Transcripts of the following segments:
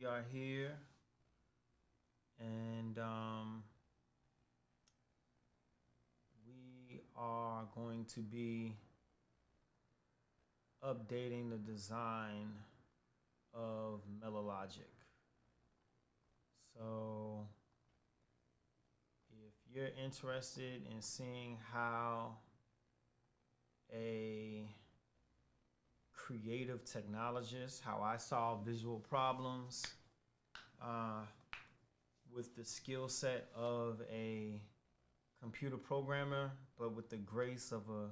we are here, and we are going to be updating the design of Melologic. So, if you're interested in seeing how a creative technologist, how I solve visual problems uh, with the skill set of a computer programmer, but with the grace of a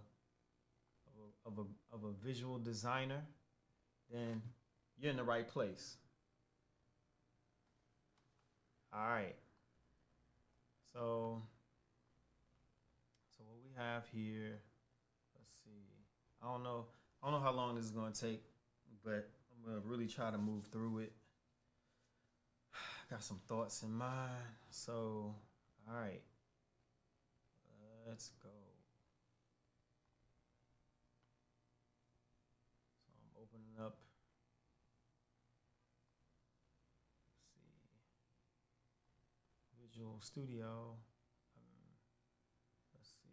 visual designer, then you're in the right place. All right. So, so what we have here, let's see. I don't know. I don't know how long this is gonna take, but I'm gonna really try to move through it. Got some thoughts in mind. So, all right, let's go. So I'm opening up. Let's see, Visual Studio. Let's see.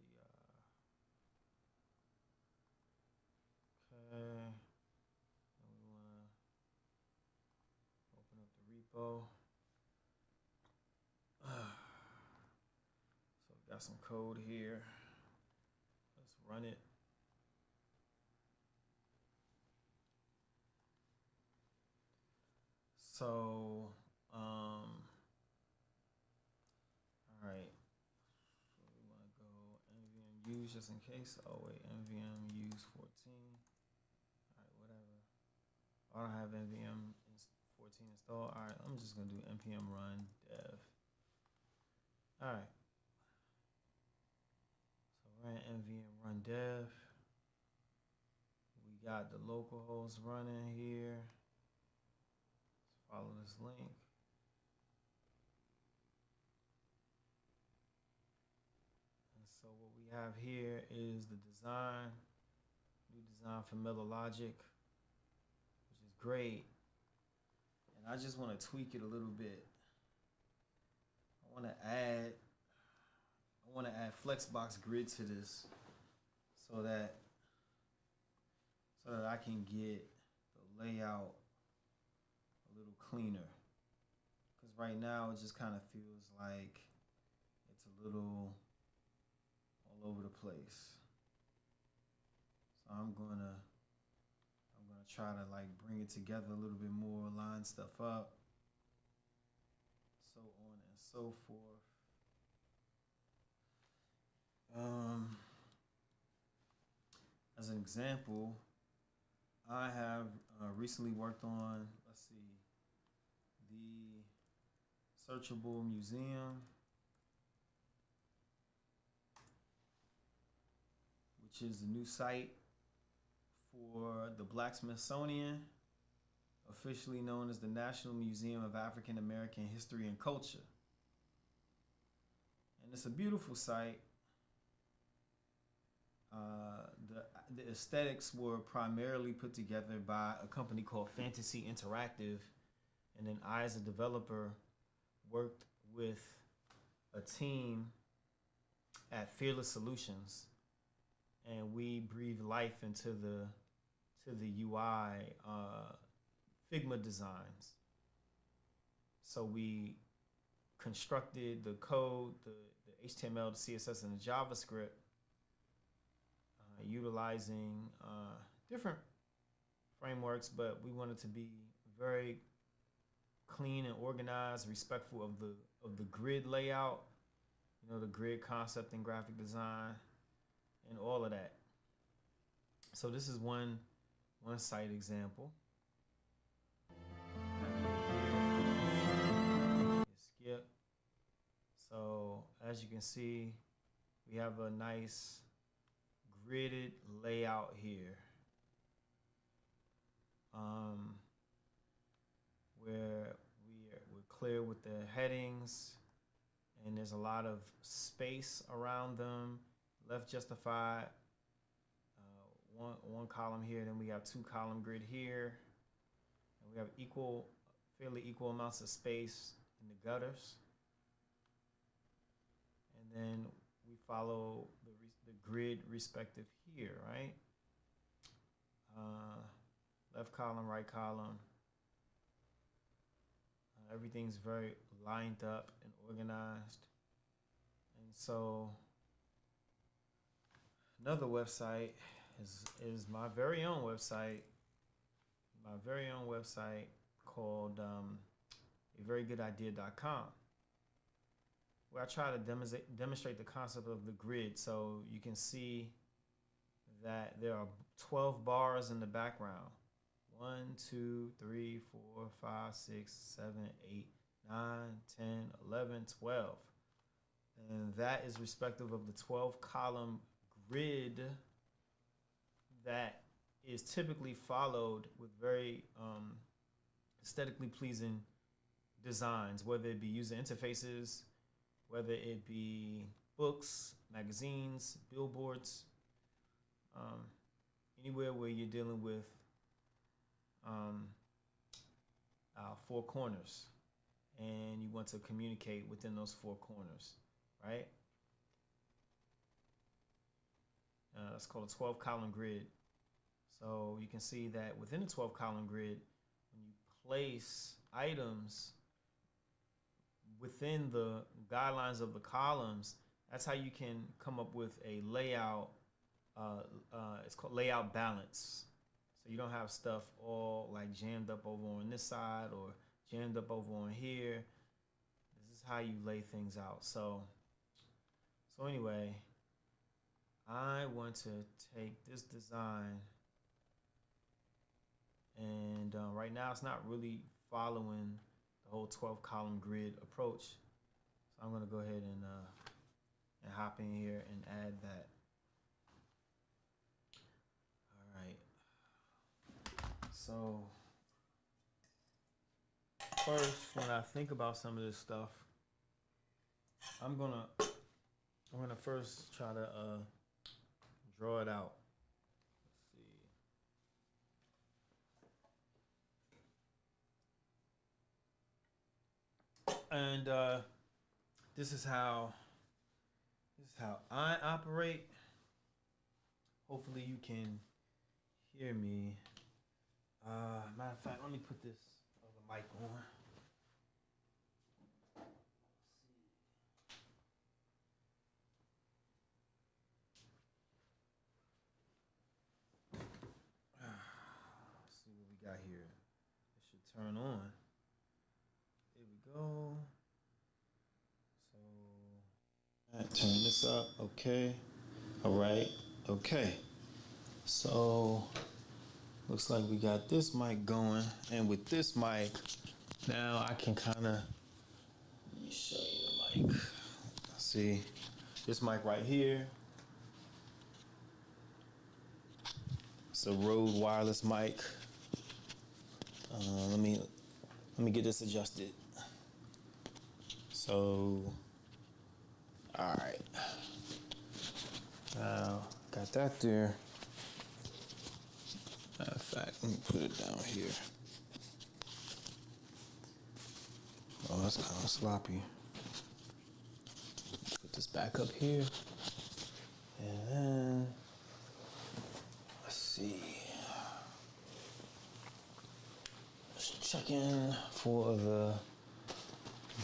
Okay. And we want to open up the repo. So we got some code here. Let's run it. So, all right. So we want to go nvm use just in case. Oh wait, nvm use 14. All right, whatever. I don't have nvm 14 installed. All right, I'm just gonna do npm run dev. All right. So ran nvm run dev. We got the localhost running here. Let's follow this link. And so what we have here is the design, new design for Melologic, which is great. And I just want to tweak it a little bit. I want to add flexbox grid to this so that I can get the layout a little cleaner. Because right now it just kind of feels like it's a little all over the place. So I'm gonna try to like bring it together a little bit more, line stuff up, so on and so forth. As an example, I have recently worked on, let's see, the searchable museum, which is the new site for the Black Smithsonian, officially known as the National Museum of African American History and Culture. And it's a beautiful site. The aesthetics were primarily put together by a company called Fantasy Interactive, and then I, as a developer, worked with a team at Fearless Solutions, and we breathed life into the UI Figma designs. So we constructed the code, the HTML, the CSS, and the JavaScript, utilizing different frameworks, but we wanted to be very clean and organized, respectful of the grid layout, you know, the grid concept and graphic design, and all of that. So this is one site example. Skip. So as you can see, we have a nice gridded layout here, where we're clear with the headings, and there's a lot of space around them. Left justified, one column here, then we have 2 column grid here, and we have equal fairly equal amounts of space in the gutters. And then we follow the grid respective here, right? Left column, right column. Everything's very lined up and organized. And so another website is my very own website. My very own website called averygoodidea.com, where I try to demonstrate the concept of the grid. So you can see that there are 12 bars in the background. 1, 2, 3, 4, 5, 6, 7, 8, 9, 10, 11, 12. And that is respective of the 12 column grid that is typically followed with very aesthetically pleasing designs, whether it be user interfaces, whether it be books, magazines, billboards, anywhere where you're dealing with four corners and you want to communicate within those four corners, right? That's called a 12 column grid. So you can see that within the 12 column grid, when you place items within the guidelines of the columns, that's how you can come up with a layout. It's called layout balance. So you don't have stuff all like jammed up over on this side or jammed up over on here. This is how you lay things out. So anyway, I want to take this design, and right now it's not really following the whole 12 column grid approach. So I'm going to go ahead and hop in here and add that. All right. So first, when I think about some of this stuff, I'm gonna first try to draw it out. Let's see. And this is how I operate. Hopefully you can hear me. Matter of fact, let me put this other mic on. Let's see what we got here. It should turn on. There we go. So turn this up. Okay. All right. Okay. So looks like we got this mic going, and with this mic, now I can kind of, let me show you the mic. See, this mic right here, it's a Rode wireless mic. Let me get this adjusted. So, all right. Now got that there. Matter of fact, let me put it down here. Oh, that's kind of sloppy. Put this back up here. And then, let's see. Let's check in for the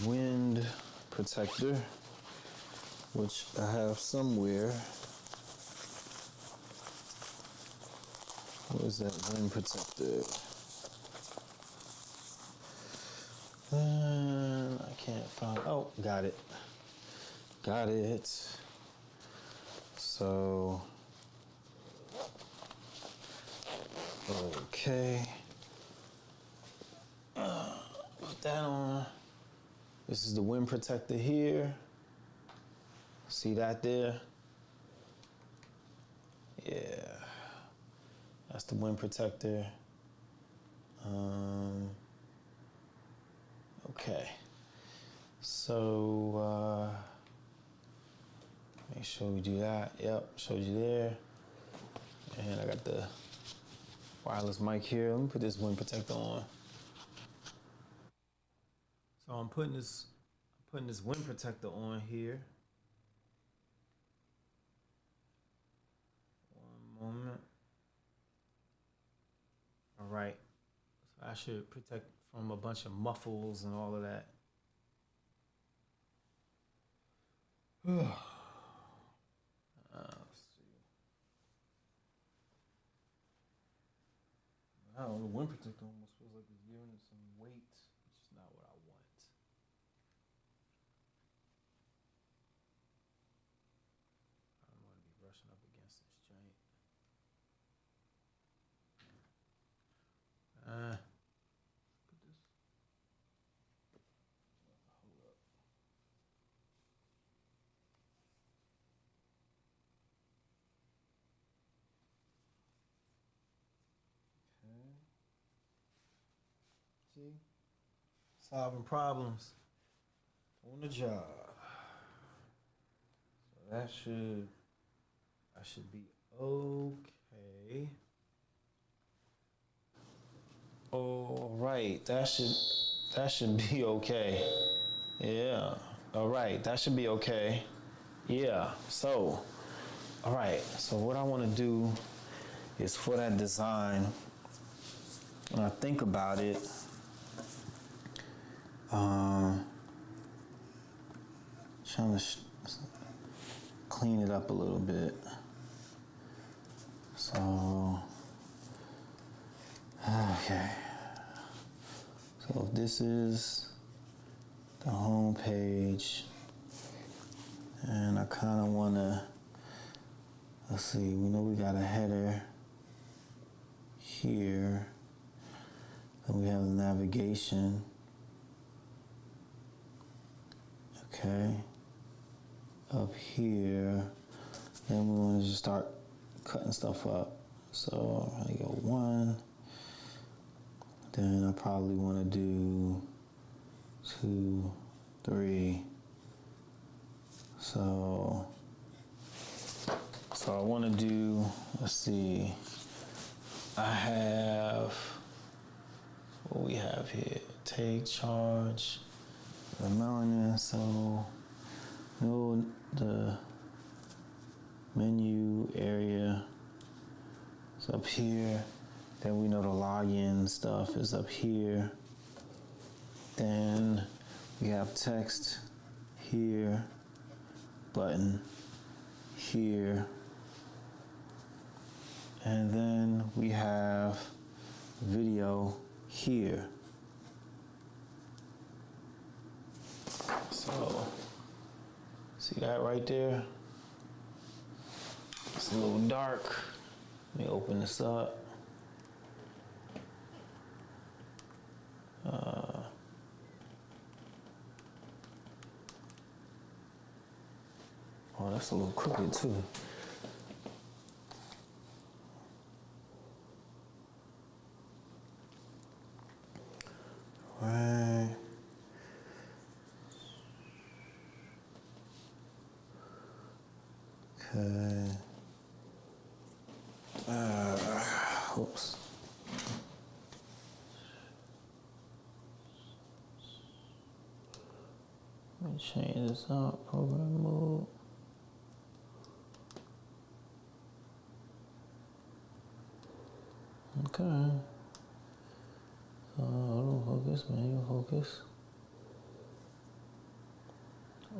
wind protector, which I have somewhere. What is that wind protector? I can't find. Oh, got it. Got it. So, okay. Put that on. This is the wind protector here. See that there? Yeah. That's the wind protector. Okay. So, make sure we do that. Yep, showed you there. And I got the wireless mic here. Let me put this wind protector on. So I'm putting this wind protector on here. One moment. All right. So I should protect from a bunch of muffles and all of that. Let's see. Wow, the wind protector almost feels like it's giving it some weight, which is not what I want. I don't want to be brushing up against this joint. Put this. Hold up. Okay. See? Solving problems on the job. So that should be okay. All right, that should be okay. Yeah. All right, that should be okay. Yeah. So, all right. So what I want to do is for that design, when I think about it, trying to clean it up a little bit. So, okay. So if this is the home page, and I kind of want to, let's see, we know we got a header here, and we have the navigation. Okay, up here, then we want to just start cutting stuff up. So I go 1, then I probably want to do 2, 3. So I want to do, let's see, I have, what we have here, take charge, the melanin, so know the menu area is up here, then we know the login stuff is up here, then we have text here, button here, and then we have video here. So, see that right there? It's a little dark. Let me open this up. Oh, that's a little crooked too. Right. Okay. Oops. Let me change this out. Program mode. Okay. Autofocus, manual focus.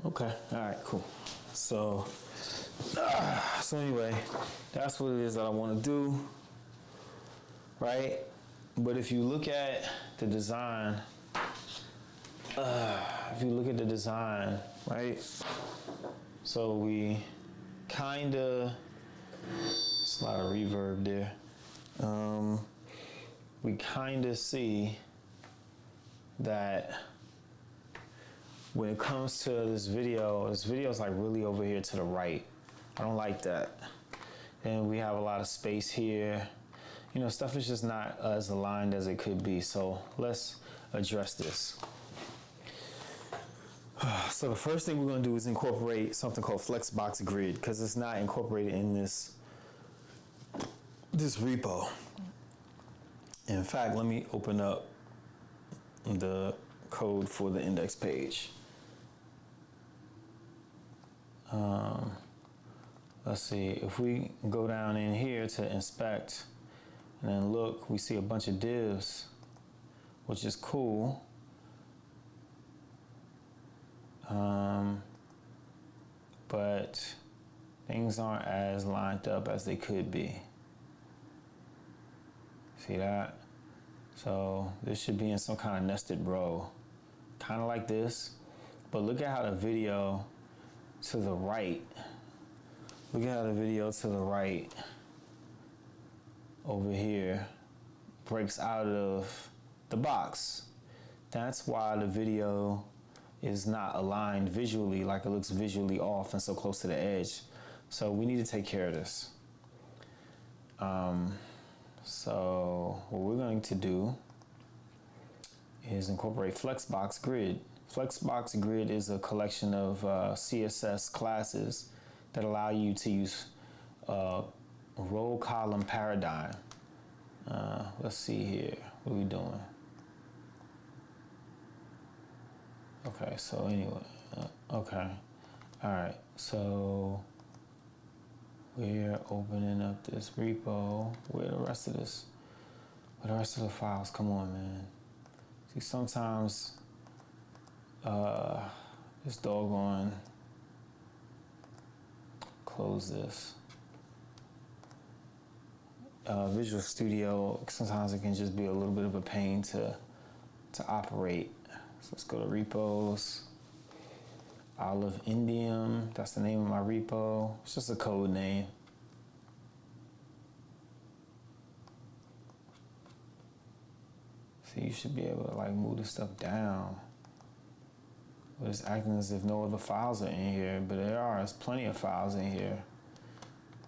Okay. All right. Cool. So anyway, that's what it is that I want to do, right? But if you look at the design, right? So we kind of, it's a lot of reverb there. We kind of see that when it comes to this video is like really over here to the right. I don't like that. And we have a lot of space here. You know, stuff is just not as aligned as it could be. So let's address this. So the first thing we're going to do is incorporate something called Flexbox Grid, because it's not incorporated in this repo. In fact, let me open up the code for the index page. Let's see, if we go down in here to inspect and then look, we see a bunch of divs, which is cool. But things aren't as lined up as they could be. See that? So this should be in some kind of nested row, kind of like this. But look at how the video to the right, look at how the video to the right over here breaks out of the box. That's why the video is not aligned visually, like it looks visually off and so close to the edge. So we need to take care of this. So what we're going to do is incorporate Flexbox Grid. Flexbox Grid is a collection of CSS classes that allow you to use row column paradigm. Let's see here, what are we doing? Okay, so anyway, okay, all right, so we're opening up this repo. Where the rest of this, where the rest of the files? Come on, man. See, sometimes this doggone, close this. Visual Studio, sometimes it can just be a little bit of a pain to operate. So let's go to repos. Olive Indium, that's the name of my repo. It's just a code name. So you should be able to like move this stuff down. But it's acting as if no other files are in here, but there's plenty of files in here.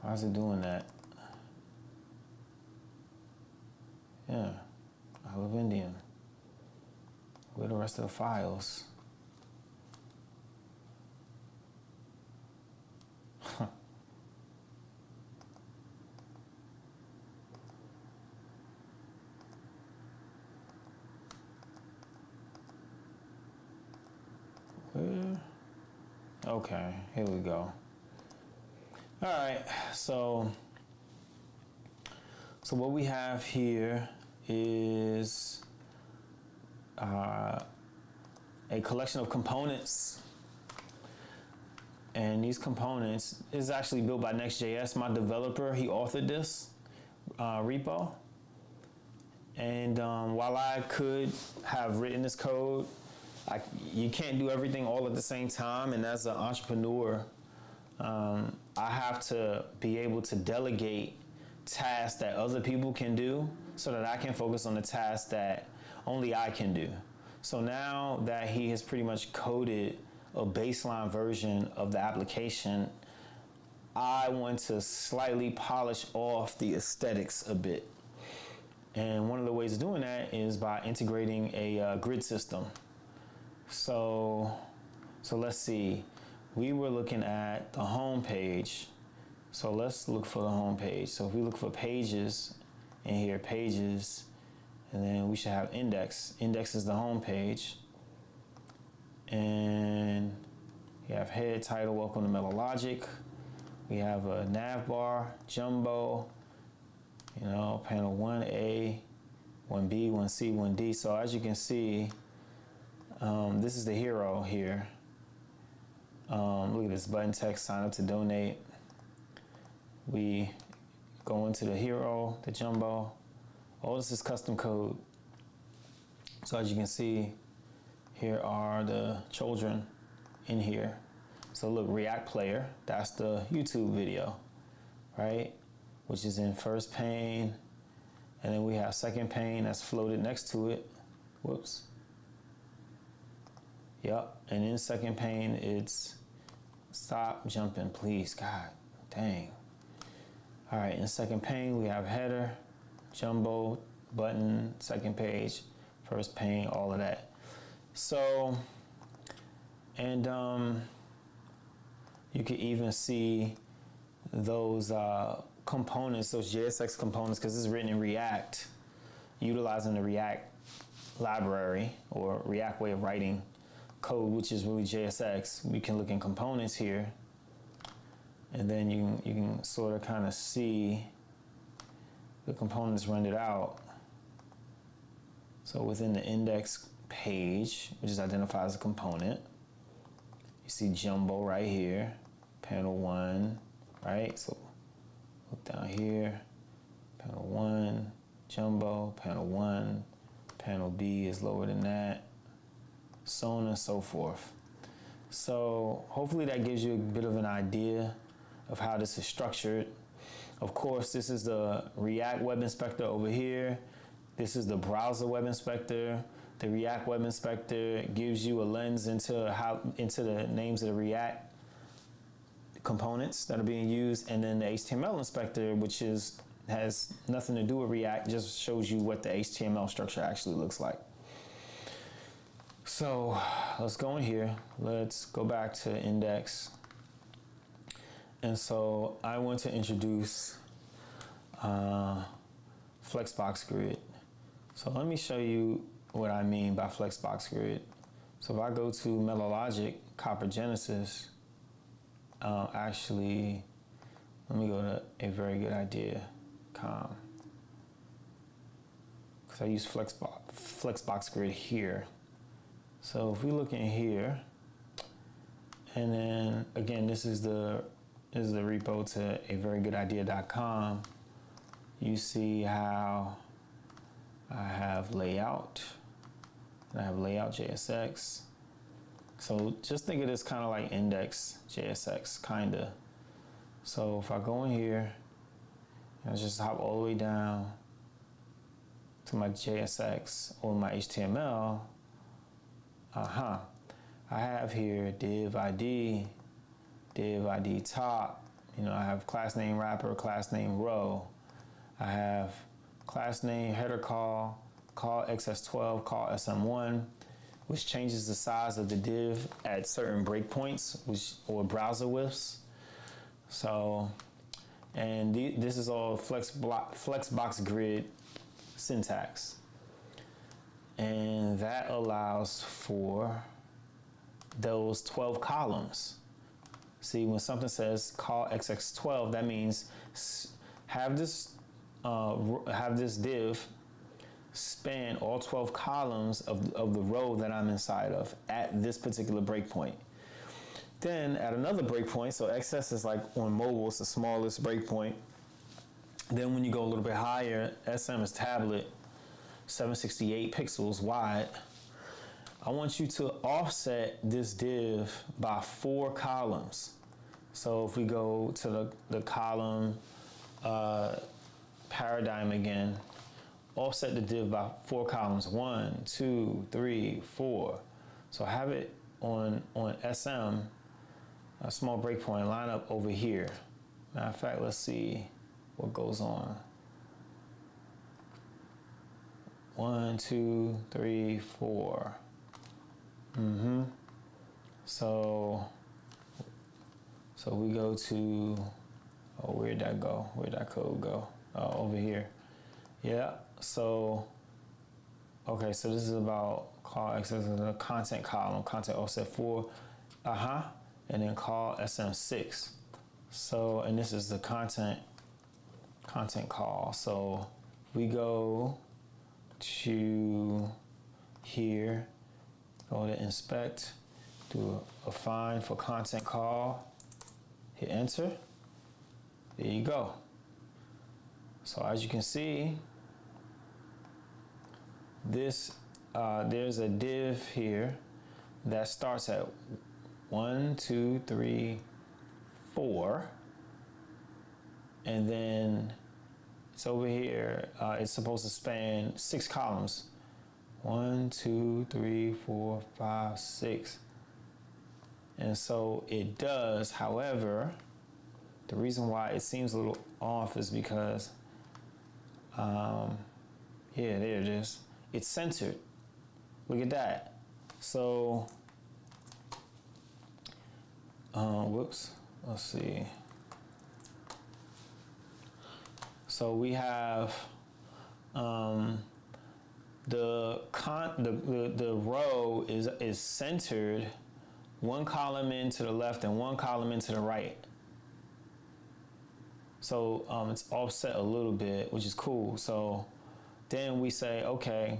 Why is it doing that? Yeah, Olive Indium. Where are the rest of the files? Where? Okay, here we go. All right, so what we have here is a collection of components, and these components is actually built by Next.js. My developer, he authored this repo, and while I could have written this code, you can't do everything all at the same time, and as an entrepreneur, I have to be able to delegate tasks that other people can do so that I can focus on the tasks that only I can do. So now that he has pretty much coded a baseline version of the application, I want to slightly polish off the aesthetics a bit. And one of the ways of doing that is by integrating a grid system. So let's see, we were looking at the home page. So let's look for the home page. So if we look for pages in here, pages, and then we should have index. Index is the home page. And we have head, title, welcome to Mellow Logic. We have a nav bar, jumbo, panel 1A, 1B, 1C, 1D. So as you can see, this is the hero here. Look at this button text, sign up to donate. We go into the hero, the jumbo. All this is custom code. So as you can see, here are the children in here. So look, React Player, that's the YouTube video, right? Which is in first pane. And then we have second pane that's floated next to it. Whoops. Yep, and in second pane, it's stop jumping, please, God, dang. All right, in second pane, we have header, jumbo, button, second page, first pane, all of that. So, and you can even see those components, those JSX components, because it's written in React, utilizing the React library or React way of writing code, which is really JSX, we can look in components here, and then you can sort of kind of see the components rendered out. So within the index page, which is identified as a component, you see Jumbo right here, panel 1, right? So look down here, panel 1, Jumbo, panel 1, panel B is lower than that, so on and so forth. So hopefully that gives you a bit of an idea of how this is structured. Of course, this is the React Web Inspector over here. This is the browser web inspector. The React Web Inspector gives you a lens into the names of the React components that are being used, and then the HTML inspector, which has nothing to do with React, just shows you what the HTML structure actually looks like. So let's go in here. Let's go back to index. And so I want to introduce Flexbox Grid. So let me show you what I mean by Flexbox Grid. So if I go to Melologic, Copper Genesis, actually, let me go to a very good idea.com, because I use Flexbox Grid here. So if we look in here, and then again, this is the repo to a very good idea.com. You see how I have layout, and I have layout JSX. So just think of this kind of like index JSX, kinda. So if I go in here, and I just hop all the way down to my JSX or my HTML, I have here div ID top. You know, I have class name wrapper, class name row. I have class name header call XS12, call SM1, which changes the size of the div at certain breakpoints, or browser widths. So, and this is all Flexbox Grid syntax. And that allows for those 12 columns. See, when something says call XX12, that means have this div span all 12 columns of the row that I'm inside of at this particular breakpoint. Then at another breakpoint, so XS is like on mobile, it's the smallest breakpoint. Then when you go a little bit higher, SM is tablet, 768 pixels wide. I want you to offset this div by 4 columns. So if we go to the column paradigm again, offset the div by 4 columns, 1, 2, 3, 4. So I have it on SM, a small breakpoint, line up over here. Matter of fact, let's see what goes on. 1, 2, 3, 4. So we go to, oh, where'd that go? Where'd that code go? Oh, over here. Yeah, so, okay, so this is about call access in the content column, content offset 4, and then call SM6. So, and this is the content call. So we go to here, go to inspect, do a find for content call, hit enter, there you go. So as you can see, this there's a div here that starts at 1, 2, 3, 4, and then it's over here. It's supposed to span 6 columns. 1, 2, 3, 4, 5, 6. And so it does. However, the reason why it seems a little off is because, yeah, there it is. It's centered. Look at that. So, whoops. Let's see. So we have the row is centered one column into the left and one column into the right. So it's offset a little bit, which is cool. So then we say, okay,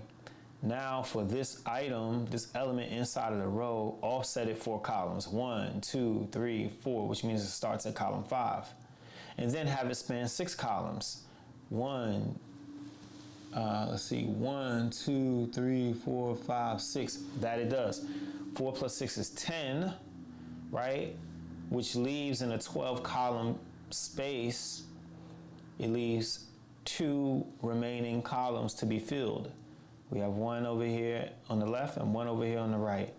now for this item, this element inside of the row, offset it 4 columns. 1, 2, 3, 4, which means it starts at column 5. And then have it span 6 columns. 1, 2, 3, 4, 5, 6. That it does. 4 plus 6 is 10, right? Which leaves in a 12 column space, it leaves 2 remaining columns to be filled. We have one over here on the left and one over here on the right.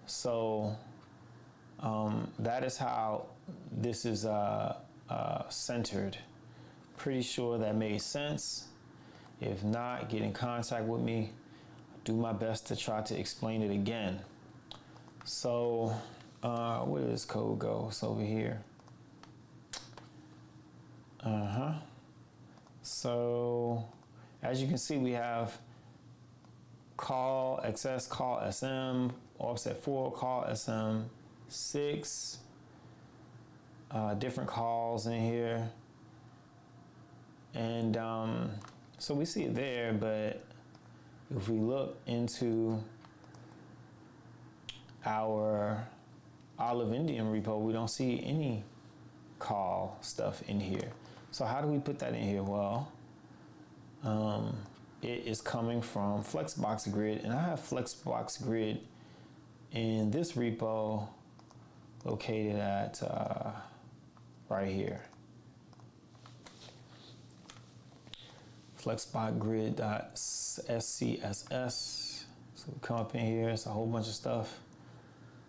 So that is how this is centered. Pretty sure that made sense. If not, get in contact with me. Do my best to try to explain it again. So where does this code go? It's over here. So as you can see, we have call XS, call SM, offset 4, call SM 6, different calls in here. And so we see it there, but if we look into our Olive Indian repo, we don't see any call stuff in here. So how do we put that in here? Well, it is coming from Flexbox Grid, and I have Flexbox Grid in this repo located at right here. Flexboxgrid.scss. So we come up in here, it's a whole bunch of stuff,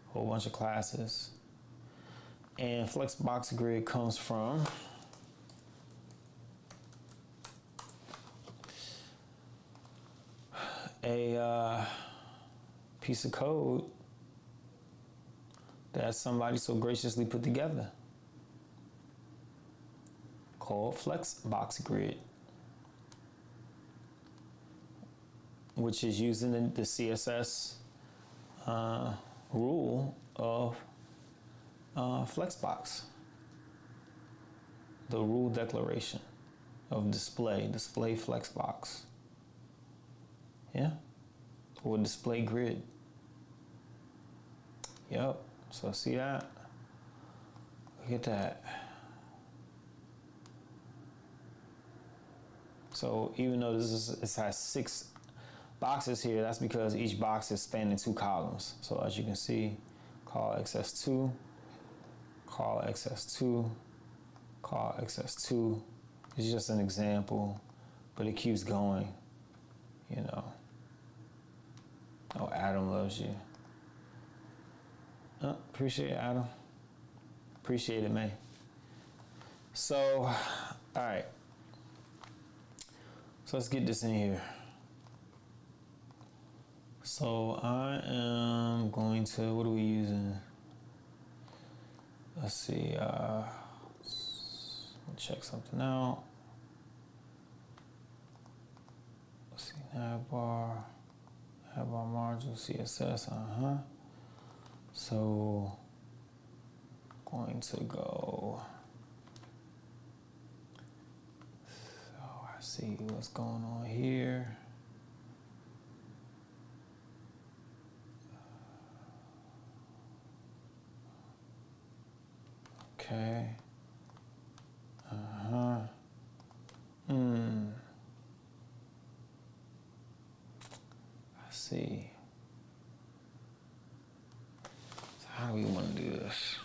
a whole bunch of classes. And Flexbox Grid comes from a piece of code that somebody so graciously put together called Flexbox Grid, which is using the CSS rule of Flexbox, the rule declaration of display Flexbox. Yeah, or display grid. Yep, so see that? Look at that. So even though this has 6 boxes here, that's because each box is spanning 2 columns. So as you can see, call XS2, call XS2, call XS2. It's just an example, but it keeps going, you know. Oh, Adam loves you. Appreciate it, Adam. Appreciate it, man. So, all right. So let's get this in here. So I am going to, what are we using? Let's see, check something out. Let's see, navbar module, CSS, So, going to go, so I see what's going on here. Okay. I see. So how do we want to do this?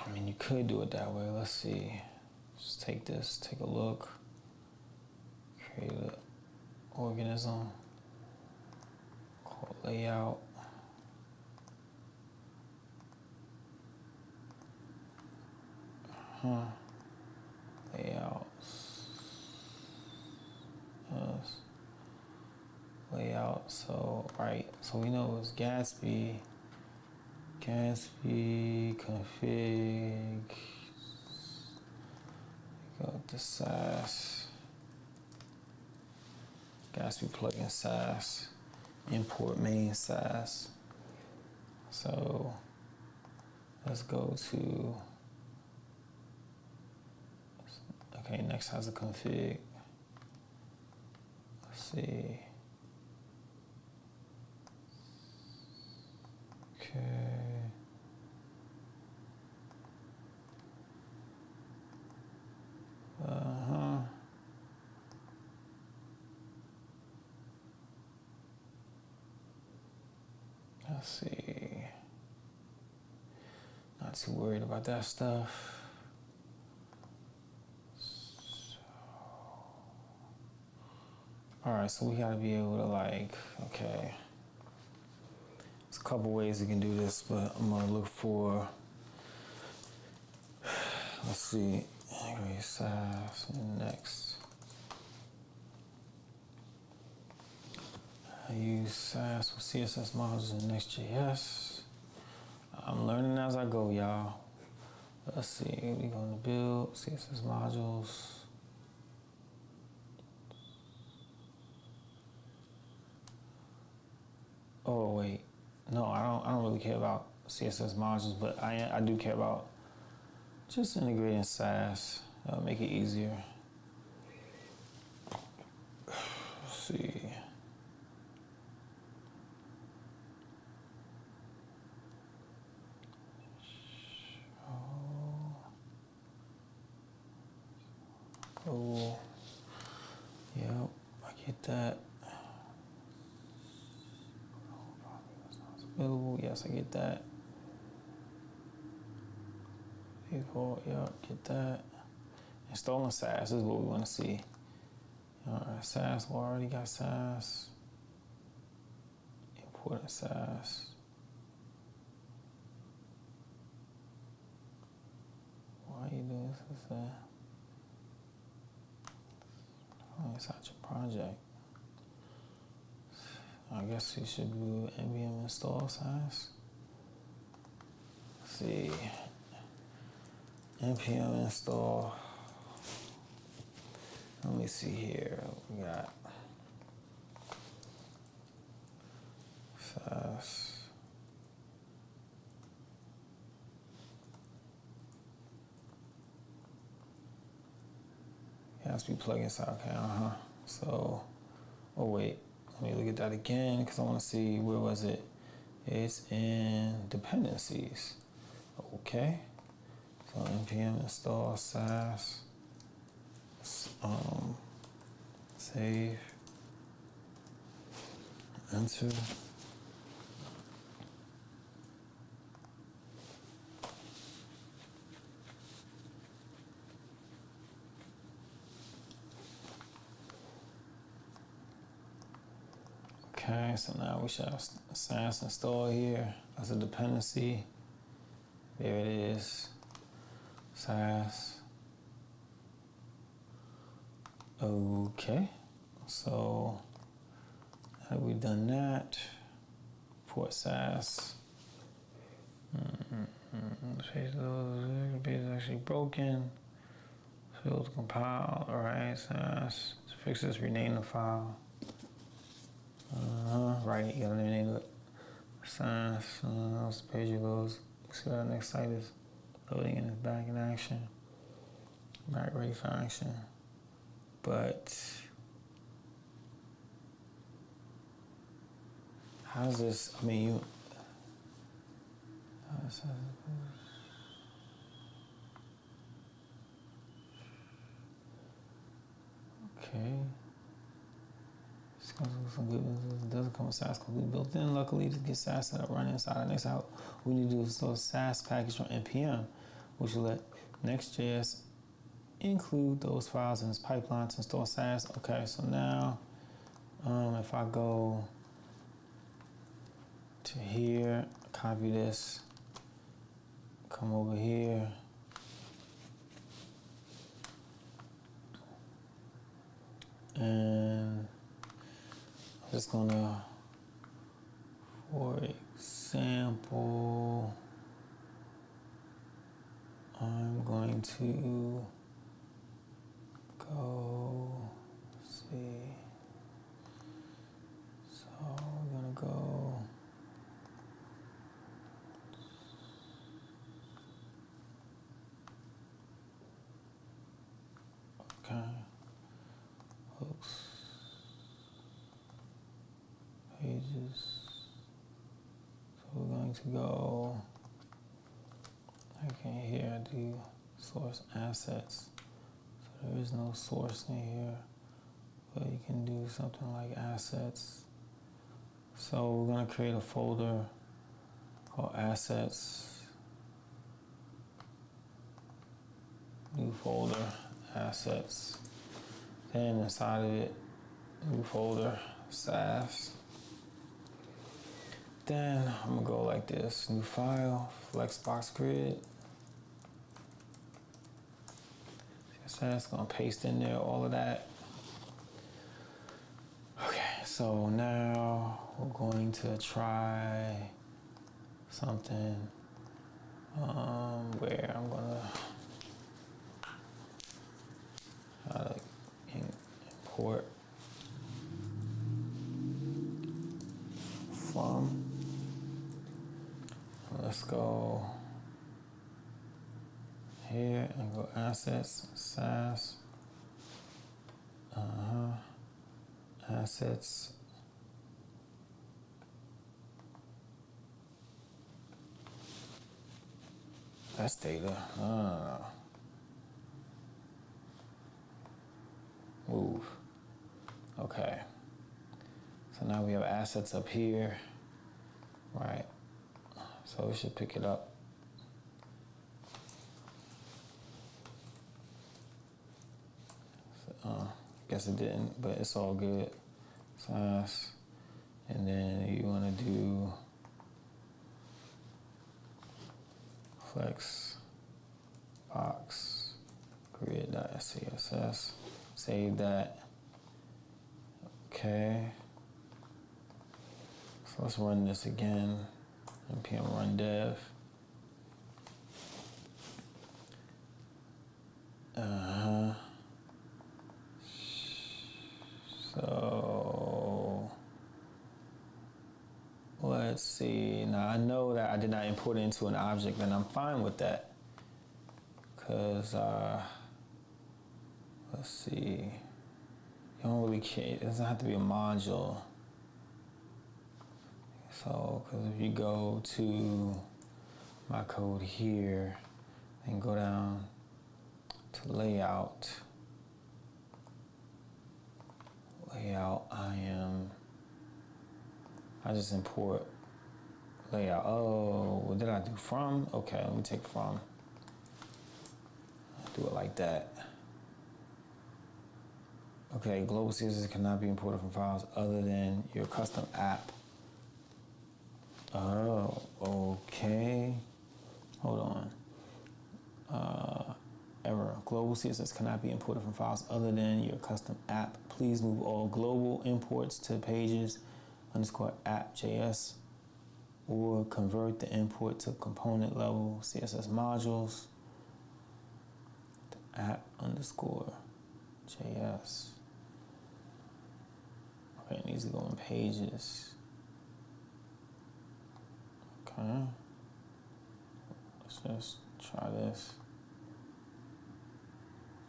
I mean, you could do it that way. Let's see. Just take this, take a look. Create an organism. Call layout. Layouts. So, right, so we know it's Gatsby config, go to SaaS, Gatsby plugin SaaS, import main SaaS. So let's go to, okay, next has a config. Let's see. Okay. Let's see. Not too worried about that stuff. All right, so we gotta be able to like, okay. There's a couple ways we can do this, but I'm gonna look for, let's see, anyway, SaaS, next. I use SaaS with CSS modules in Next.js. I'm learning as I go, y'all. Let's see, we're gonna build CSS modules. Oh wait, no, I don't really care about CSS modules, but I do care about just integrating SaaS. That'll make it easier. Let's see. Oh, yep, I get that. Available, yes, I get that. Default, yep, get that. Installing SaaS is what we want to see. SaaS, we already got SaaS. Importing SaaS. Why are you doing this? Oh, it's not your project. I guess you should do npm install SaaS. Let's see. npm install. Let me see here. We got SaaS. It has to be plugins. Okay, So, oh wait. Let me look at that again because I want to see where was it. It's in dependencies. Okay. So npm install SaaS. Save. Enter. Okay, so now we should have SaaS installed here as a dependency. There it is. SaaS. Okay, so have we done that? Port SaaS. The page is actually broken. Failed to compile. All right, SaaS. Let's fix this. Rename the file. Right, you gotta rename it. SaaS. The page goes. Let's see what our next site is. Loading and it's back in action. Back ready for action. But how's this? I mean, you. Okay. Some good businesses doesn't come with SaaS completely built in. Luckily, to get SaaS set up running inside our next out, we need to do install a SaaS package from npm, which will let Next.js include those files in its pipeline to install SaaS. Okay, so now if I go to here, copy this, come over here, and I'm just gonna example, I'm going to go see. So we're gonna go. Okay. Oops. Pages. So we're going to go. I can't here do source assets. So there is no source in here, but you can do something like assets. So we're gonna create a folder called assets. New folder, assets. Then inside of it, new folder, SAS. Then I'm gonna go like this, new file, flexbox grid. CSS, gonna paste in there all of that. Okay, so now we're going to try something where I'm gonna import from. Let's go here and go assets, SAS, assets. That's data. Move. Okay. So now we have assets up here, right? So we should pick it up. Guess it didn't, but it's all good. Size. And then you want to do flex box grid.css. Save that. Okay. So let's run this again. npm run dev. So let's see. Now I know that I did not import it into an object, and I'm fine with that. Cause let's see. You don't really care. It doesn't have to be a module. So, cause if you go to my code here and go down to layout, I just import layout. Oh, what did I do? From? Okay, let me take from. Do it like that. Okay, global CSS cannot be imported from files other than your custom app. Oh, okay. Hold on. Error. Global CSS cannot be imported from files other than your custom app. Please move all global imports to pages_app.js or convert the import to component level CSS modules to app_JS. Okay, it needs to go in pages. Okay. Let's just try this.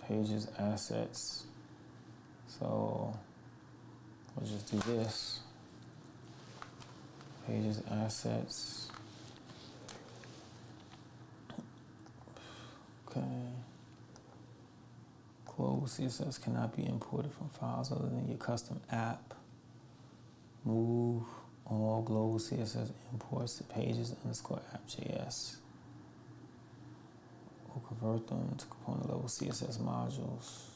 Pages, assets. So we'll just do this. Pages, assets. Okay. Global CSS cannot be imported from files other than your custom app. Move all global CSS imports to pages_app.js. We'll convert them to component level CSS modules.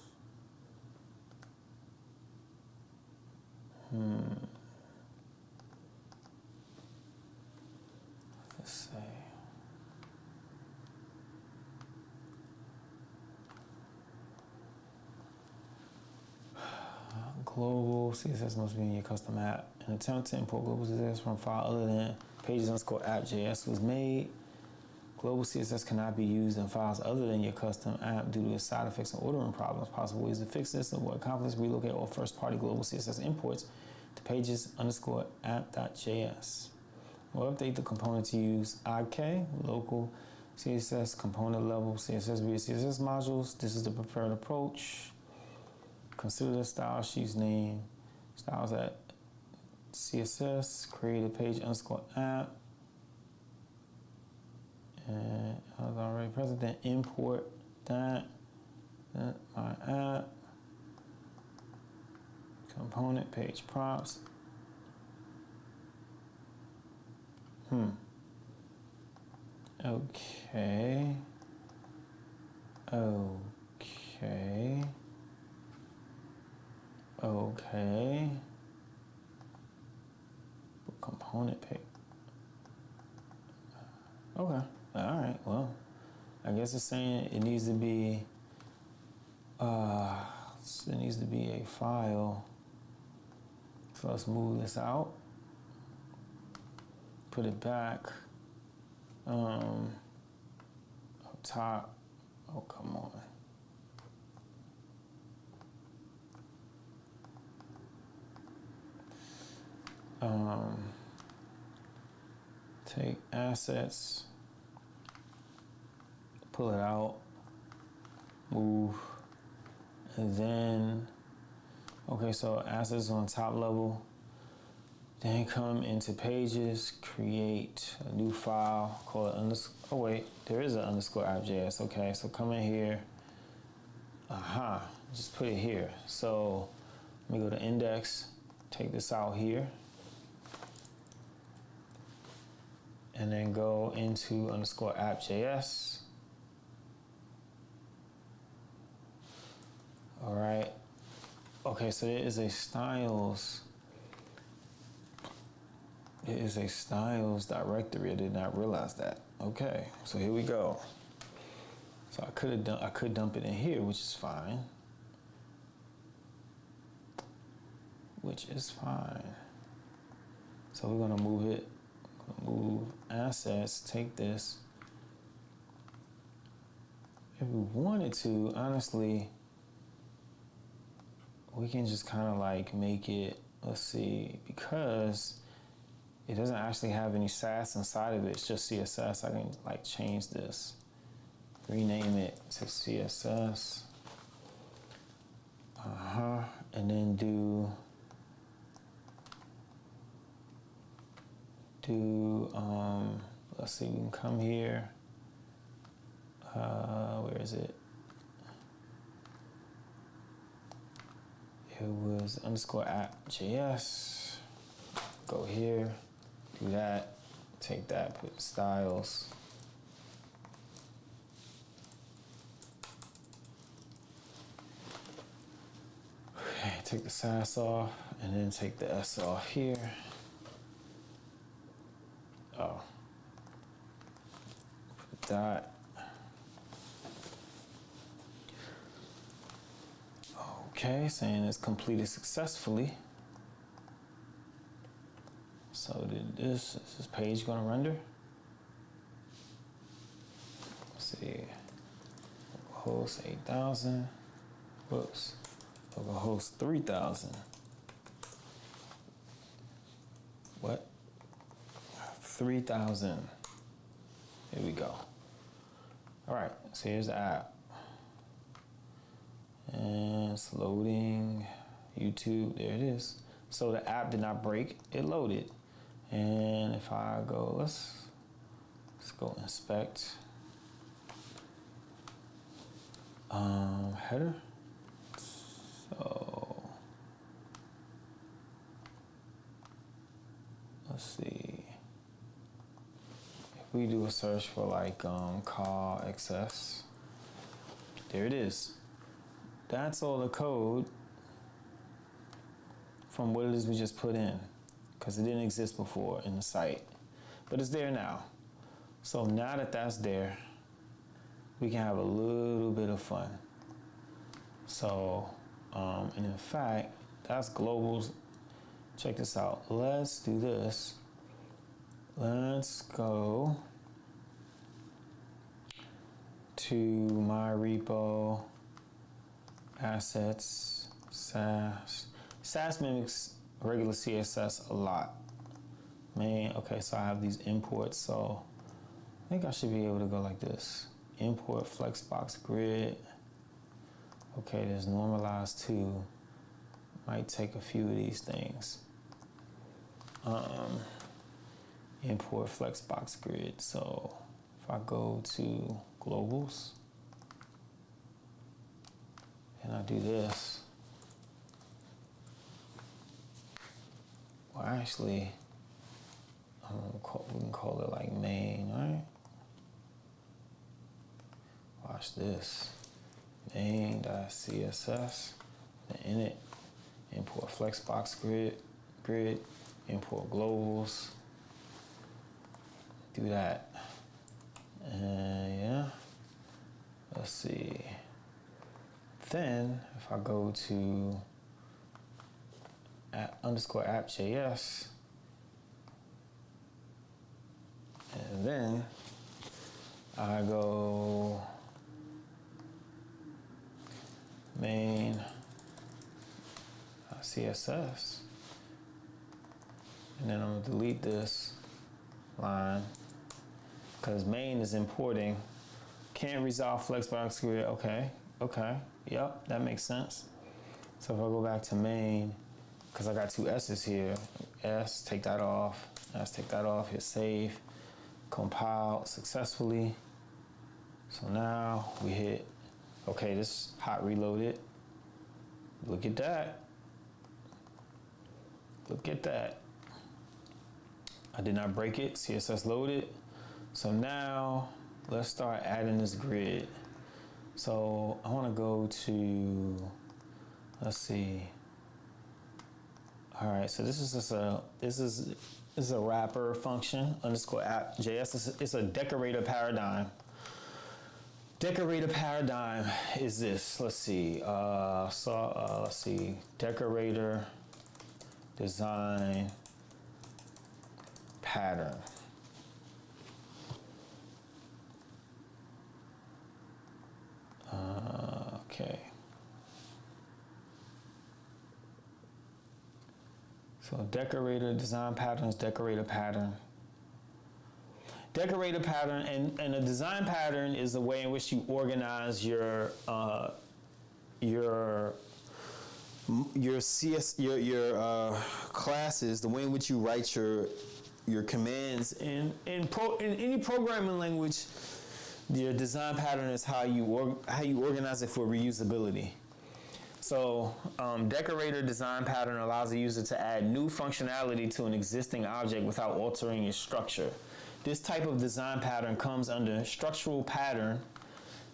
Let's say. Global CSS must be in your custom app. An attempt to import global CSS from a file other than pages_app.js was made. Global CSS cannot be used in files other than your custom app due to its side effects and ordering problems. Possible ways to fix this: avoid conflicts, relocate all first-party global CSS imports to pages_app.js. We'll update the component to use IK, local CSS component level CSS via CSS modules. This is the preferred approach. Consider the style sheet's name. Styles at CSS. Create a page_app. And I was already present. Then import that. My app. Component page props. Okay. Component page. Okay. All right. Well, I guess it's saying it needs to be. It needs to be a file. So let's move this out. Put it back. Up top. Oh, come on. Take assets, pull it out, move, and then, okay, so assets on top level, then come into pages, create a new file, call it oh wait, there is an _app.js, okay, so come in here, just put it here. So let me go to index, take this out here, and then go into _app.js. All right. Okay, so there is a styles. There is a styles directory. I did not realize that. Okay, so here we go. So I could dump it in here, which is fine. So we're gonna move it. Move assets, take this. If we wanted to, honestly, we can just kind of like make it, let's see, because it doesn't actually have any sass inside of it, it's just CSS. I can like change this, rename it to CSS, and then do let's see, we can come here, where is it? It was _app.js, go here, do that, take that, put styles, okay, take the sass off, and then take the S off here. Put that. Okay, saying it's completed successfully. So is this page gonna render? Let's see, host 8,000, whoops, we'll host 3,000. What? 3,000. Here we go. All right, so here's the app. And it's loading. YouTube, there it is. So the app did not break, it loaded. And if I go, let's go inspect. Header. So let's see. If we do a search for like call XS, there it is. That's all the code from what it is we just put in, because it didn't exist before in the site, but it's there now. So now that that's there, we can have a little bit of fun. So, and in fact, That's globals. Check this out. Let's do this. Let's go to my repo, assets, SAS. SAS mimics regular CSS a lot. Man, okay, so I have these imports, so I think I should be able to go like this. Import flexbox grid. Okay, there's normalized too. Might take a few of these things. Import flexbox grid. So if I go to globals and I do this, well, actually, we can call it like main, right? Watch this. Main.css, then init, import flexbox grid, import globals. Do that. And yeah. Let's see. Then if I go to _app.js, and then I go main CSS, and then I'm gonna delete this line because main is importing. Can't resolve flexbox grid. Okay, yep, that makes sense. So if I go back to main, because I got two S's here, S, take that off, S, take that off, hit save, compile successfully. So now we hit, okay, this hot reloaded. Look at that. Look at that. I did not break it, CSS loaded. So now let's start adding this grid. So I want to go to, let's see. All right, so this is a wrapper function _app.js. It's a decorator paradigm. Decorator paradigm is this. Let's see. Let's see. Decorator design pattern. Okay. So decorator design patterns, decorator pattern. Decorator pattern and a design pattern is the way in which you organize your classes, the way in which you write your commands in any programming language. Your design pattern is how you organize it for reusability. So decorator design pattern allows the user to add new functionality to an existing object without altering its structure. This type of design pattern comes under structural pattern,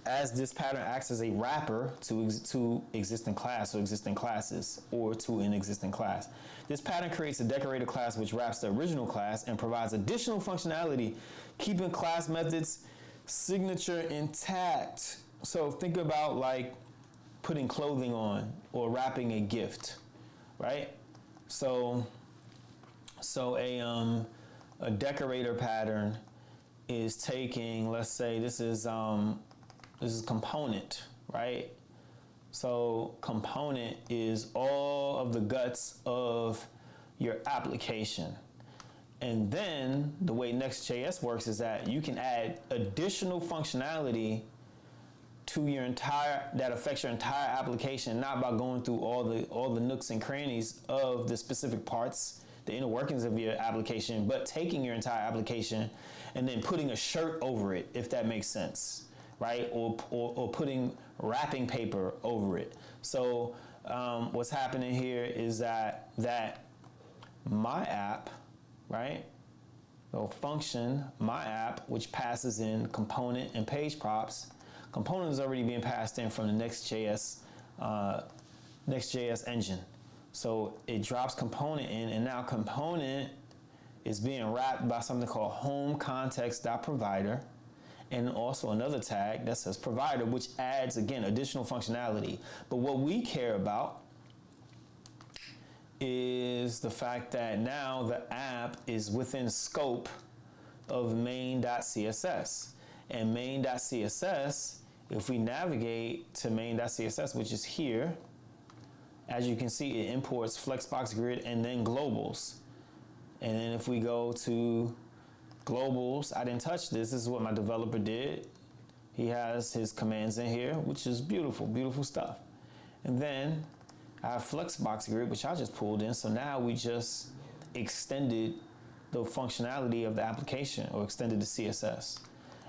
as this pattern acts as a wrapper to existing class or existing classes, or to an existing class. This pattern creates a decorator class which wraps the original class and provides additional functionality, keeping class methods signature intact. So think about like putting clothing on or wrapping a gift, right? So a decorator pattern is taking, let's say this is component, right? So component is all of the guts of your application. And then the way Next.js works is that you can add additional functionality to your that affects your entire application, not by going through all the nooks and crannies of the specific parts, the inner workings of your application, but taking your entire application and then putting a shirt over it, if that makes sense, right? Or putting wrapping paper over it. So what's happening here is that my app, right? So function my app, which passes in component and page props. Component is already being passed in from the Next.js engine. So it drops component in, and now component is being wrapped by something called home context.provider, and also another tag that says provider, which adds, again, additional functionality. But what we care about is the fact that now the app is within scope of main.css. And main.css, if we navigate to main.css, which is here, as you can see, it imports Flexbox Grid and then globals. And then if we go to globals, I didn't touch this. This is what my developer did. He has his commands in here, which is beautiful, beautiful stuff. And then I have Flexbox Grid, which I just pulled in. So now we just extended the functionality of the application, or extended the CSS.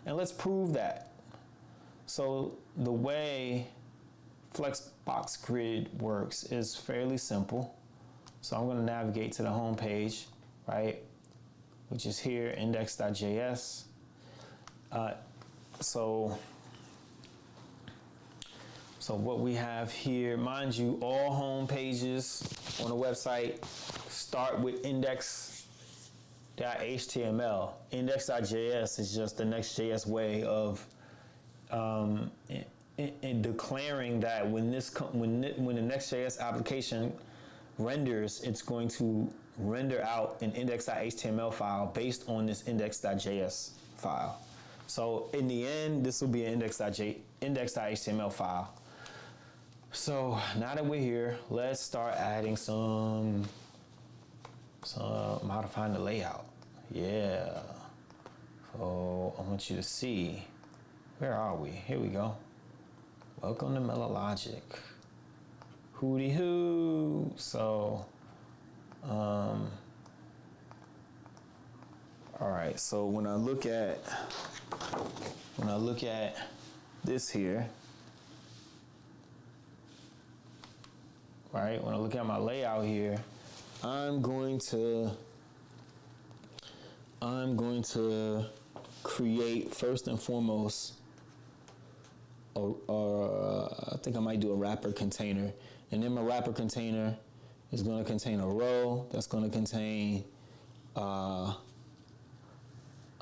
And let's prove that. So the way Flexbox Grid works is fairly simple. So I'm going to navigate to the home page, right, which is here, index.js. So what we have here, mind you, all home pages on a website start with index.html. Index.js is just the Next.js way of in declaring that when the Next.js application renders, it's going to render out an index.html file based on this index.js file. So in the end, this will be an index.html file. So now that we're here, let's start adding some modifying the layout. Yeah. So I want you to see, where are we? Here we go. Welcome to Mellow Logic. Hooty hoo. So, all right. So when I look at this here, right? When I look at my layout here, I'm going to create first and foremost, I think I might do a wrapper container. And then my wrapper container is going to contain a row that's going to contain, I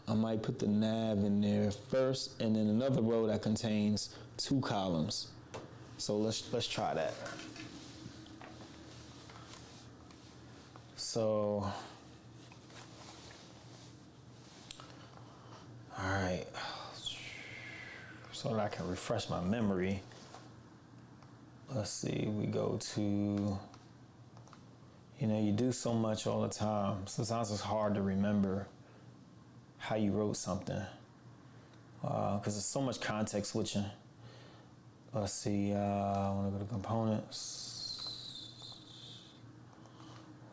might put the nav in there first, and then another row that contains 2 columns. So let's try that. So, all right, so that I can refresh my memory. Let's see, we go to, you do so much all the time. Sometimes it's hard to remember how you wrote something because there's so much context switching. Let's see, I want to go to components.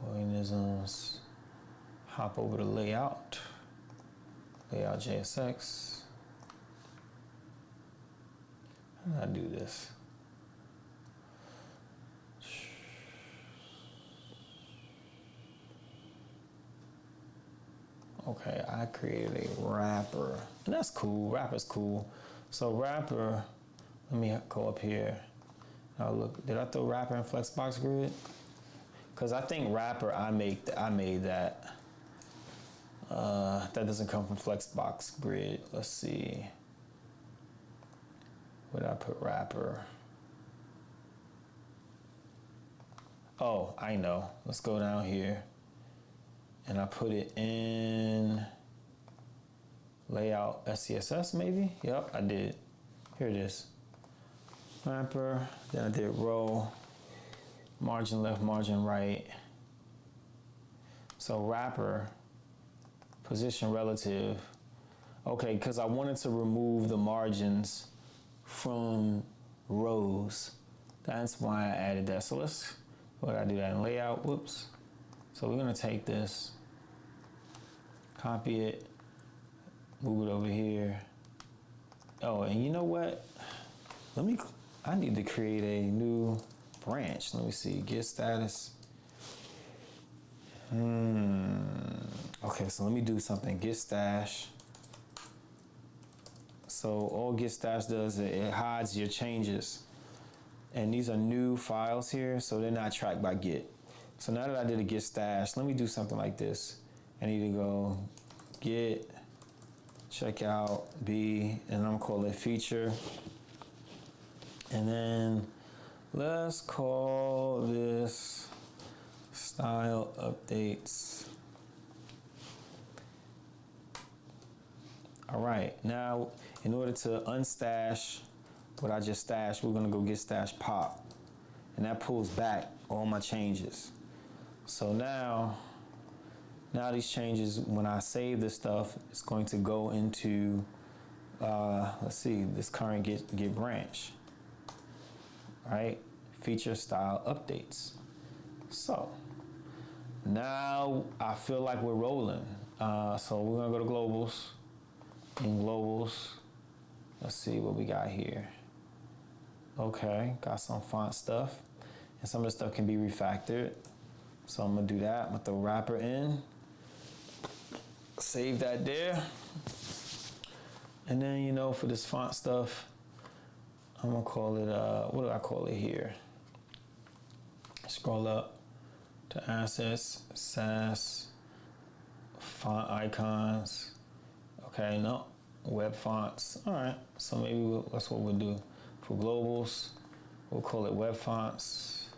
Organisms, hop over to layout, layout JSX. How do I do this? Okay, I created a wrapper, and that's cool. Wrapper's cool. So wrapper, let me go up here. Now look, did I throw wrapper in Flexbox Grid? Because I think wrapper, I made that. That doesn't come from Flexbox Grid. Let's see. Where did I put wrapper? Oh, I know. Let's go down here. And I put it in layout SCSS maybe? Yep, I did. Here it is. Wrapper, then I did row. Margin left, margin right. So wrapper, position relative. Okay, because I wanted to remove the margins from rows. That's why I added that. So what did I do that in layout? Whoops. So we're gonna take this, copy it, move it over here. Oh, and you know what? I need to create a new branch. Let me see, get status. Okay, so let me do something, get stash. So all get stash does, it hides your changes. And these are new files here, so they're not tracked by Git. So now that I did a get stash, let me do something like this. I need to go git checkout B, and I'm gonna call it feature. And then let's call this Style updates. All right, now in order to unstash what I just stashed, we're gonna go get stash pop. And that pulls back all my changes. So now these changes, when I save this stuff, it's going to go into, let's see, this current get branch, right? Feature style updates. So now I feel like we're rolling. So we're gonna go to globals. In globals, let's see what we got here. Okay, got some font stuff. And some of the stuff can be refactored. So I'm gonna do that. I'm gonna throw wrapper in. Save that there. And then, you know, for this font stuff, I'm gonna call it, what do I call it here? Scroll up to assets, SAS, font icons. Okay, no, web fonts. All right, so maybe that's what we'll do. For globals, we'll call it web fonts,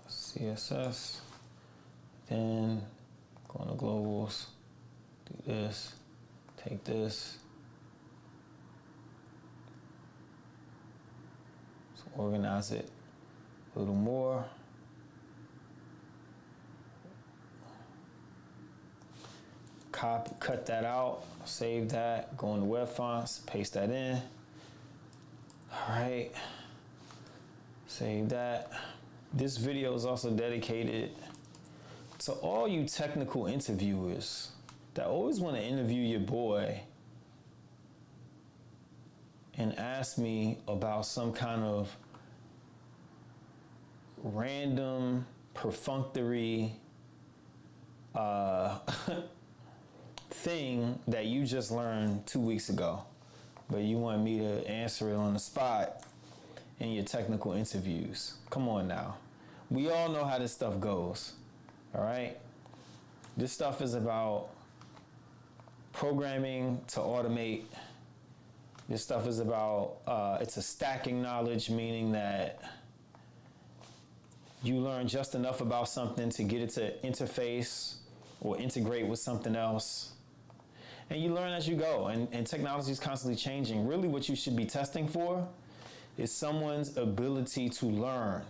CSS. Then go into globals, do this, take this. So organize it a little more. Copy, cut that out, save that, go into web fonts, paste that in. All right, save that. This video is also dedicated to all you technical interviewers that always want to interview your boy and ask me about some kind of random, perfunctory thing that you just learned 2 weeks ago, but you want me to answer it on the spot in your technical interviews. Come on now. We all know how this stuff goes, all right? This stuff is about programming to automate. This stuff is about, it's a stacking knowledge, meaning that you learn just enough about something to get it to interface or integrate with something else. And you learn as you go, and technology is constantly changing. Really what you should be testing for is someone's ability to learn,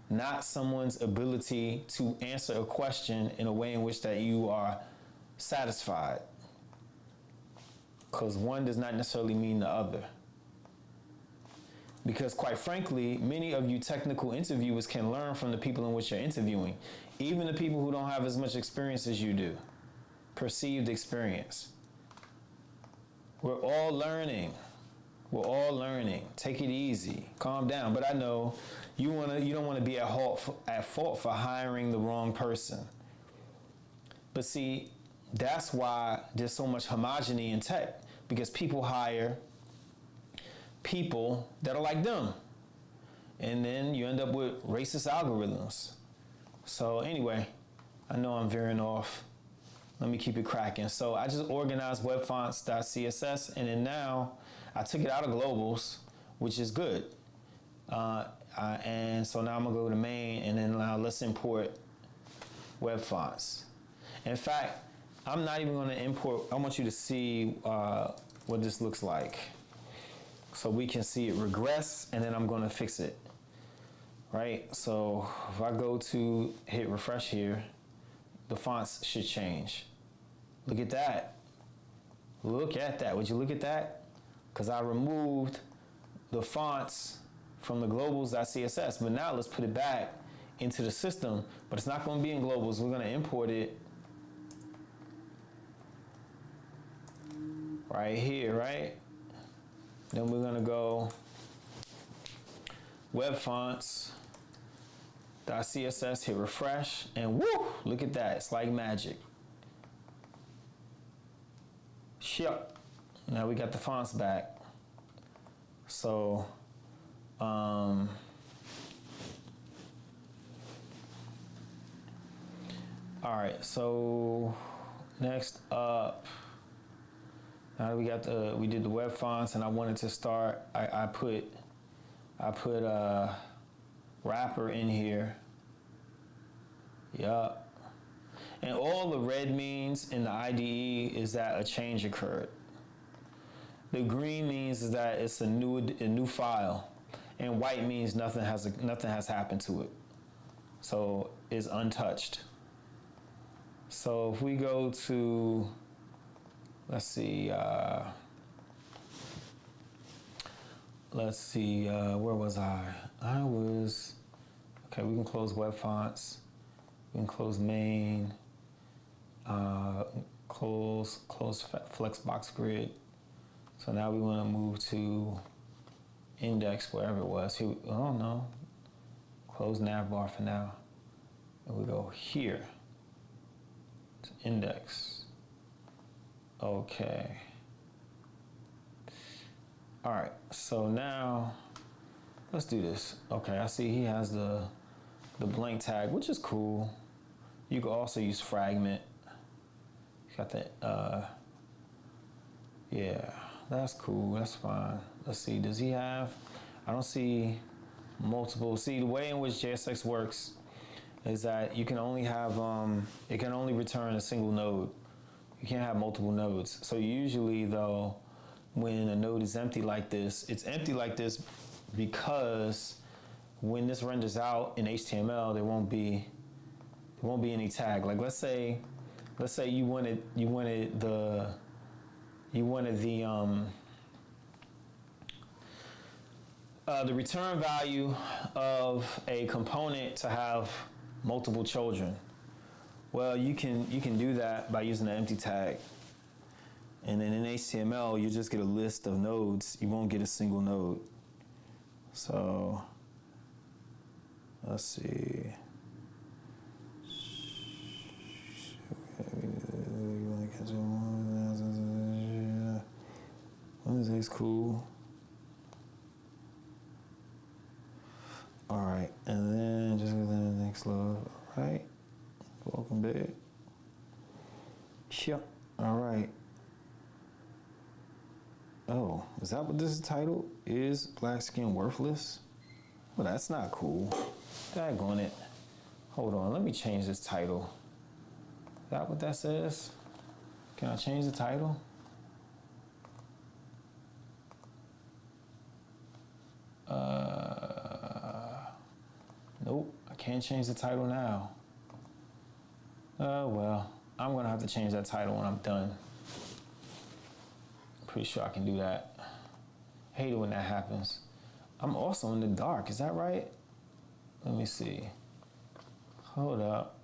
not someone's ability to answer a question in a way in which that you are satisfied. Because one does not necessarily mean the other. Because quite frankly, many of you technical interviewers can learn from the people in which you're interviewing, even the people who don't have as much experience as you do, perceived experience. We're all learning. We're all learning. Take it easy. Calm down. But I know you don't want to be at fault for hiring the wrong person. But see, that's why there's so much homogeny in tech, because people hire people that are like them. And then you end up with racist algorithms. So anyway, I know I'm veering off. Let me keep it cracking. So I just organized webfonts.css, and then now I took it out of globals, which is good. And so now I'm gonna go to main, and then now let's import web fonts. In fact, I'm not even gonna import, I want you to see what this looks like. So we can see it regress, and then I'm gonna fix it, right? So if I go to hit refresh here, the fonts should change. Look at that. Look at that. Would you look at that? Because I removed the fonts from the globals.css, but now let's put it back into the system, but it's not going to be in globals. We're going to import it right here, right? Then we're going to go web fonts.css, hit refresh, and woo, look at that. It's like magic. Yep. Now we got the fonts back. So, all right, so next up, now that we did the web fonts, and I wanted to start, I put wrapper in here, Yup. And all the red means in the IDE is that a change occurred. The green means is that it's a new file, and white means nothing has happened to it. So it's untouched. So if we go to, let's see, where was I? I was, okay, we can close web fonts. We can close main, close Flexbox grid. So now we want to move to index, wherever it was. Here, oh no, close navbar for now. And we go here to index. Okay. All right, so now let's do this. Okay, I see he has the blank tag, which is cool. You can also use fragment. You got that, yeah, that's cool, that's fine. Let's see, does he have, I don't see multiple. See, the way in which JSX works is that you can only have, it can only return a single node. You can't have multiple nodes. So usually though, when a node is empty like this, it's empty like this because when this renders out in HTML, there won't be any tag. Like let's say you wanted the return value of a component to have multiple children. Well, you can do that by using an empty tag. And then in HTML, you just get a list of nodes. You won't get a single node. So let's see. Wednesday's cool. All right, and then just go to the next load. All right, welcome back. Yep. All right. Oh, is that what this is titled? Is black skin worthless? Well, that's not cool. Daggone it. Hold on, let me change this title. Is that what that says? Can I change the title? Nope, I can't change the title now. Well, I'm gonna have to change that title when I'm done. Pretty sure I can do that. Hate it when that happens. I'm also in the dark, is that right? Let me see. Hold up.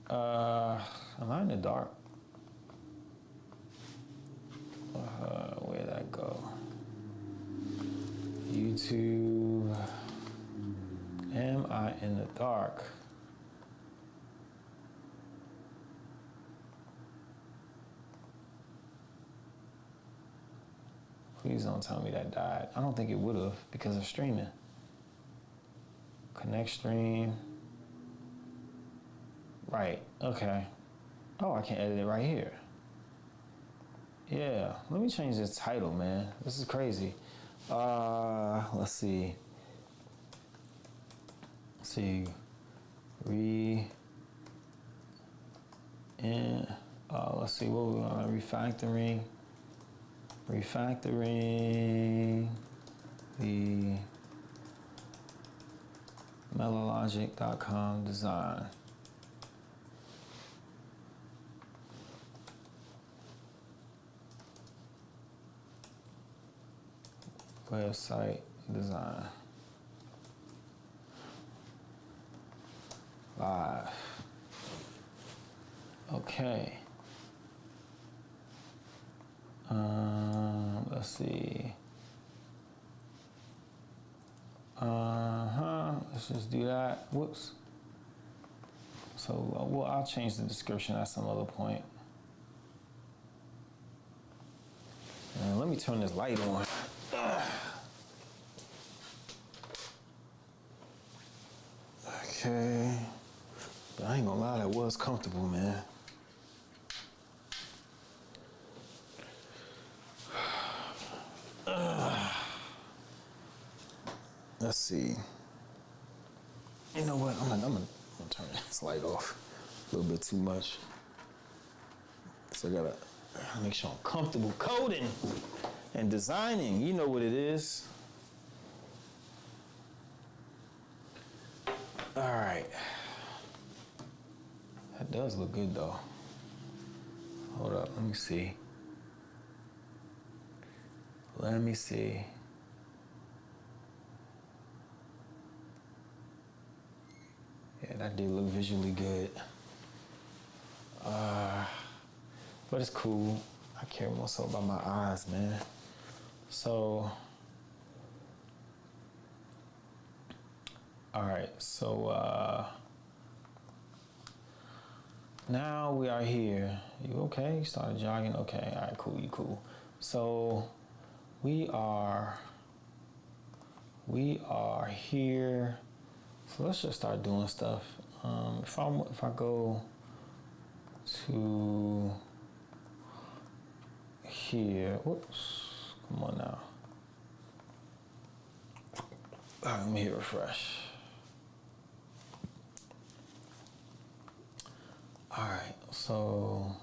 Am I in the dark? Where'd that go? YouTube. Am I in the dark? Please don't tell me that died. I don't think it would have because of streaming. Connect stream. Right, okay. Oh, I can edit it right here. Yeah, let me change this title, man. This is crazy. Let's see. Let's see. Let's see what we want. Refactoring the melologic.com design. Website design. Live. Okay. Let's see. Let's just do that. Whoops. So, well, I'll change the description at some other point. And let me turn this light on. Okay. But I ain't gonna lie, that was comfortable, man. Let's see. You know what? I'm gonna turn this light off a little bit too much. So I gotta make sure I'm comfortable coding and designing. You know what it is. All right. That does look good though. Hold up, let me see. Let me see. Yeah, that did look visually good. But it's cool. I care more so about my eyes, man. So, all right. So now we are here. You okay? You started jogging? Okay. All right. Cool. You cool. So we are here. So let's just start doing stuff. If I go to here, whoops, come on now. All right, let me hit refresh. All right, so,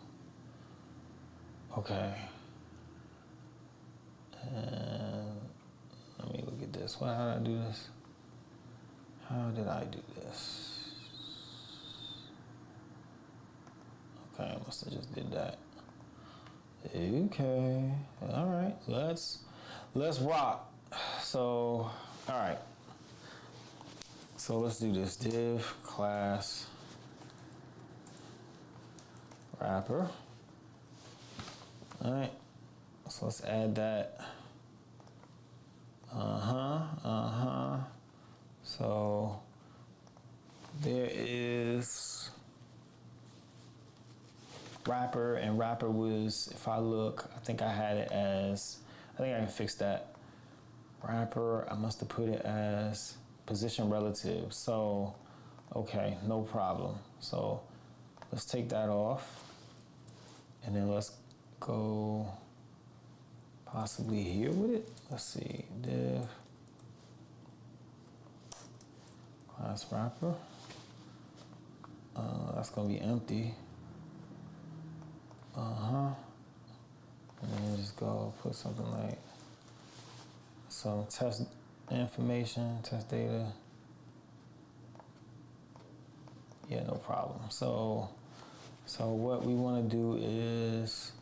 okay. And let me look at this. How did I do this? How did I do this? Okay, I must have just did that. Okay, all right, let's rock. So, all right. So let's do this. Div class wrapper. All right. So let's add that. So there is wrapper, and wrapper was, if I look, I think I had it as, I think I can fix that. Wrapper, I must have put it as position relative. So, okay, no problem. So let's take that off, and then let's go possibly here with it. Let's see, div class wrapper. That's gonna be empty. And then just go put something like some test information, test data. Yeah, no problem. So what we want to do is,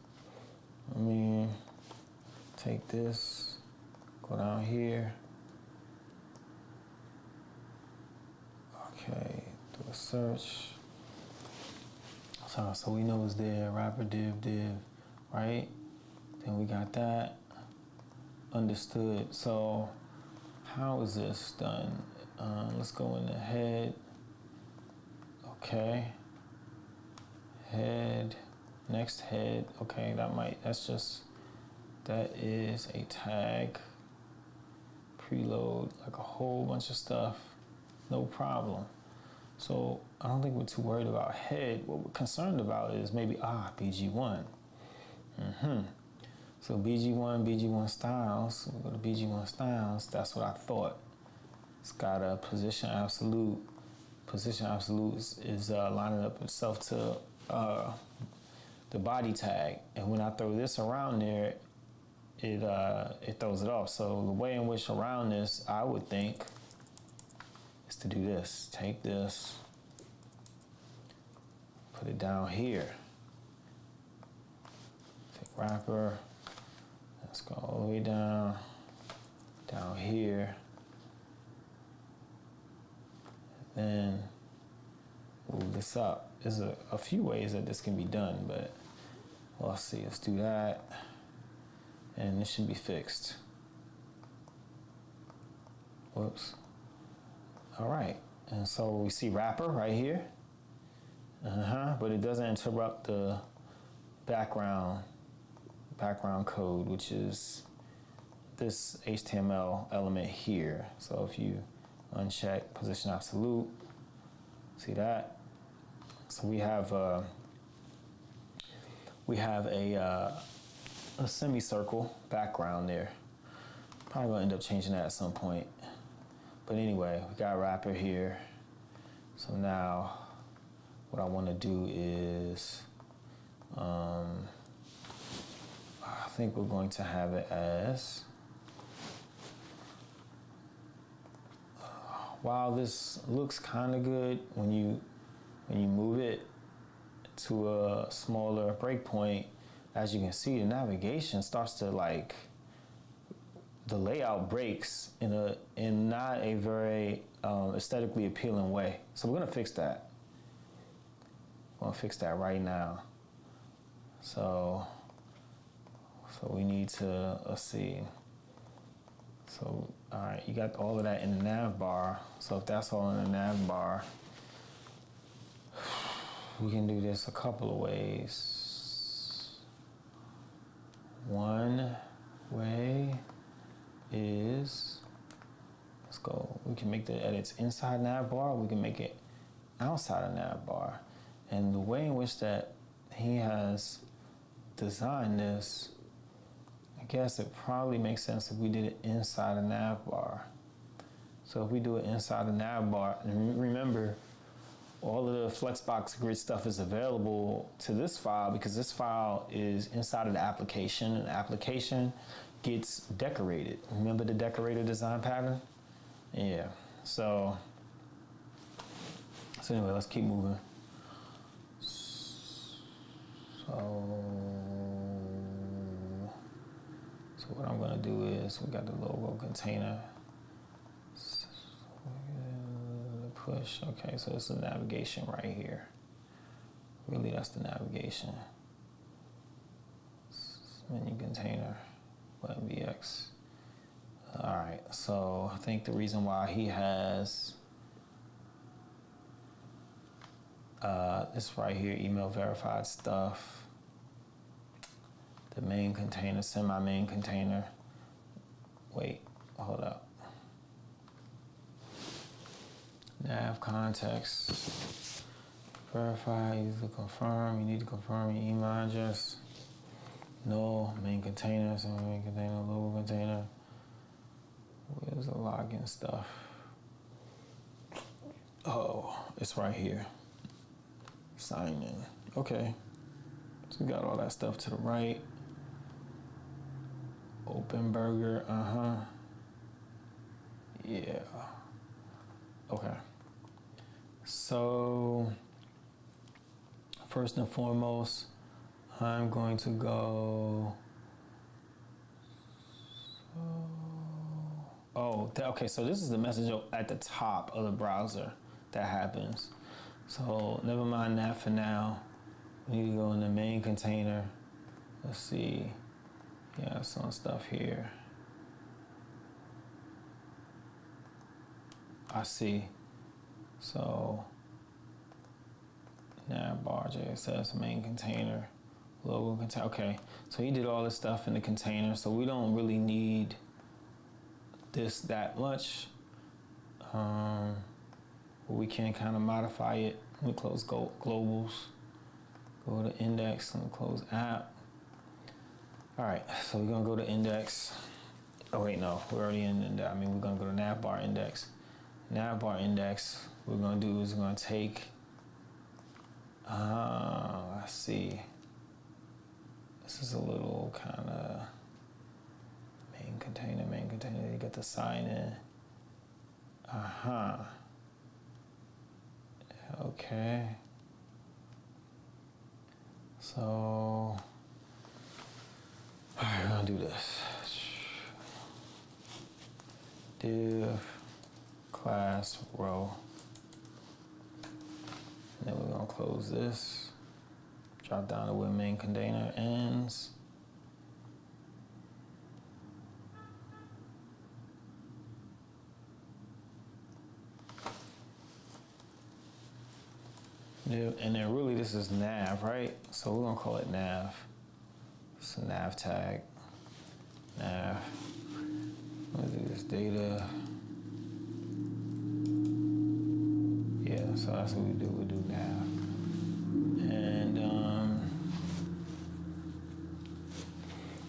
let me take this, go down here. Okay, do a search. So we know it's there, wrapper div, right? Then we got that. Understood. So how is this done? Let's go in the head. Okay. Head, next head. Okay, that is a tag. Preload, like a whole bunch of stuff. No problem. So I don't think we're too worried about head. What we're concerned about is maybe, BG1. So BG1 styles, we go to BG1 styles, that's what I thought. It's got a position absolute. Position absolute is lining up itself to the body tag. And when I throw this around there, it throws it off. So the way in which around this, I would think, is to do this. Take this, put it down here. Take wrapper. Let's go all the way down here. And then move this up. There's a few ways that this can be done, but let's see. Let's do that. And this should be fixed. Whoops. All right. And so we see wrapper right here. But it doesn't interrupt the background code, which is this HTML element here. So if you uncheck position absolute, see that? So we have a semicircle background there. Probably gonna end up changing that at some point. But anyway, we got wrapper here. So now what I want to do is, I think we're going to have it as, while this looks kind of good when you move it to a smaller breakpoint, as you can see, the navigation starts to like, the layout breaks in not a very aesthetically appealing way. So we're gonna fix that. We're gonna fix that right now. So we need to, let's see. So, all right, you got all of that in the nav bar. So if that's all in the nav bar, we can do this a couple of ways. One way is, let's go, we can make the edits inside nav bar, we can make it outside of nav bar. And the way in which that he has designed this, I guess it probably makes sense if we did it inside the nav bar. So if we do it inside the nav bar, and remember, all of the Flexbox grid stuff is available to this file because this file is inside of the application, and the application gets decorated. Remember the decorator design pattern? Yeah. So anyway, let's keep moving. So what I'm gonna do is, we got the logo container. Push, okay, so it's the navigation right here. Really, that's the navigation. Menu container, button VX. All right, so I think the reason why he has this right here, email verified stuff, the main container, semi-main container. Wait, hold up. Nav context, verify, you need to confirm, you need to confirm your email address. No, main container, semi-main container, logo container. Where's the login stuff? Oh, it's right here. Sign in. Okay. So we got all that stuff to the right. Open burger, yeah. Okay. So first and foremost, I'm going to go. Okay. So this is the message at the top of the browser that happens. So never mind that for now. We need to go in the main container. Let's see. Yeah, some stuff here. I see. So nav bar JSS main container, logo container. Okay, so he did all this stuff in the container, so we don't really need this that much. We can kind of modify it. Let me close globals. Go to index. Let me close app. All right, so we're gonna go to index. Oh wait, no, we're already in index. I mean, we're gonna go to navbar index. Navbar index, what we're gonna do is we're gonna take, let's see. This is a little kind of main container, you got the sign in. Okay. So, all right, we're gonna do this. Div class row. And then we're gonna close this. Drop down to where main container ends. And then really this is nav, right? So we're gonna call it nav. It's a nav tag. Nav. I'm gonna do this data. Yeah, so that's what we do. We do nav.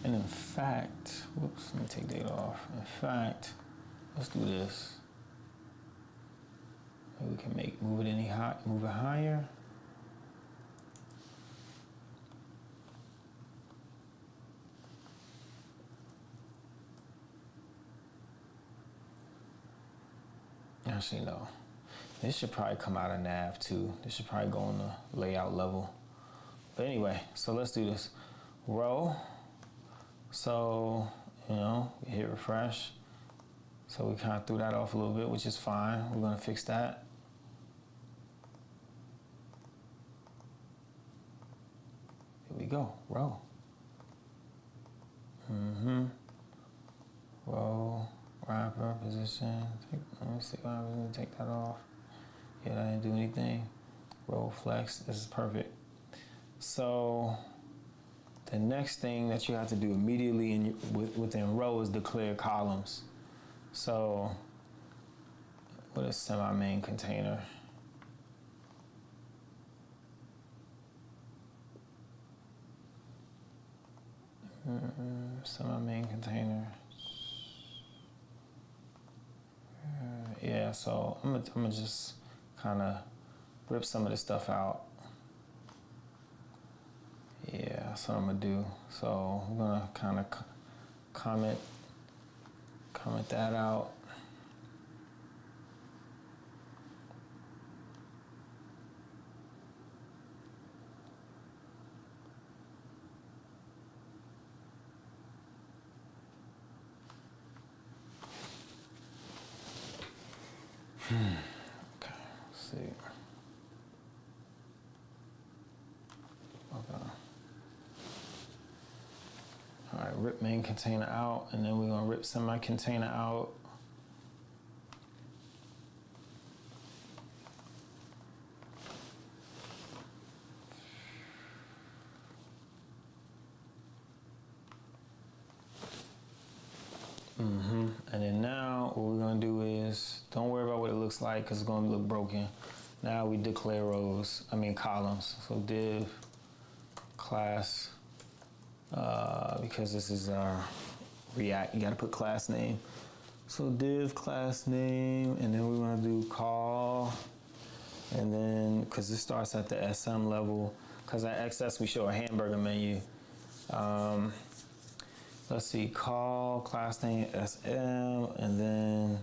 And in fact, whoops, let me take data off. In fact, let's do this. Maybe we can move it higher. Actually, no. This should probably come out of nav too. This should probably go on the layout level. But anyway, so let's do this. Row. So, you know, we hit refresh. So we kind of threw that off a little bit, which is fine. We're gonna fix that. Here we go, row. Row, wrapper, position. Let me see what happens when we take that off. Yeah, that didn't do anything. Row flex, this is perfect. So the next thing that you have to do immediately within row is declare columns. So what is semi-main container? Semi-main container. Yeah, so I'm gonna just kind of rip some of this stuff out. Yeah, that's what I'm gonna do. So I'm gonna kind of comment that out. Okay, let's see. Okay. All right, rip main container out, and then we're gonna rip semi container out. And then now what we're gonna do is, don't worry about what it looks like because it's gonna look broken. Now we declare columns. So div class, because this is our React, you gotta put class name. So div class name, and then we wanna do call, and then, because this starts at the SM level, because at XS we show a hamburger menu. Let's see, call, class name, SM, and then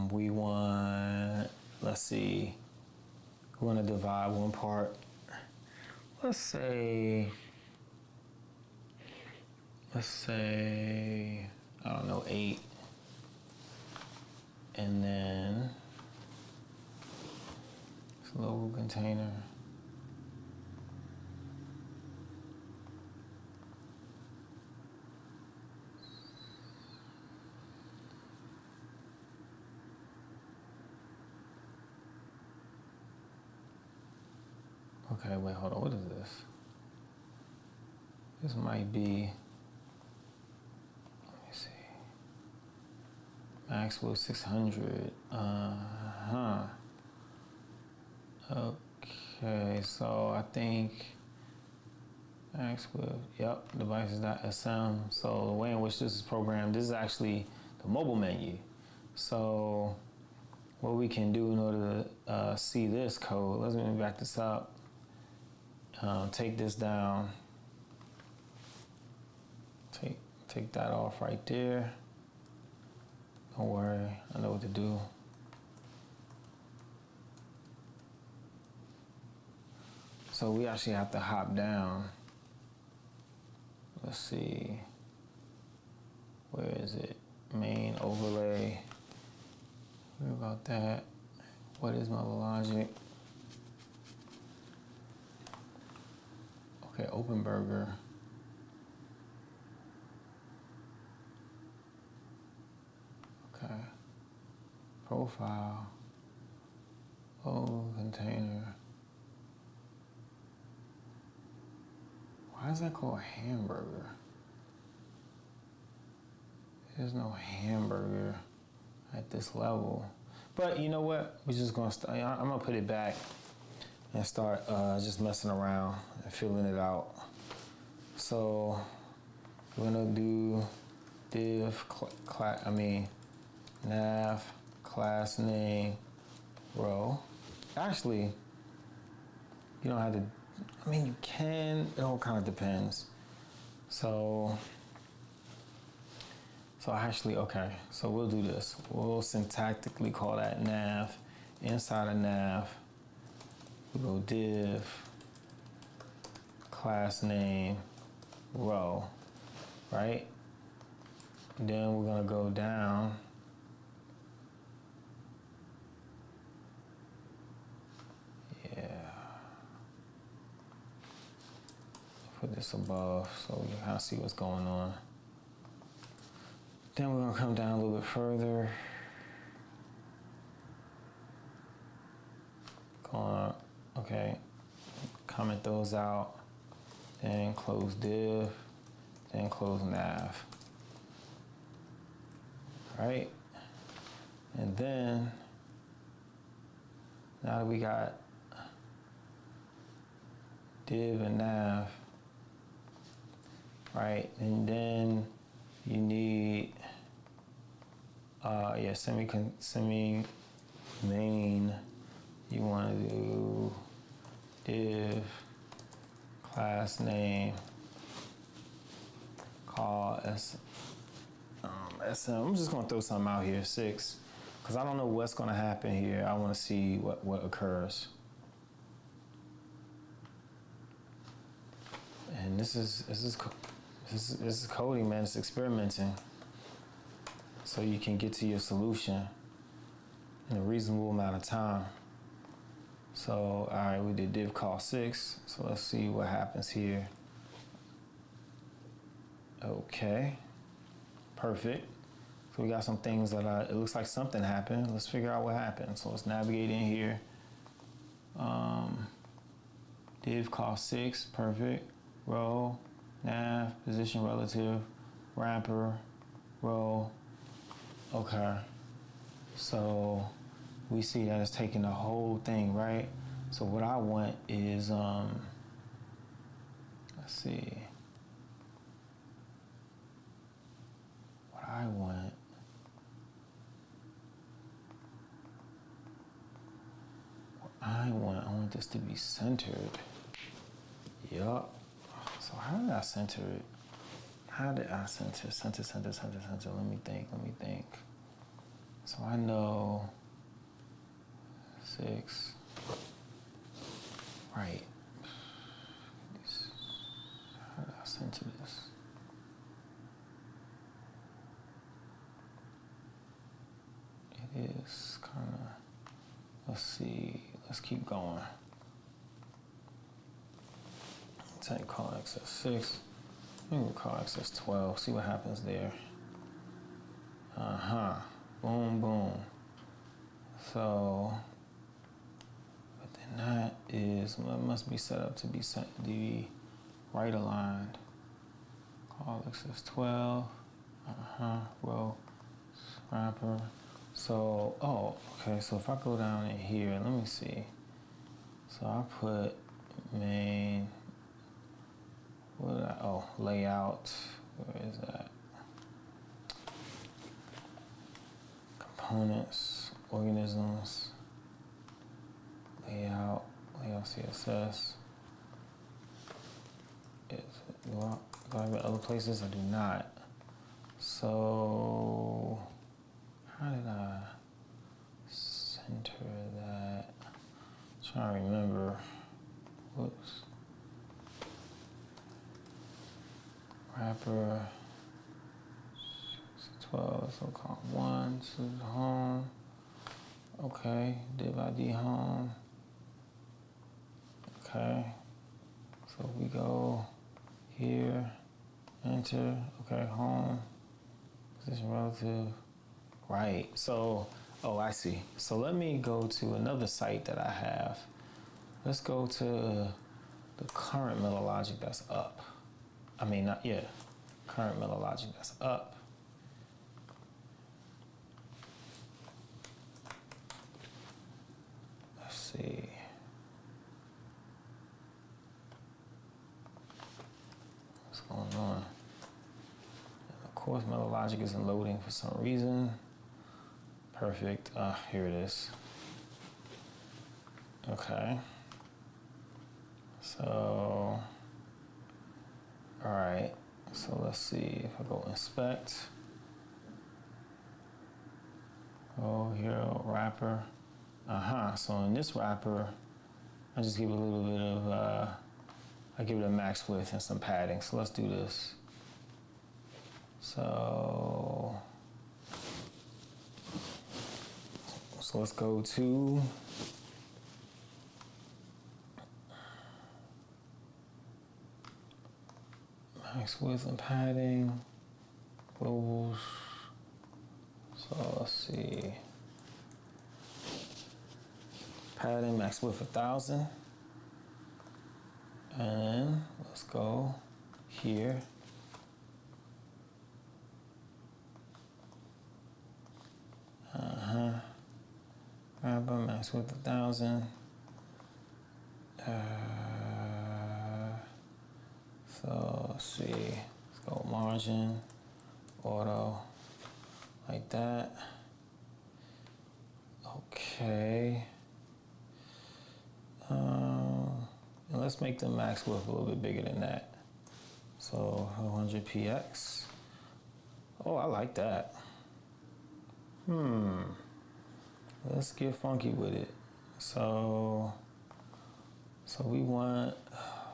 we want, let's see, we want to divide one part. Let's say, I don't know, 8. And then, local container. Okay, wait, hold on, what is this? This might be, let me see. Maxwell 600, Okay, so I think Maxwell, yep, devices.sm. So the way in which this is programmed, this is actually the mobile menu. So what we can do in order to see this code, let me back this up. Take this down, take that off right there. Don't worry, I know what to do. So we actually have to hop down. Let's see, where is it? Main overlay, what about that? What is my logic? Okay, open burger. Okay. Profile. Oh, container. Why is that called hamburger? There's no hamburger at this level. But you know what? We're just gonna start. I'm gonna put it back and start just messing around and filling it out. So we're gonna do div nav class name row. Actually, you don't have to, I mean, you can, it all kind of depends. So actually, okay, so we'll do this. We'll syntactically call that nav. Inside of nav, we go div, class name, row, right? Then we're gonna go down. Yeah. Put this above so we can kind of see what's going on. Then we're gonna come down a little bit further. Okay, comment those out, then close div, then close nav, right? And then, now that we got div and nav, right? And then you need, semi main. You want to do div class name call SM. I'm just gonna throw something out here, 6, because I don't know what's gonna happen here. I want to see what occurs. And this is coding, man. It's experimenting, so you can get to your solution in a reasonable amount of time. So, all right, we did div call 6. So let's see what happens here. Okay, perfect. So we got some things that it looks like something happened. Let's figure out what happened. So let's navigate in here. Div call 6, perfect. Row, nav, position relative, wrapper, row. Okay, so we see that it's taking the whole thing, right? So what I want is, let's see. What I want, I want this to be centered. Yup. So how did I center it? How did I center? Center. Let me think. So I know 6. Right. How did I center this? It is kind of, let's see, let's keep going. Take call access 6. I'm gonna call access 12, see what happens there. Boom, boom. So, but then that must be set up to be right aligned. Call access 12. Row, wrapper. So, okay, so if I go down in here, let me see. So I put main, layout, where is that? Components, organisms, layout CSS. Do I have other places? I do not. So, how did I center that? I'm trying to remember. Whoops. Wrapper 12, so call 1, this is home. Okay, div ID home. Okay, so we go here, enter, okay, home, position relative, right. So, I see. So let me go to another site that I have. Let's go to the current metalogic that's up. Current metalogic that's up. Let's see. What's going on? And of course, metalogic isn't loading for some reason. Perfect. Here it is. Okay. So, all right. So let's see if I go inspect. Oh, hero wrapper. So in this wrapper, I just give it a little bit of, I give it a max width and some padding. So let's do this. So let's go to max width and padding, globals. So let's see. Padding max width 1,000. And then let's go here. Wrapper max width 1,000. So let's see. Let's go margin, auto, like that. Okay. And let's make the max width a little bit bigger than that. So 100px. Oh, I like that. Let's get funky with it. So we want,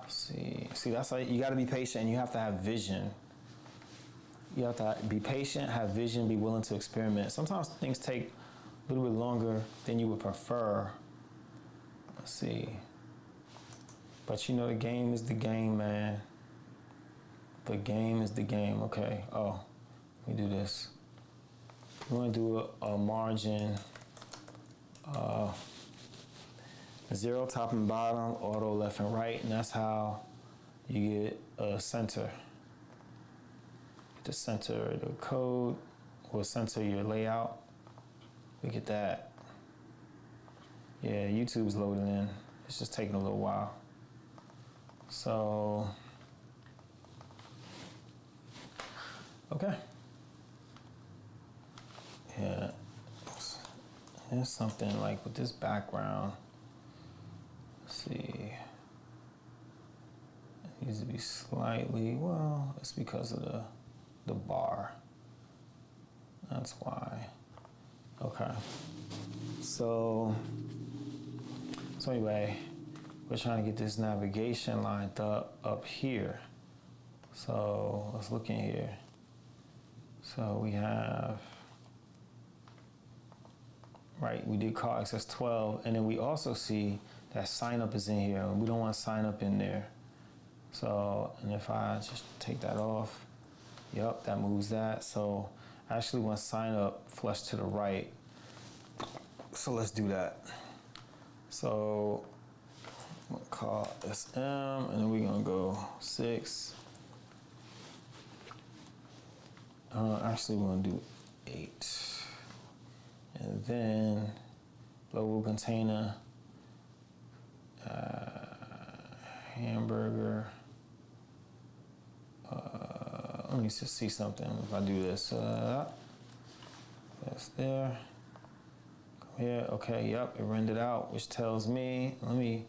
see, that's how you gotta be patient and you have to have vision. You have to be patient, have vision, be willing to experiment. Sometimes things take a little bit longer than you would prefer. Let's see. But you know, the game is the game, man. The game is the game. Okay. Oh, let me do this. We're gonna do a margin, 0 top and bottom, auto left and right, and that's how you get a center. Get the center of the code, or center your layout. Look at that. Yeah, YouTube's loading in. It's just taking a little while. So, okay. Yeah, there's something like with this background. Let's see. It needs to be slightly, well, it's because of the bar. That's why. Okay. So anyway, we're trying to get this navigation lined up here. So let's look in here. So we have, right, we did call access 12, and then we also see that sign up is in here, and we don't want sign up in there. So, and if I just take that off, yep, that moves that. So I actually want sign up flush to the right. So let's do that. So I'm gonna call SM, and then we're gonna go 6. Actually, we're gonna do 8. And then global container, hamburger. Let me just see something. If I do this, that's there. Come here. Okay, yep, it rendered out, which tells me, let me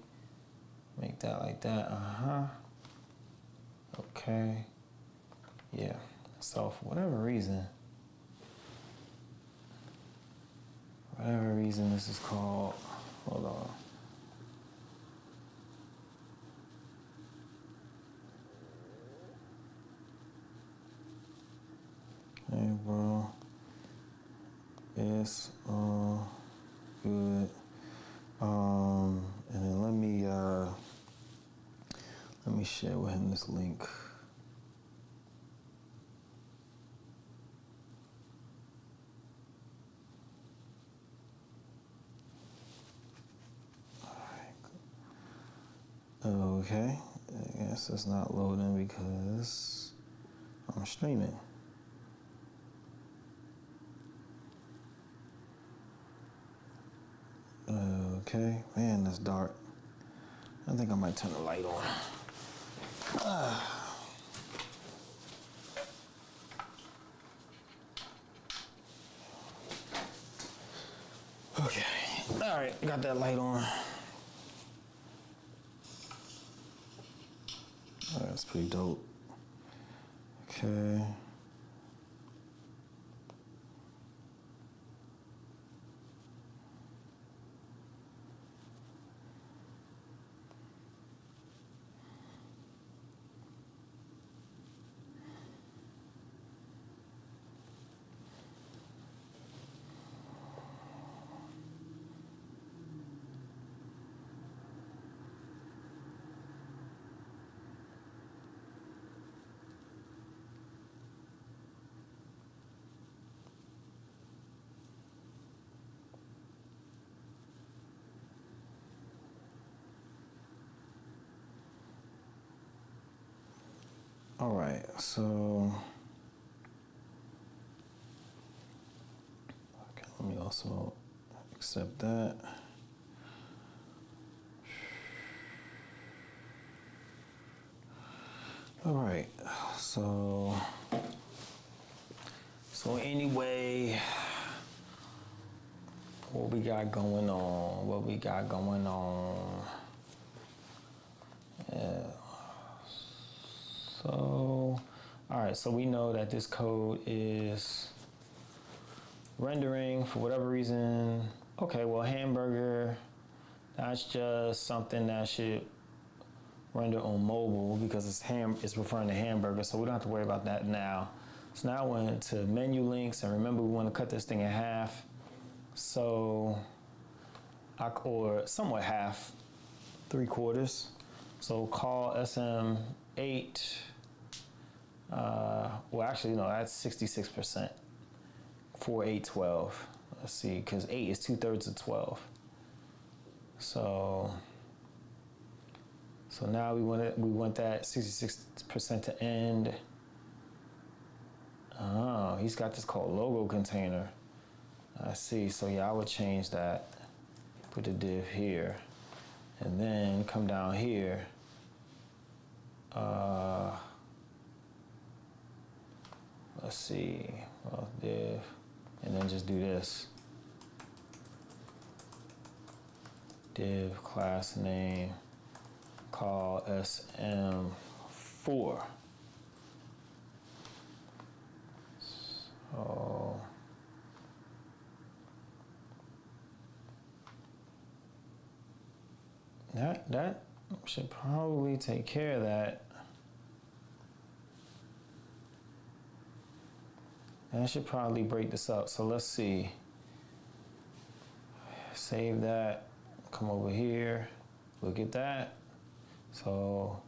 make that like that. Okay. Yeah. So for whatever reason, this is called, hold on. Hey bro, it's all good. And then let me share with him this link. Okay, I guess it's not loading because I'm streaming. Okay, man, that's dark. I think I might turn the light on. Okay, all right, got that light on. Oh, that's pretty dope. Okay. All right, so okay, let me also accept that. All right, so anyway, what we got going on? Yeah. So, all right, so we know that this code is rendering for whatever reason. Okay, well, hamburger, that's just something that should render on mobile because it's referring to hamburger, so we don't have to worry about that now. So now I went to menu links, and remember we want to cut this thing in half. So, or somewhat half, 3/4. So call SM8. Well, actually, no, that's 66%. 4, 8, 12. Let's see, because 8 is 2/3 of 12. So now we want that 66% to end. Oh, he's got this called logo container. I see. So yeah, I would change that. Put the div here, and then come down here. Let's see. Well, div, and then just do this. Div class name. Call SM4. So that should probably take care of that. That should probably break this up. So let's see. Save that. Come over here. Look at that. So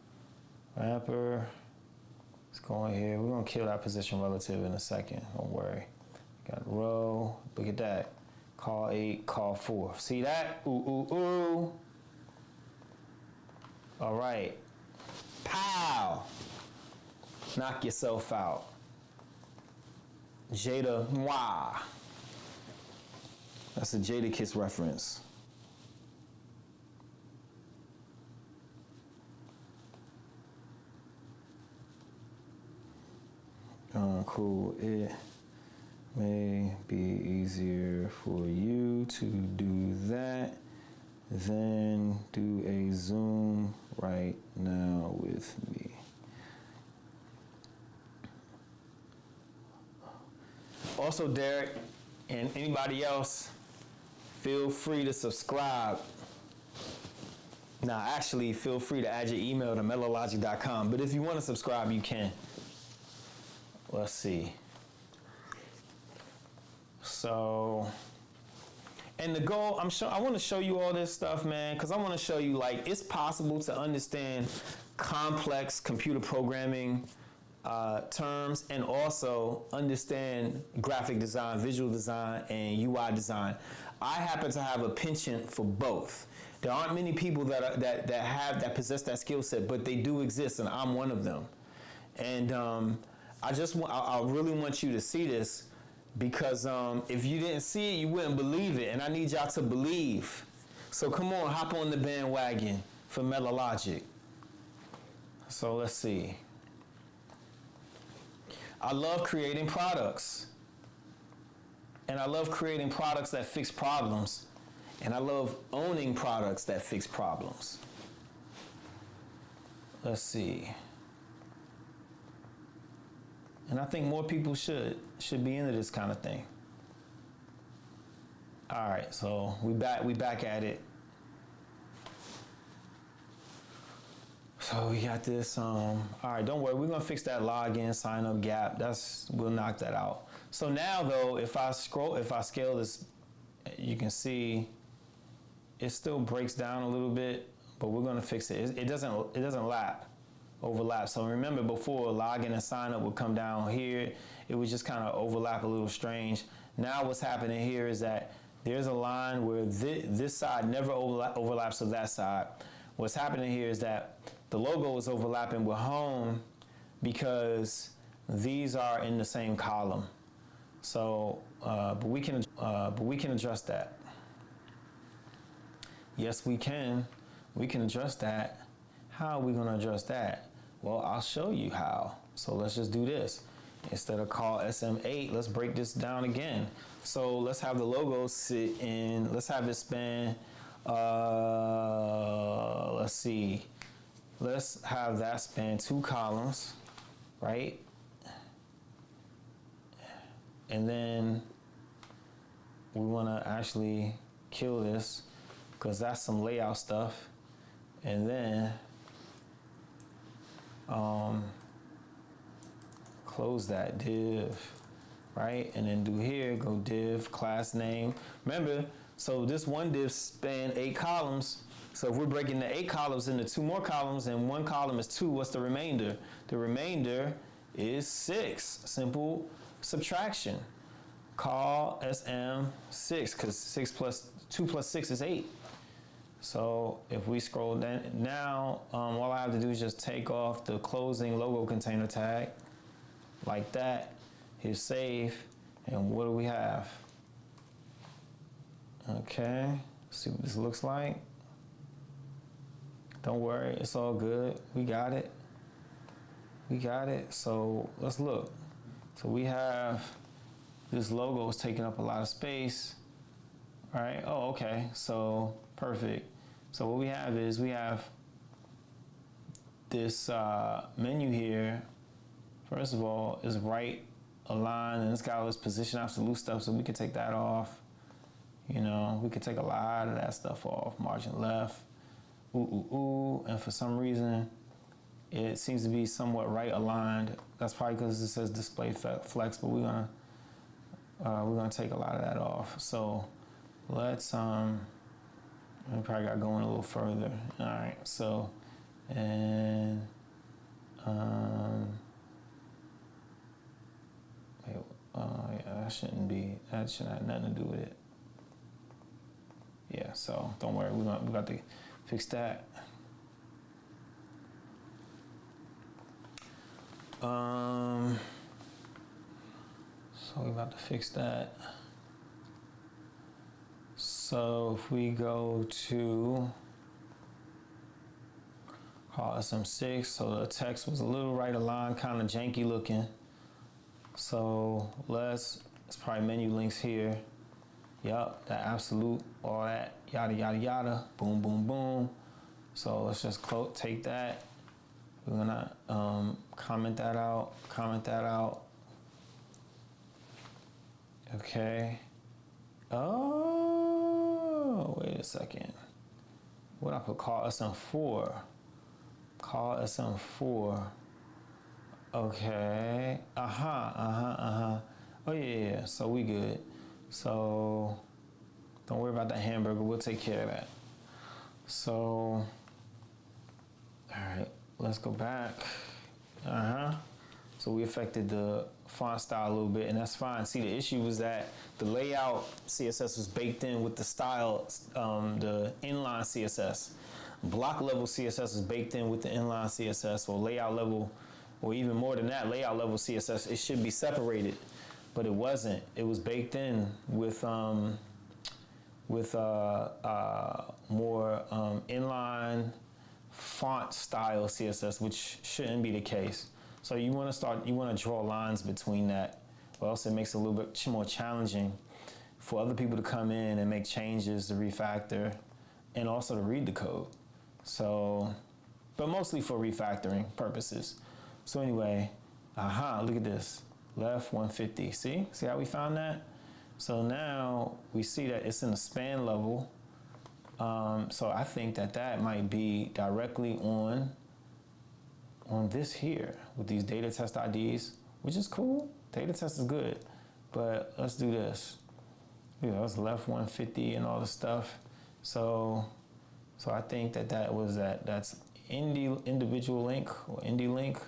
wrapper. Let's go in here. We're gonna kill that position relative in a second. Don't worry. Got row. Look at that. Call 8, call 4. See that? Ooh, ooh, ooh. All right. Pow. Knock yourself out. Jada Moi. That's a Jada Kiss reference. Cool. It may be easier for you to do that than do a Zoom right now with me. Also, Derek and anybody else, feel free to subscribe. Now, actually, feel free to add your email to mellowlogic.com. But if you want to subscribe, you can. Let's see. So, and the goal, I want to show you all this stuff, man, because I want to show you, like, it's possible to understand complex computer programming terms and also understand graphic design, visual design, and UI design. I happen to have a penchant for both. There aren't many people that possess that skill set, but they do exist, and I'm one of them. And I really want you to see this because if you didn't see it, you wouldn't believe it, and I need y'all to believe. So come on, hop on the bandwagon for MellaLogic. So let's see. I love creating products. And I love creating products that fix problems. And I love owning products that fix problems. Let's see. And I think more people should be into this kind of thing. All right, so we back at it. So we got this, all right, don't worry, we're gonna fix that login sign up gap. We'll knock that out. So now though, if I scale this, you can see it still breaks down a little bit, but we're gonna fix it. It doesn't overlap. So remember before, login and sign up would come down here. It would just kind of overlap a little strange. Now what's happening here is that there's a line where this side never overlaps with that side. What's happening here is that the logo is overlapping with home because these are in the same column. So, but we can address that. Yes, we can. We can address that. How are we going to address that? Well, I'll show you how. So let's just do this. Instead of call SM8, let's break this down again. So let's have the logo sit in, let's have it span, let's see. Let's have that span 2 columns, right? And then we want to actually kill this because that's some layout stuff. And then close that div, right? And then do here, go div, class name. Remember, so this one div span 8 columns. So if we're breaking the 8 columns into 2 more columns and 1 column is 2, what's the remainder? The remainder is 6. Simple subtraction. Call SM6 because 2 plus 6 is 8. So if we scroll down now, all I have to do is just take off the closing logo container tag like that. Hit save, and what do we have? Okay, see what this looks like. Don't worry, it's all good. We got it. We got it. So let's look. So we have this logo is taking up a lot of space. All right. Oh, okay. So perfect. So what we have is we have this menu here. First of all, is right aligned, and it's got all this position absolute stuff, so we can take that off. You know, we could take a lot of that stuff off. Margin left. And for some reason, it seems to be somewhat right aligned. That's probably because it says display flex, but we're gonna take a lot of that off. So let's we probably got going a little further. All right, so and yeah, that shouldn't have nothing to do with it. Yeah, so don't worry, we got to fix that. So we're about to fix that. So if we go to call SM6, so the text was a little right aligned, kind of janky looking. So it's probably menu links here. Yup, that absolute, all that, yada, yada, yada, boom, boom, boom. So let's just take that. We're gonna comment that out. Okay. Oh, wait a second. What I put call SM4? Call SM4. Okay. Oh yeah. So we good. So don't worry about that hamburger. We'll take care of that. So, all right, let's go back. So we affected the font style a little bit, and that's fine. See, the issue was that the layout CSS was baked in with the style, the inline CSS. Block level CSS is baked in with the inline CSS, or layout level, or even more than that, layout level CSS. It should be separated, but it wasn't. It was baked in with more inline font style CSS, which shouldn't be the case. So you want to draw lines between that, or else it makes it a little bit more challenging for other people to come in and make changes to refactor and also to read the code. So, but mostly for refactoring purposes. So anyway, Aha, look at this. Left 150. See how we found that? So now we see that it's in the span level. So I think that might be directly on this here with these data test IDs, which is cool. Data test is good, but let's do this. Yeah, that's left 150 and all the stuff. So I think that was that's individual link or indie link.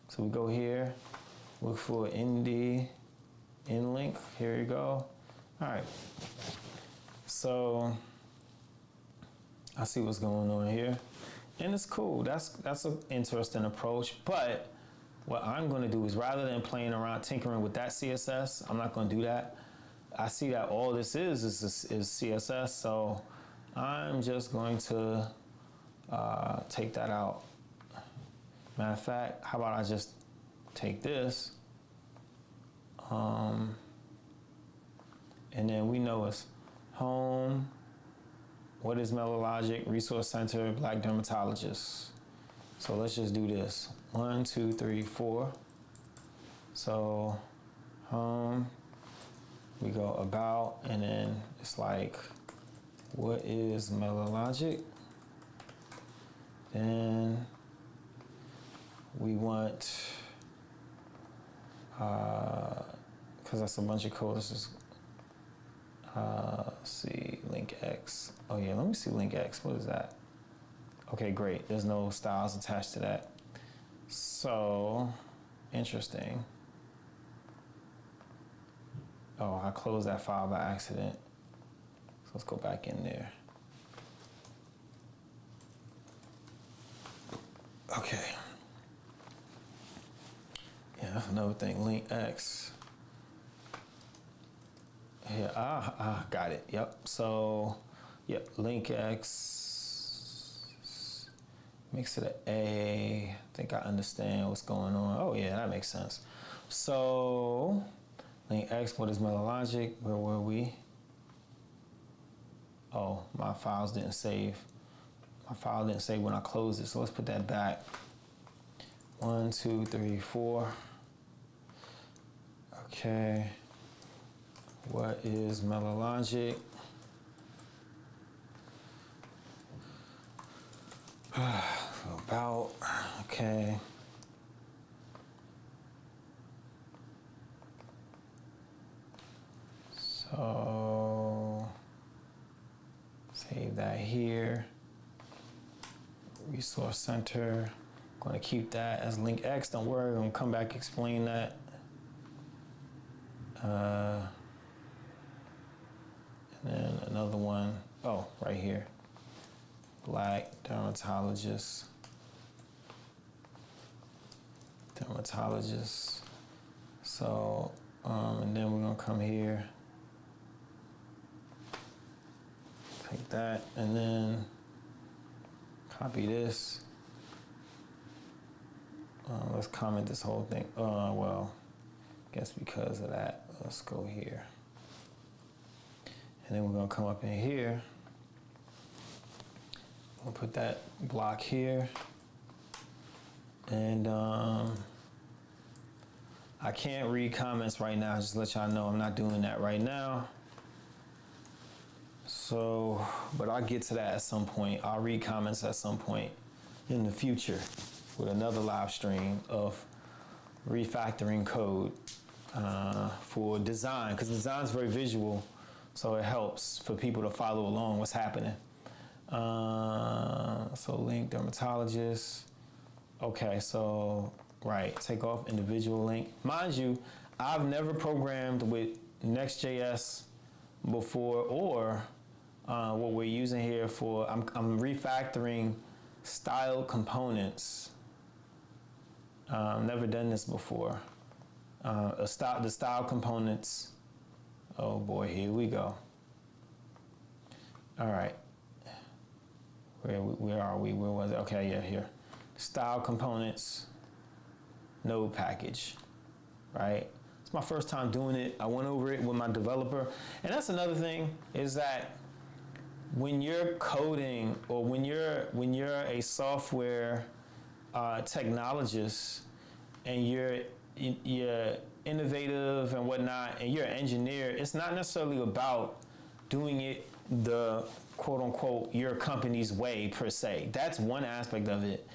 So we go here, look for indie in link. Here you go. All right. So I see what's going on here, and it's cool. That's an interesting approach. But what I'm going to do is, rather than playing around tinkering with that CSS, I'm not going to do that. I see that all this is CSS, so I'm just going to take that out. Matter of fact, how about I just take this, and then we know it's home. What is Melologic? Resource Center, Black Dermatologist. So let's just do this. 1, 2, 3, 4. So home, we go about, and then it's like, what is Melologic? Then we want, because that's a bunch of code. This is, let's see, link X. Oh yeah, let me see link X. What is that? Okay, great. There's no styles attached to that. So, interesting. Oh, I closed that file by accident. So let's go back in there. Okay. Yeah, that's another thing. Link X. Yeah, got it. Yep. So, yep, link X. Mix it an A. I think I understand what's going on. Oh yeah, that makes sense. So, link X, what is Melologic? Where were we? Oh, my files didn't save. My file didn't save when I closed it, so let's put that back. 1, 2, 3, 4. Okay. What is Melologic? About, okay. So, save that here. Resource Center. I'm gonna keep that as link X. Don't worry, I'm gonna come back explain that. And then another one, oh, right here. Black dermatologist. So, and then we're gonna come here. Take that, and then copy this. Let's comment this whole thing. Well, I guess because of that, let's go here. And then we're gonna come up in here. We'll put that block here. And I can't read comments right now, just to let y'all know I'm not doing that right now. So, but I'll get to that at some point. I'll read comments at some point in the future with another live stream of refactoring code for design, because design is very visual, so it helps for people to follow along what's happening. So link dermatologist. Okay, so right, take off individual link. Mind you, I've never programmed with Next.js before, or what we're using here for, I'm refactoring style components. Never done this before. The style components. Oh boy, here we go. All right. Where are we? Where was it? Okay, yeah, here. Style components, node package, right? It's my first time doing it. I went over it with my developer. And that's another thing, is that when you're coding, or when you're a software technologist, and you're you're innovative and whatnot, and you're an engineer, it's not necessarily about doing it the quote unquote your company's way per se. That's one aspect of it.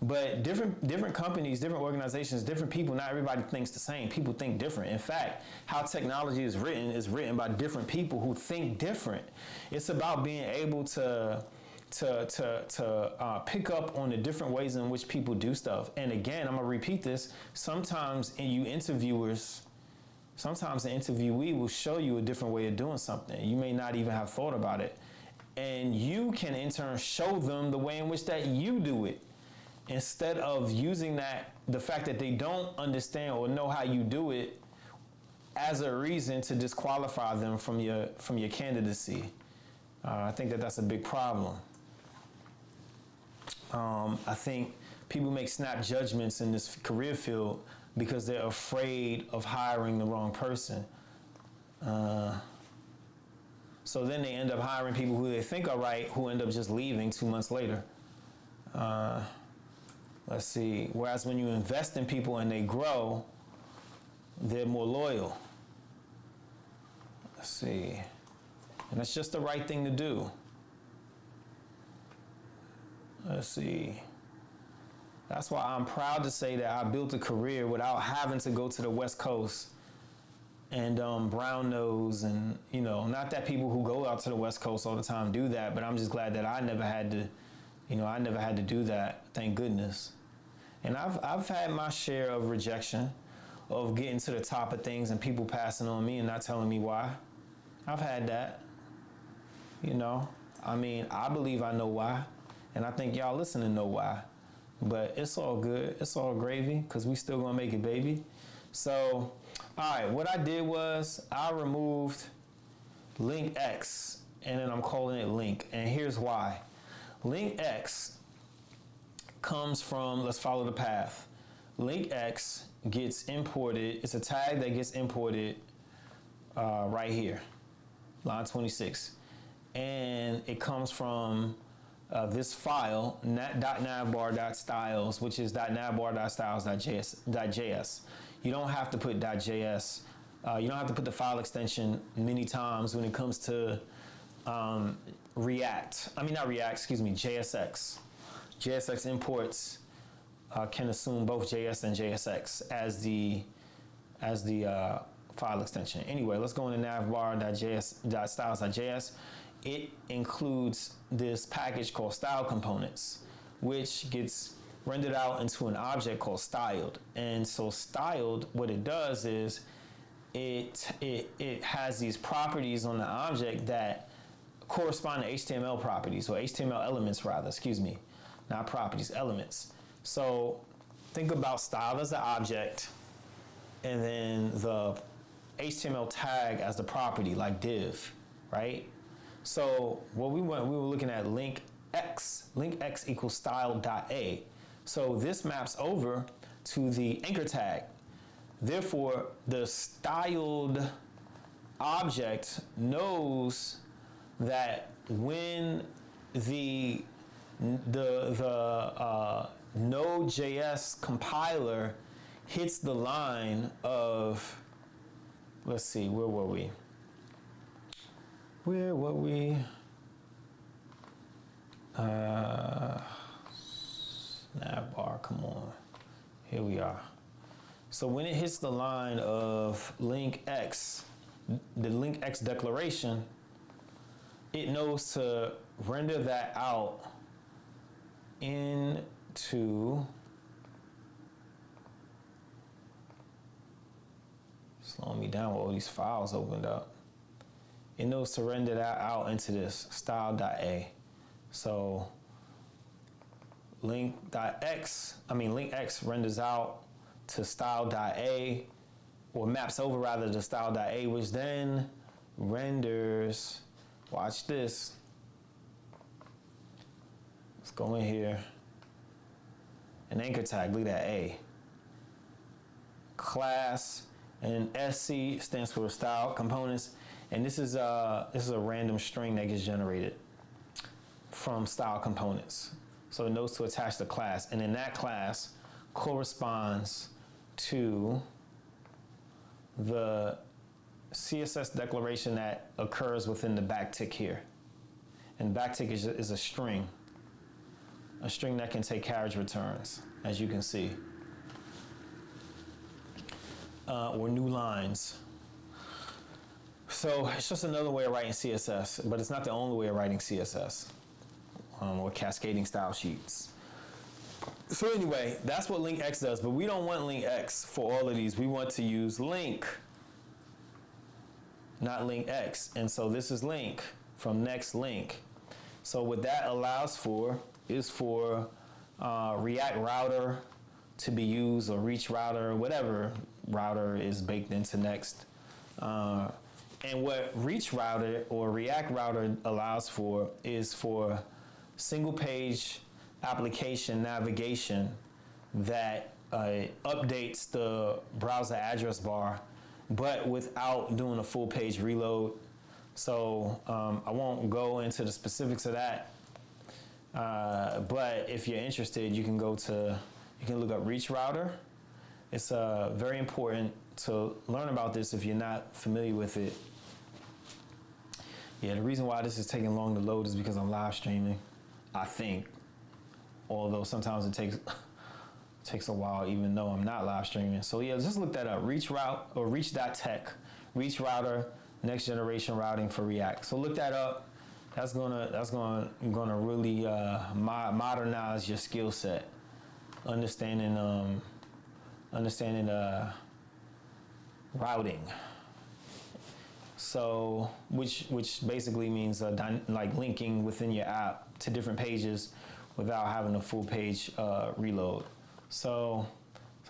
But different companies, different organizations, different people, not everybody thinks the same. People think different. In fact, how technology is written by different people who think different. It's about being able to pick up on the different ways in which people do stuff. And again, I'm gonna repeat this. Sometimes the interviewee will show you a different way of doing something. You may not even have thought about it. And you can in turn show them the way in which that you do it. Instead of using the fact that they don't understand or know how you do it as a reason to disqualify them from your candidacy. I think that's a big problem. I think people make snap judgments in this career field because they're afraid of hiring the wrong person. So then they end up hiring people who they think are right, who end up just leaving 2 months later. Let's see. Whereas when you invest in people and they grow, they're more loyal. Let's see. And that's just the right thing to do. Let's see. That's why I'm proud to say that I built a career without having to go to the West Coast and brown nose, and not that people who go out to the West Coast all the time do that, but I'm just glad that I never had to do that. Thank goodness. And I've had my share of rejection, of getting to the top of things and people passing on me and not telling me why. I've had that. I believe I know why, and I think y'all listening know why. But it's all good. It's all gravy because we still gonna make it, baby. So, all right, what I did was I removed link X, and then I'm calling it link. And here's why. Link X comes from, let's follow the path. Link X gets imported. It's a tag that gets imported right here, line 26. And it comes from this file, .navbar.styles, which is .navbar.styles.js. You don't have to put .js. You don't have to put the file extension many times when it comes to JSX. JSX imports can assume both JS and JSX as the file extension. Anyway, let's go into navbar.styles.js. It includes this package called style components, which gets rendered out into an object called styled. And so styled, what it does is it has these properties on the object that correspond to HTML properties, or HTML elements rather, not properties, elements. So think about style as the object and then the HTML tag as the property, like div, right? So what we were looking at link X equals style.a. So this maps over to the anchor tag. Therefore, the styled object knows that when the Node.js compiler hits the line of, let's see, where were we? Navbar, come on. Here we are. So when it hits the line of link X, the link X declaration, it knows to render that out into, slowing me down with all these files opened up. It knows to render that out into this style.a. So link X renders out to style.a, or maps over rather to style.a, which then renders, watch this. Let's go in here. An anchor tag, look at that A. Class, and SC stands for style components. And this is a random string that gets generated from style components. So it knows to attach the class, and then that class corresponds to the CSS declaration that occurs within the backtick here. And backtick is a string that can take carriage returns, as you can see, or new lines. So it's just another way of writing CSS, but it's not the only way of writing CSS or cascading style sheets. So anyway, that's what link X does, but we don't want link X for all of these. We want to use link, not link X. And so this is link from next link. So what that allows for is for React router to be used, or reach router, whatever router is baked into next. And what reach router or React router allows for is for single page application navigation that updates the browser address bar, but without doing a full page reload. So I won't go into the specifics of that, but if you're interested, you can look up reach router. It's very important to learn about this if you're not familiar with it. Yeah, the reason why this is taking long to load is because I'm live streaming, I think. Although sometimes it takes a while, even though I'm not live streaming. So yeah, just look that up. Reach route or reach.tech, reach router, next generation routing for React. So look that up. That's gonna really modernize your skill set. Understanding routing. So which basically means like linking within your app to different pages without having a full page reload. So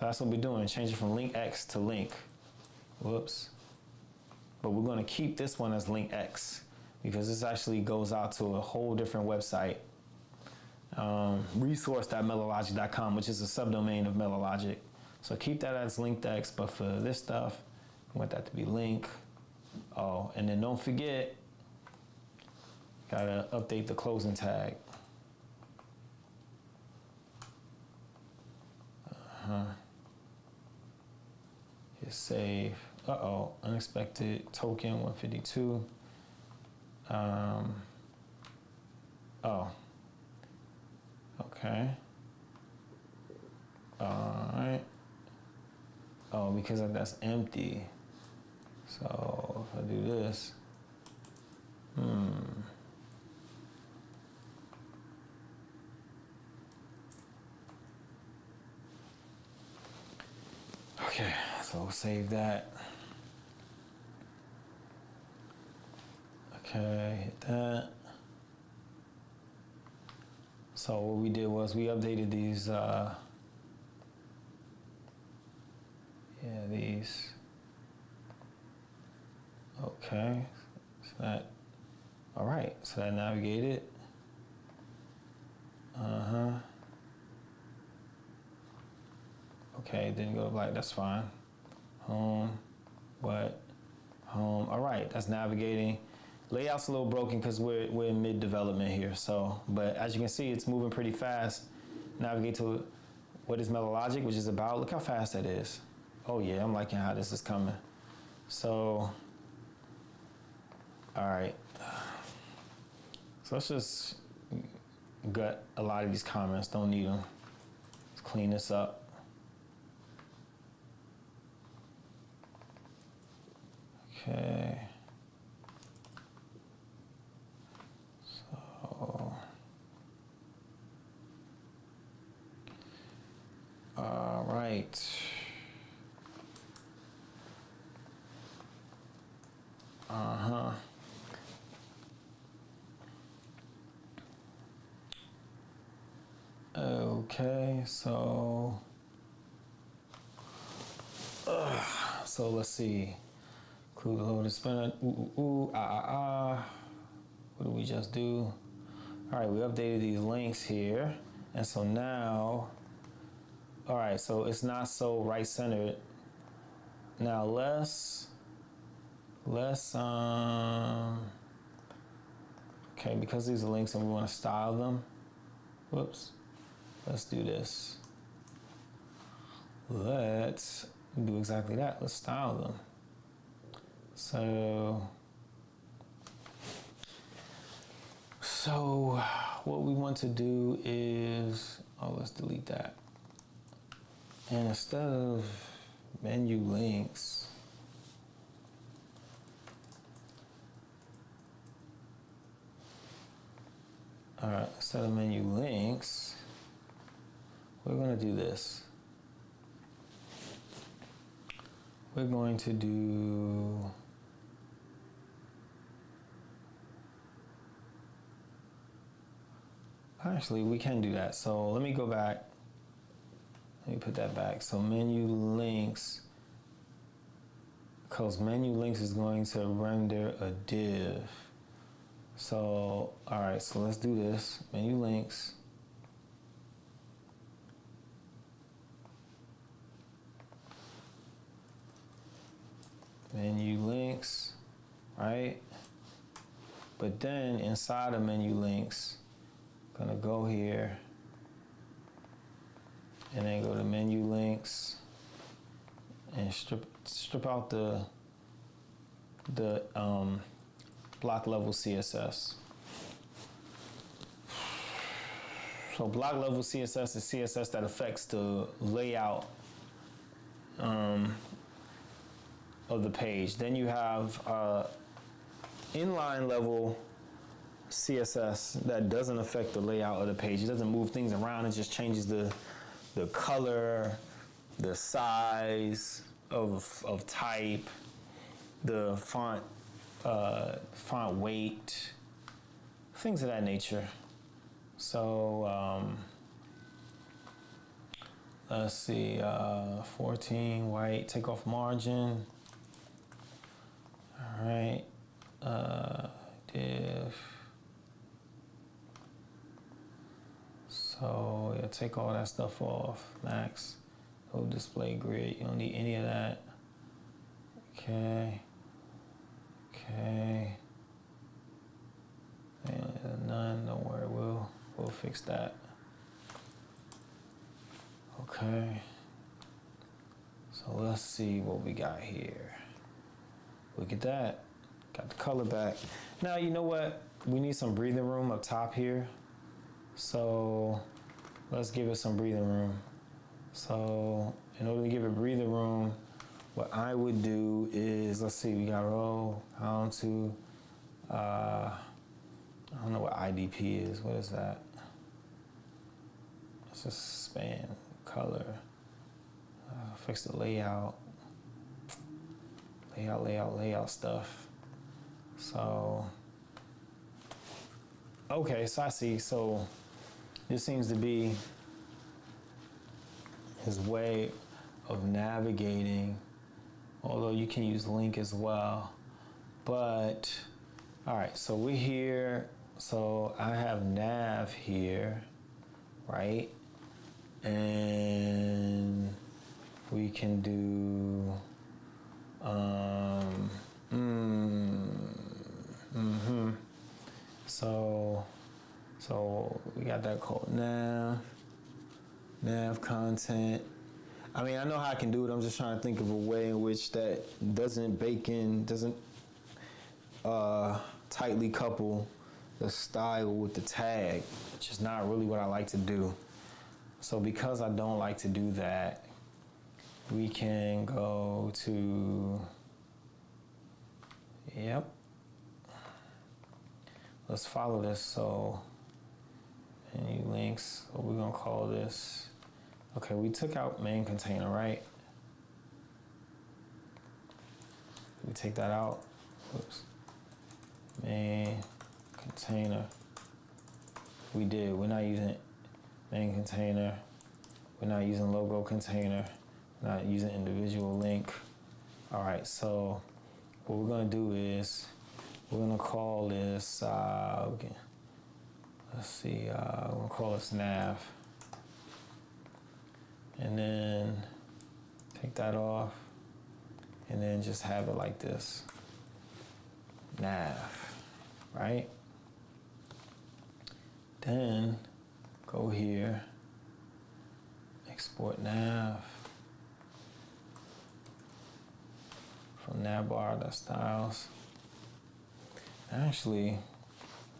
that's what we're doing, changing from link X to link. Whoops. But we're going to keep this one as link X because this actually goes out to a whole different website, resource.melologic.com, which is a subdomain of Melologic. So keep that as linked X, but for this stuff, we want that to be link. Oh, and then don't forget, gotta update the closing tag. Hit save. Uh-oh, unexpected token 152. Oh. Okay. All right. Oh, because that's empty. So if I do this, okay, so we'll save that. Okay, hit that. So what we did was we updated these, these. Okay, so that, all right, so that navigated. Okay, didn't go to black, that's fine. Home, what, home, all right, that's navigating. Layout's a little broken because we're in mid-development here, so, but as you can see, it's moving pretty fast. Navigate to what is Melologic, which is about, look how fast that is. Oh yeah, I'm liking how this is coming. So, all right. So let's just gut a lot of these comments, don't need them. Let's clean this up. Okay. So, all right. Okay, so let's see. Include loaded spinner. What did we just do? All right, we updated these links here, and so now, all right, so it's not so right-centered. Now let's okay, because these are links and we want to style them. Whoops. Let's do this. let's do exactly that. Let's style them. So what we want to do is, let's delete that. And instead of menu links, instead of menu links, we're going to do this. We're going to do actually, we can do that. So let me go back. Let me put that back. So menu links, because menu links is going to render a div. So, all right, so let's do this. Menu links. Menu links, right? But then inside of menu links, I'm gonna go here and then go to menu links and strip out the block level CSS. So block level CSS is CSS that affects the layout of the page. Then you have inline level CSS that doesn't affect the layout of the page. It doesn't move things around. It just changes the color, the size of type, the font weight, things of that nature. So let's see, 14 white, take off margin. All right, div. So yeah, take all that stuff off. Max, no display grid. You don't need any of that. Okay. Okay. And none. Don't worry. We'll fix that. Okay. So let's see what we got here. Look at that. Got the color back. Now you know what? We need some breathing room up top here. So let's give it some breathing room. So in order to give it breathing room, what I would do is, let's see, we got row, count to, I don't know what IDP is. What is that? Let's just span color, fix the layout stuff. So, okay, so I see. So this seems to be his way of navigating, although you can use link as well. But, all right, so we're here. So I have nav here, right? And we can do, So we got that called nav content. I mean, I know how I can do it. I'm just trying to think of a way in which that doesn't tightly couple the style with the tag, which is not really what I like to do. So because I don't like to do that, we can go to, yep. Let's follow this. So menu links, so we're gonna call this, okay, we took out main container, right? We take that out, oops. Main container, we did, we're not using main container, we're not using logo container, we're not using individual link. All right, so what we're gonna do is, we're gonna call this, let's see, we're gonna call this nav. And then take that off, and then just have it like this, nav, right? Then go here, export nav, navbar, that's styles. Actually,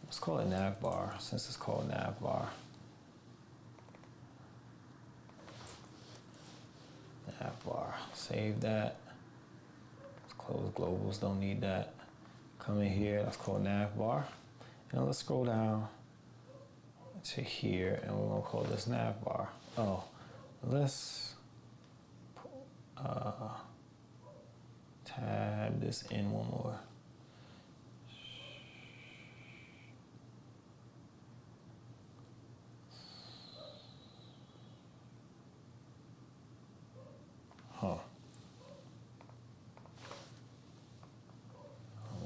let's call it navbar since it's called navbar. Navbar, save that. Let's close globals, don't need that. Come in here, that's called navbar. And let's scroll down to here and we're gonna call this navbar. Oh, let's tab this in one more. Huh.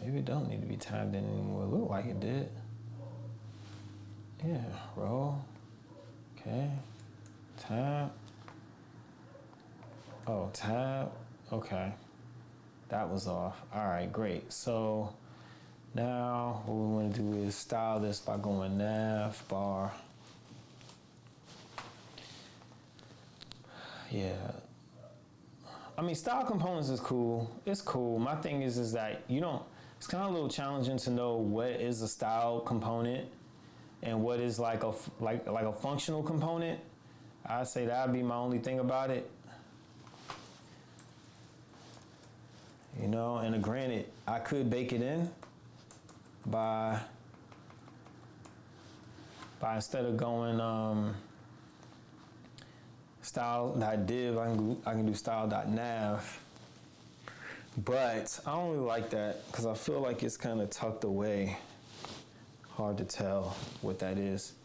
Maybe it don't need to be tabbed in anymore. It looked like it did. Yeah, row. Okay. Tab. Oh, tab. Okay. That was off. All right, great. So now what we want to do is style this by going nav bar. Yeah. I mean, style components is cool. It's cool. My thing is that you don't, it's kind of a little challenging to know what is a style component and what is like a functional component. I'd say that'd be my only thing about it. You know, and granted, I could bake it in by instead of going style.div, I can do style.nav. But I don't really like that because I feel like it's kind of tucked away. Hard to tell what that is.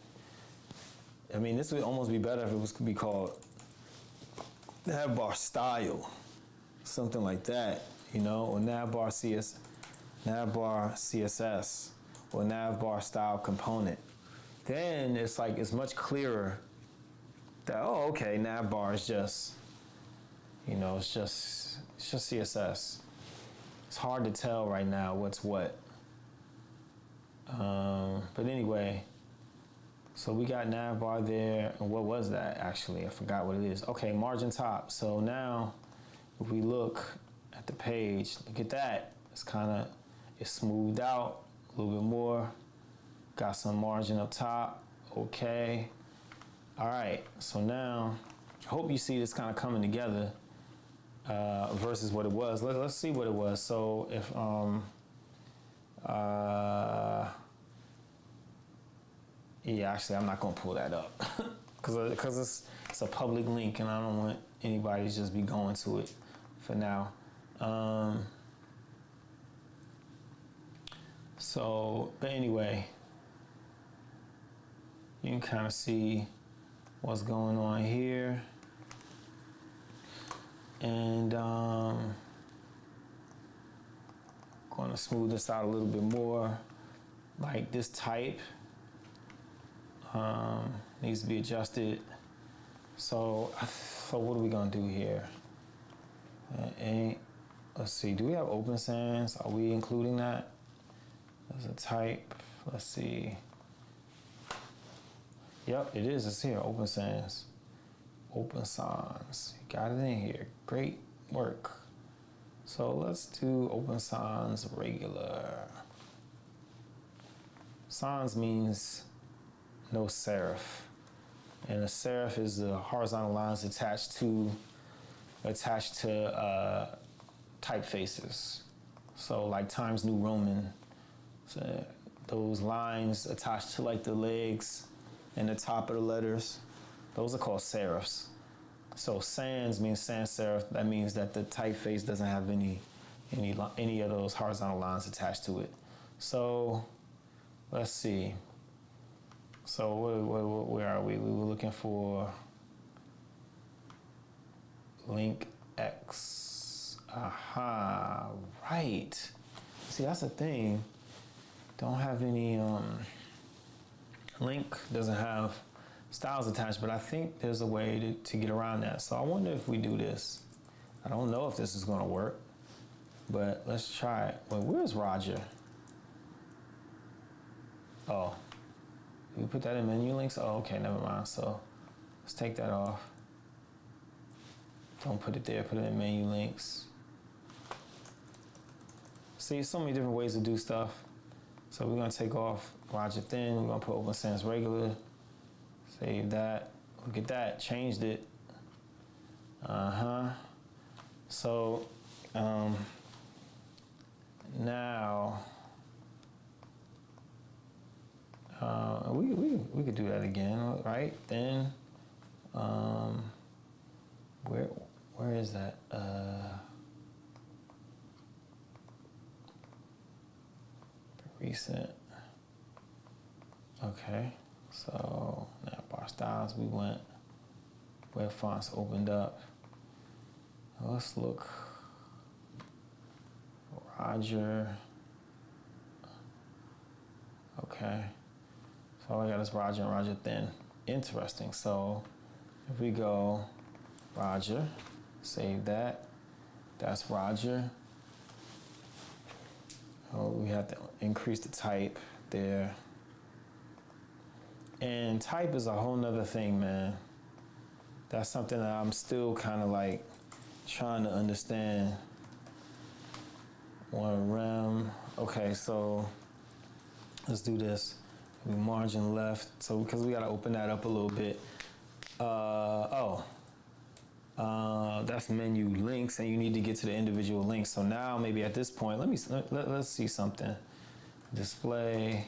I mean, this would almost be better if it was to be called navbar style, something like that, you know, or navbar CSS, or navbar style component. Then it's like it's much clearer that, oh, okay, navbar is just, you know, it's just CSS. It's hard to tell right now what's what. But anyway, so we got navbar there, and what was that actually? I forgot what it is. Okay, margin top. So now, if we look at the page, look at that. It's smoothed out a little bit more. Got some margin up top. Okay. All right. So now, I hope you see this kind of coming together versus what it was. Let's see what it was. So if yeah, actually, I'm not gonna pull that up because it's a public link, and I don't want anybody to just be going to it for now. But anyway, you can kind of see what's going on here, and going to smooth this out a little bit more. Like this type needs to be adjusted. So what are we gonna do here? Let's see, do we have open sans? Are we including that as a type? Let's see. Yep, it is, it's here, open sans. Open sans, got it in here, great work. So let's do open sans regular. Sans means no serif. And a serif is the horizontal lines attached to typefaces. So like Times New Roman, so those lines attached to like the legs and the top of the letters, those are called serifs. So sans means sans serif. That means that the typeface doesn't have any of those horizontal lines attached to it. So let's see. So where are we? We were looking for link X. Aha, right. See, that's the thing. Don't have any, link doesn't have styles attached, but I think there's a way to get around that. So I wonder if we do this. I don't know if this is gonna work, but let's try it. Well, where's Roger? Oh. We put that in menu links? Oh, okay, never mind. So let's take that off. Don't put it there, put it in menu links. See, so many different ways to do stuff. So we're gonna take off Roger Thin. We're gonna put Open Sans Regular. Save that. Look at that. Changed it. So now we could do that again, right? Then where is that? Recent. Okay, so now bar styles, we went web fonts opened up. Let's look. Roger. Okay, so all I got is Roger and Roger Thin. Interesting. So if we go Roger, save that. That's Roger. Oh, we have to increase the type there. And type is a whole nother thing, man. That's something that I'm still kind of like trying to understand. One rem. Okay, so let's do this. We margin left. So because we got to open that up a little bit. That's menu links, and you need to get to the individual links. So now maybe at this point, let's see something. Display,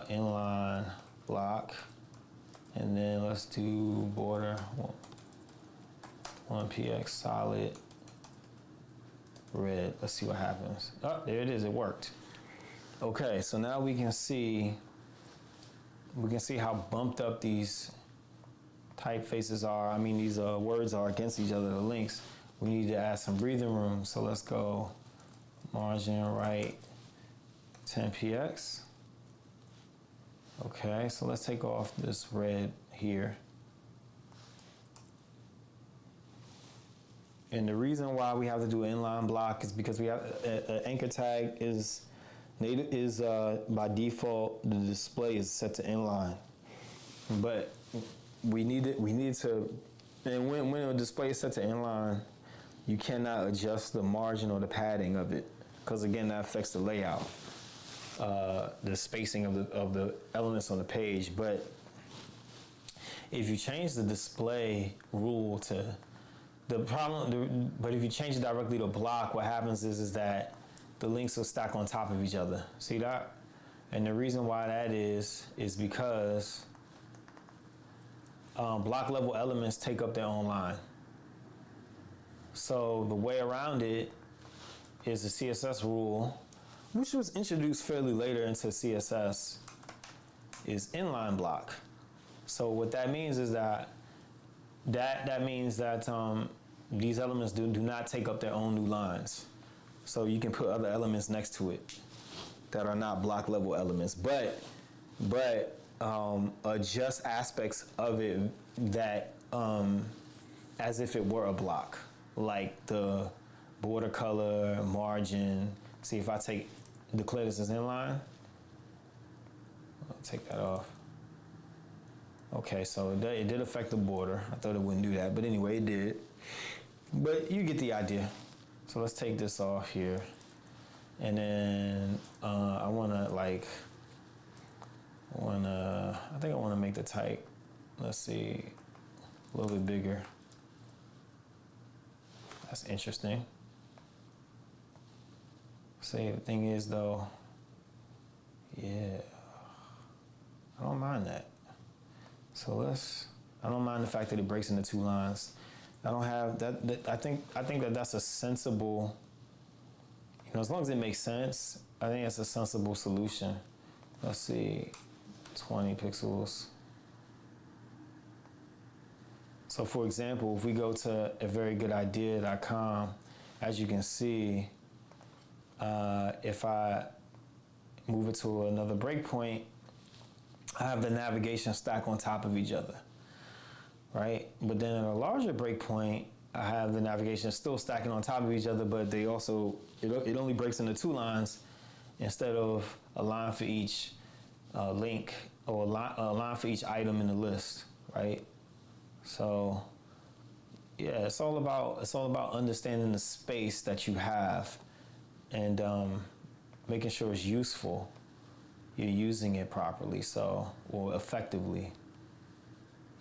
inline block, and then let's do border 1px solid red. Let's see what happens. Oh, there it is. It worked. Okay, so now we can see how bumped up these typefaces are. I mean, these words are against each other, the links. We need to add some breathing room. So let's go margin right 10px. Okay, so let's take off this red here. And the reason why we have to do an inline block is because we have an anchor tag is by default, the display is set to inline. But we need to, and when a display is set to inline, you cannot adjust the margin or the padding of it, because again, that affects the layout, the spacing of the elements on the page. But if you change the display rule to but if you change it directly to block, what happens is that the links will stack on top of each other. See that? And the reason why that is because block level elements take up their own line. So the way around it is the CSS rule, which was introduced fairly later into CSS, is inline block. So what that means is that means that these elements do not take up their own new lines. So you can put other elements next to it that are not block level elements, but adjust aspects of it that as if it were a block, like the border color, margin. See, if I declare this as inline, I'll take that off. Okay, so it did affect the border. I thought it wouldn't do that, but anyway, it did. But you get the idea. So let's take this off here. And then I think I want to make the type, let's see, a little bit bigger. That's interesting. See, the thing is though, yeah, I don't mind that. So I don't mind the fact that it breaks into two lines. I don't have that I think that that's a sensible, as long as it makes sense, I think it's a sensible solution. Let's see, 20 pixels. So for example, if we go to averygoodidea.com, as you can see, if I move it to another breakpoint, I have the navigation stack on top of each other, right? But then at a larger breakpoint, I have the navigation still stacking on top of each other, but they also, it only breaks into two lines instead of a line for each link, or a line for each item in the list, right? So yeah, it's all about understanding the space that you have and making sure it's useful. You're using it properly, or effectively.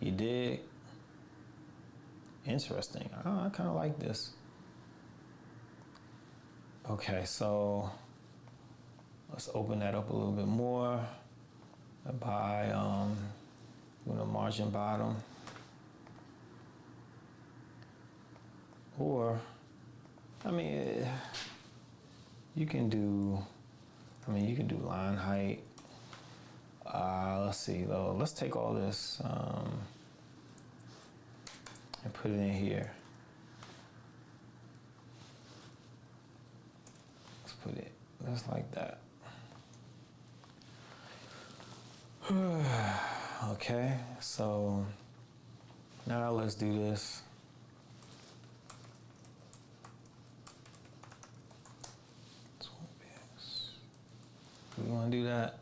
You did. Interesting. I kind of like this. Okay, so let's open that up a little bit more by doing a margin bottom. Or, I mean, you can do line height. Let's see though. Let's take all this and put it in here. Let's put it just like that. Okay, so now let's do this. Do we want to do that?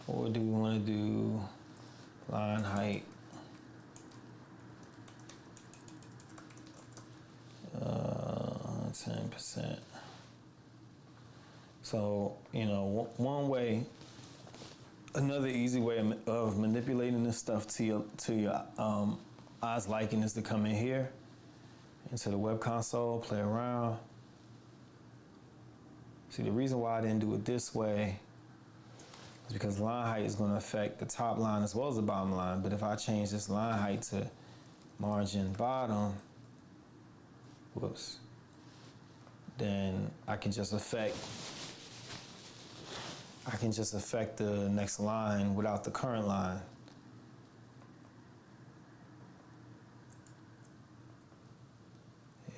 Or do we want to do line height? 10%. So, one way, another easy way of manipulating this stuff to your eyes liking is to come in here into the web console, play around. See, the reason why I didn't do it this way is because line height is going to affect the top line as well as the bottom line. But if I change this line height to margin bottom, then I can just affect the next line without the current line.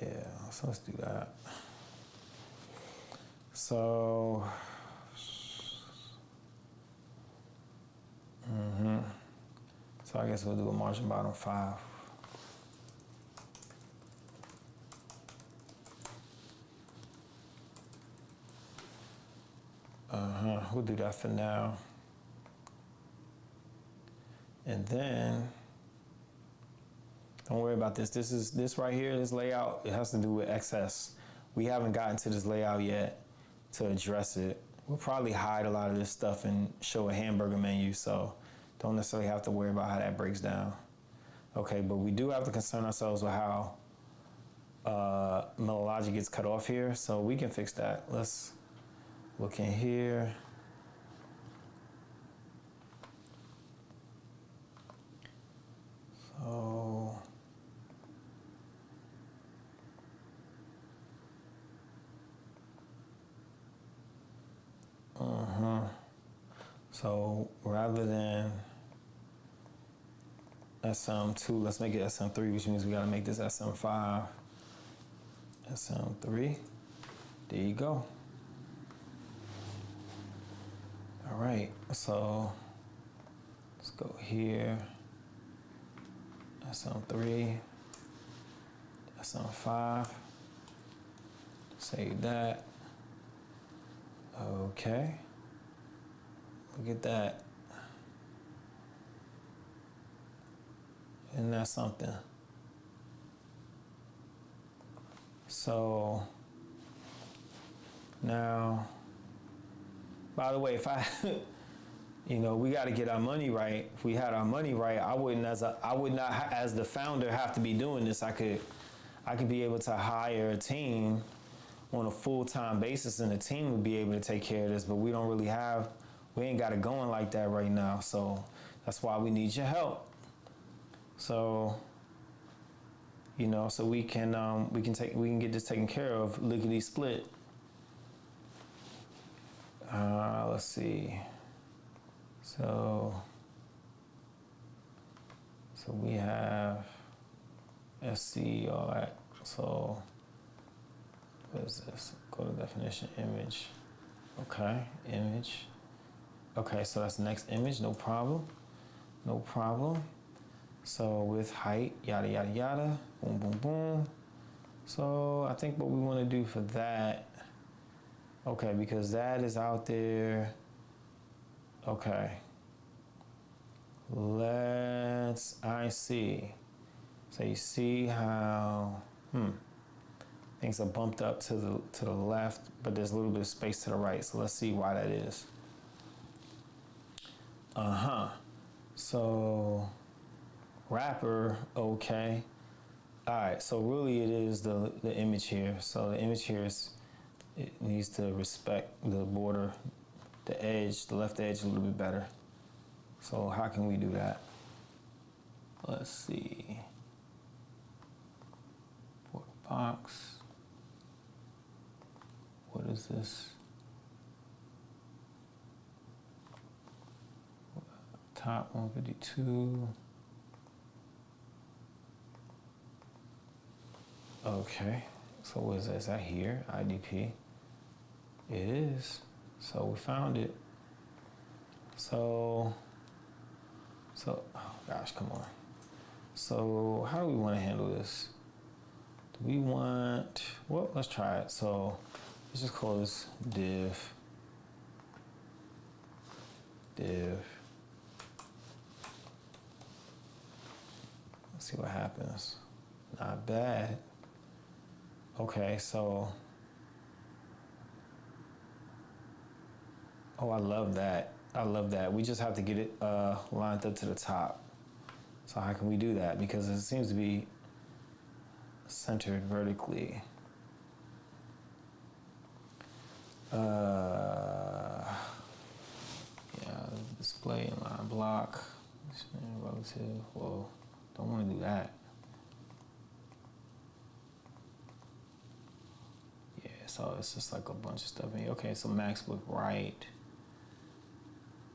Yeah, so let's do that. So, so I guess we'll do a margin bottom 5. We'll do that for now. And then, don't worry about this. This right here, this layout, it has to do with excess. We haven't gotten to this layout yet to address it. We'll probably hide a lot of this stuff and show a hamburger menu, so don't necessarily have to worry about how that breaks down. Okay, but we do have to concern ourselves with how Melodic gets cut off here, so we can fix that. Let's look in here. So, so rather than SM2, let's make it SM3, which means we gotta make this SM5. SM3, there you go. All right, so let's go here. SM3, SM5, save that. Okay, look at that. Isn't that something? So now, by the way, if I we got to get our money right. If we had our money right, I would not, as the founder, have to be doing this. I could be able to hire a team on a full-time basis, and the team would be able to take care of this. But we ain't got it going like that right now. So that's why we need your help. So, so we can get this taken care of, lickety split. Let's see. So we have SC, all that. So what is this? Go to definition, image. Okay, image. Okay, so that's the next image, no problem. No problem. So with height, yada, yada, yada, boom, boom, boom. So I think what we want to do for that, okay, because that is out there. Okay. I see. So you see how, Things are bumped up to the left, but there's a little bit of space to the right. So let's see why that is. So wrapper, okay. All right, so really it is the image here. So the image here is, it needs to respect the border, the edge, the left edge a little bit better. So how can we do that? Let's see. Border box. What is this? Top 152. Okay, so what is that? Is that here? IDP? It is. So we found it. So, oh gosh, come on. So how do we want to handle this? Do we want, well, let's try it. So let's just call this div. Let's see what happens. Not bad. Okay, so, oh, I love that. I love that. We just have to get it lined up to the top. So how can we do that? Because it seems to be centered vertically. Yeah, display inline block, relative. Whoa, don't want to do that. Yeah, so it's just like a bunch of stuff in here. Okay, so max width right,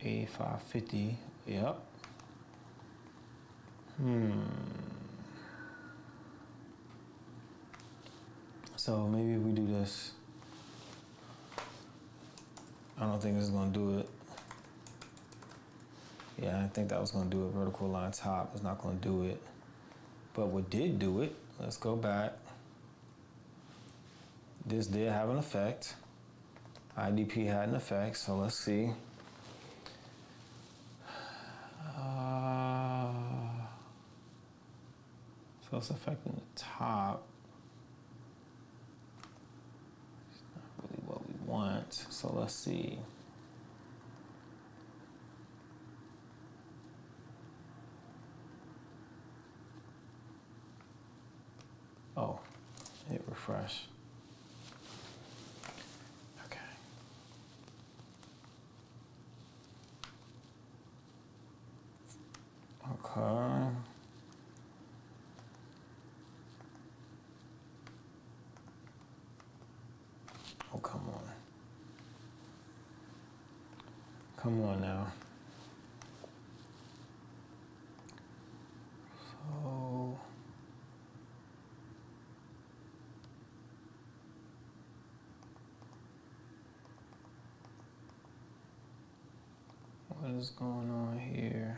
8550. Yep. So maybe if we do this, I don't think this is gonna do it. Yeah, I think that was gonna do it. Vertical line top is not gonna do it. But what did do it, let's go back. This did have an effect. IDP had an effect, so let's see. So it's affecting the top. It's not really what we want. So let's see. Oh, hit refresh. Okay. Okay. Oh, come on. Come on now. So, what is going on here?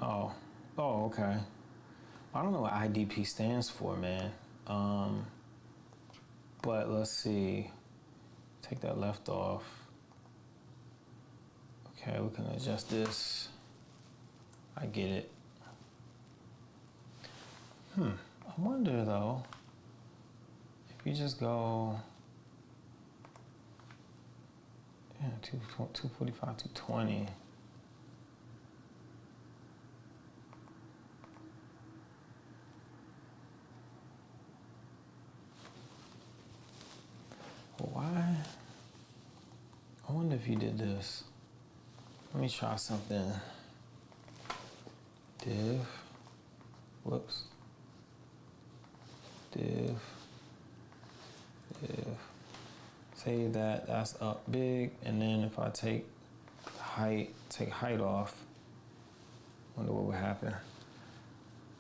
Oh, okay. I don't know what IDP stands for, man. But let's see. Take that left off. Okay, we can adjust this. I get it. I wonder though, if you just go, yeah, 245, 220. Why? I wonder if you did this. Let me try something. Div. Whoops. Div. Say that that's up big, and then if I take height off, wonder what would happen.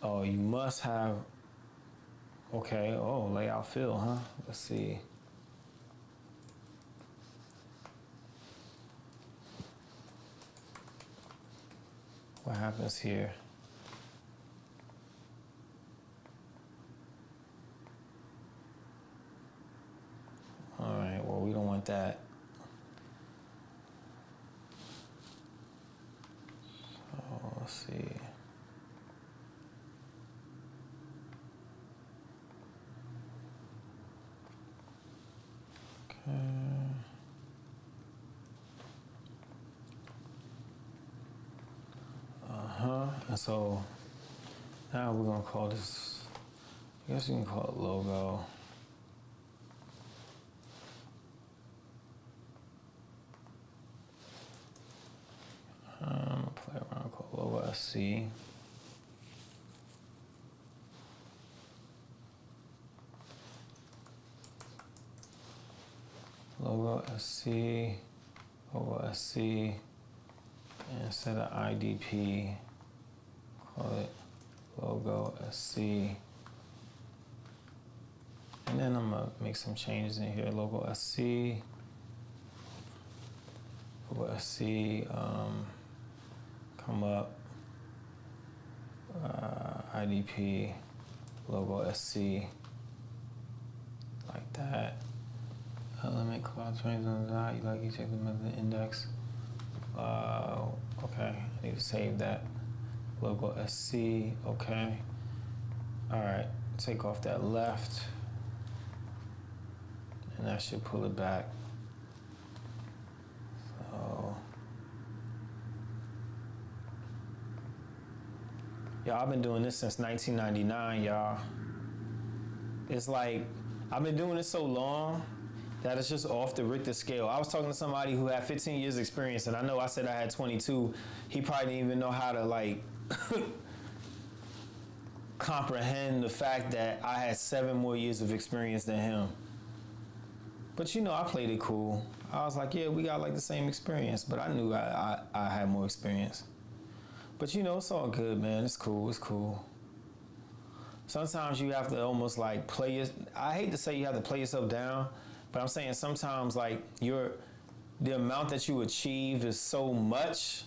Oh, you must have, okay, oh, layout fill, huh? Let's see. What happens here? All right, well, we don't want that. And so now we're gonna call this, I guess you can call it logo. Play around, call logo SC. Logo SC, logo SC, and instead of IDP, call it logo SC. And then I'm gonna make some changes in here. Logo SC, logo SC, come up, IDP, logo SC, like that. Element cloud trains on the dot. You like you check the method index. Okay, I need to save that. Logo SC. Okay. All right. Take off that left, and that should pull it back. So, y'all, I've been doing this since 1999, y'all. It's like I've been doing this so long that it's just off the Richter scale. I was talking to somebody who had 15 years experience, and I know I said I had 22. He probably didn't even know how to like comprehend the fact that I had 7 more years of experience than him. But you know, I played it cool. I was like, yeah, we got like the same experience, but I knew I had more experience. But you know, it's all good, man. It's cool, it's cool. Sometimes you have to almost like play it. I hate to say you have to play yourself down, but I'm saying sometimes like the amount that you achieve is so much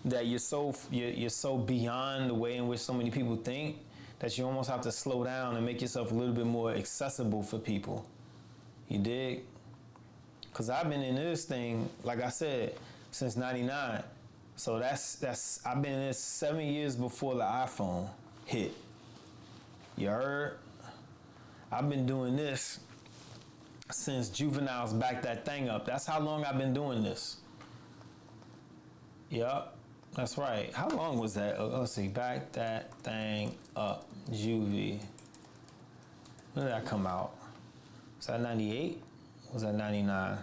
that you're so beyond the way in which so many people think that you almost have to slow down and make yourself a little bit more accessible for people. You dig? Cause I've been in this thing, like I said, since '99. So that's I've been in this 7 years before the iPhone hit. You heard? I've been doing this since Juvenile's backed that thing up. That's how long I've been doing this. Yup, that's right. How long was that? Let's see, back that thing up, Juvie. When did that come out? Was that 98? Was that 99?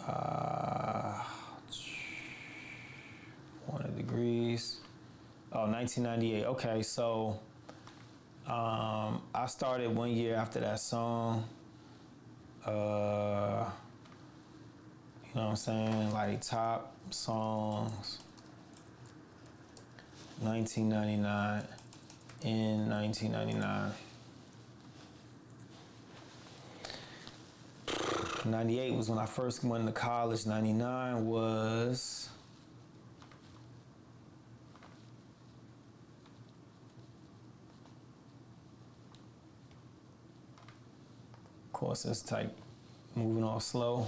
Uh, 100 degrees. Oh, 1998. Okay, so I started 1 year after that song. You know what I'm saying? Like top songs. 1999. In 1999. 98 was when I first went to college. 99 was of course it's type moving all slow.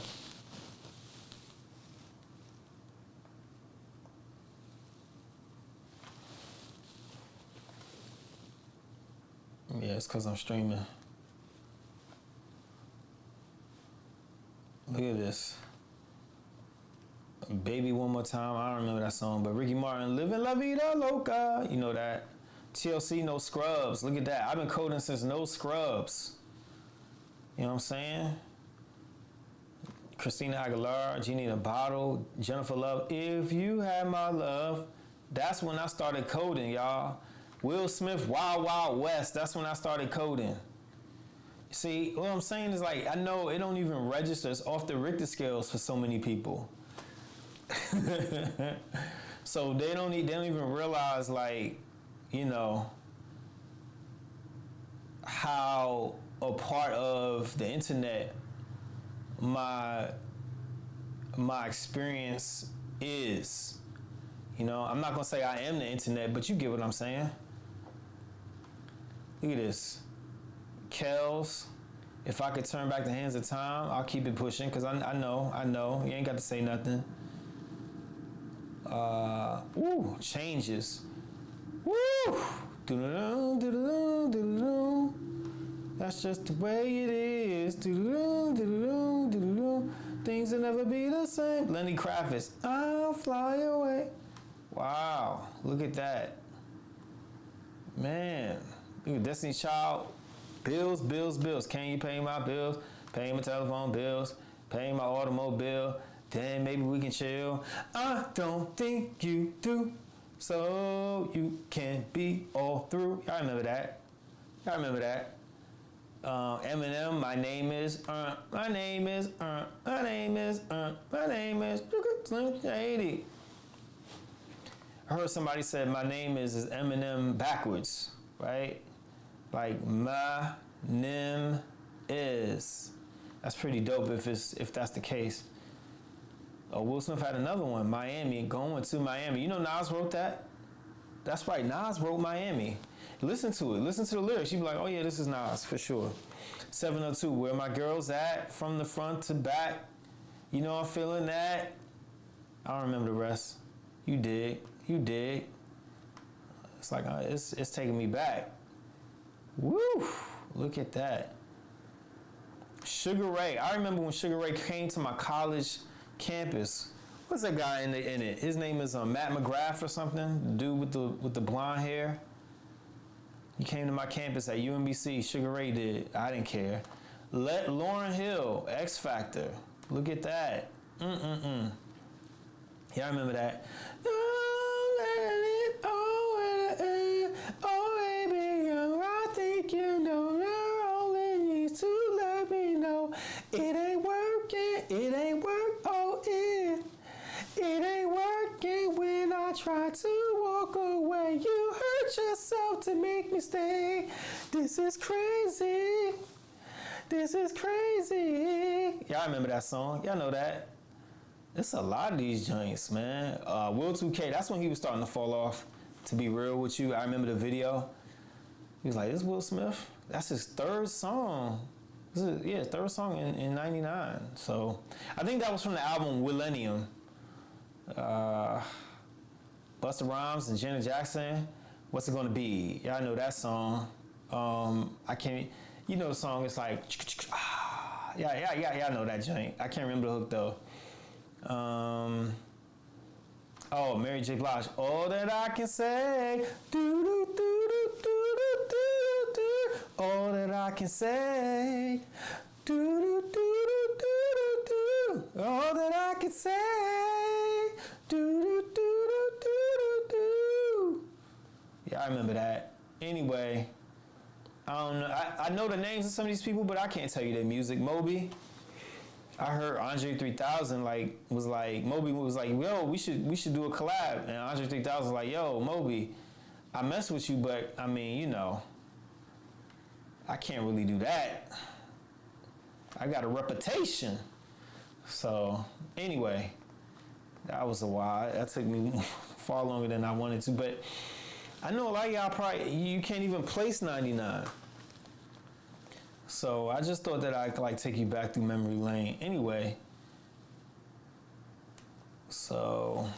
Yeah, it's because I'm streaming. Look at this. Baby One More Time. I don't remember that song, but Ricky Martin, Living La Vida Loca. You know that. TLC, No Scrubs. Look at that. I've been coding since No Scrubs. You know what I'm saying? Christina Aguilera, Genie in a Bottle, Jennifer Love. If You Had My Love. That's when I started coding, y'all. Will Smith, Wild Wild West. That's when I started coding. See, what I'm saying is like, I know it don't even register. It's off the Richter scales for so many people. So they don't even realize, like, you know, how a part of the internet my experience is. You know, I'm not gonna say I am the internet, but you get what I'm saying. Look at this. Kels, if I could turn back the hands of time, I'll keep it pushing, because I know. You ain't got to say nothing. Changes. Woo! Do-do-do, do-do-do, do-do-do. That's just the way it is. Do-do-do, do-do-do, do-do-do. Things will never be the same. Lenny Kravitz, I'll fly away. Wow, look at that. Man, look at Destiny's Child. Bills, bills, bills. Can you pay my bills? Pay my telephone bills. Pay my automobile. Then maybe we can chill. I don't think you do. So you can be all through. Y'all remember that? Y'all remember that? Eminem, my name is my name is my name is my name is Slim Shady. I heard somebody said my name is Eminem backwards, right? Like my name is. That's pretty dope if that's the case. Will Smith had another one, Miami, going to Miami. You know Nas wrote that? That's right, Nas wrote Miami. Listen to it. Listen to the lyrics. You be like, oh yeah, this is Nas for sure. 702, where my girls at? From the front to back. You know I'm feeling that. I don't remember the rest. You dig. You dig. It's like, it's taking me back. Woo! Look at that. Sugar Ray. I remember when Sugar Ray came to my college campus. What's that guy in it? His name is Matt McGrath or something. The dude with the blonde hair. He came to my campus at UMBC. Sugar Ray did. I didn't care. Let Lauryn Hill, X Factor. Look at that. Yeah, I remember that. Oh, baby, I think you know you're all it needs to let me know. It ain't working, it ain't work, oh, it ain't working when I try to walk away. You hurt yourself to make me stay. This is crazy. This is crazy. Y'all remember that song? Y'all know that? It's a lot of these joints, man. Will 2K, that's when he was starting to fall off, to be real with you. I remember the video. He was like, this is Will Smith? That's his third song. Third song in 99. So I think that was from the album Millennium. Busta Rhymes and Janet Jackson. What's it gonna be? Y'all know that song. I can't. You know the song. It's like. Yeah. I know that joint. I can't remember the hook though. Mary J. Blige. All that I can say. Do do do do do do do. All that I can say. Do do do do do do do. All that I can say. Do do do do do do. Yeah, I remember that. Anyway, I don't know. I know the names of some of these people, but I can't tell you their music. Moby. I heard Andre 3000 Moby was like, yo, we should do a collab, and Andre 3000 was like, yo, Moby, I mess with you, but I mean, you know, I can't really do that. I got a reputation. So anyway, that was a while. That took me far longer than I wanted to, but I know a lot of y'all you can't even place 99. So I just thought that I could take you back through memory lane. Anyway, so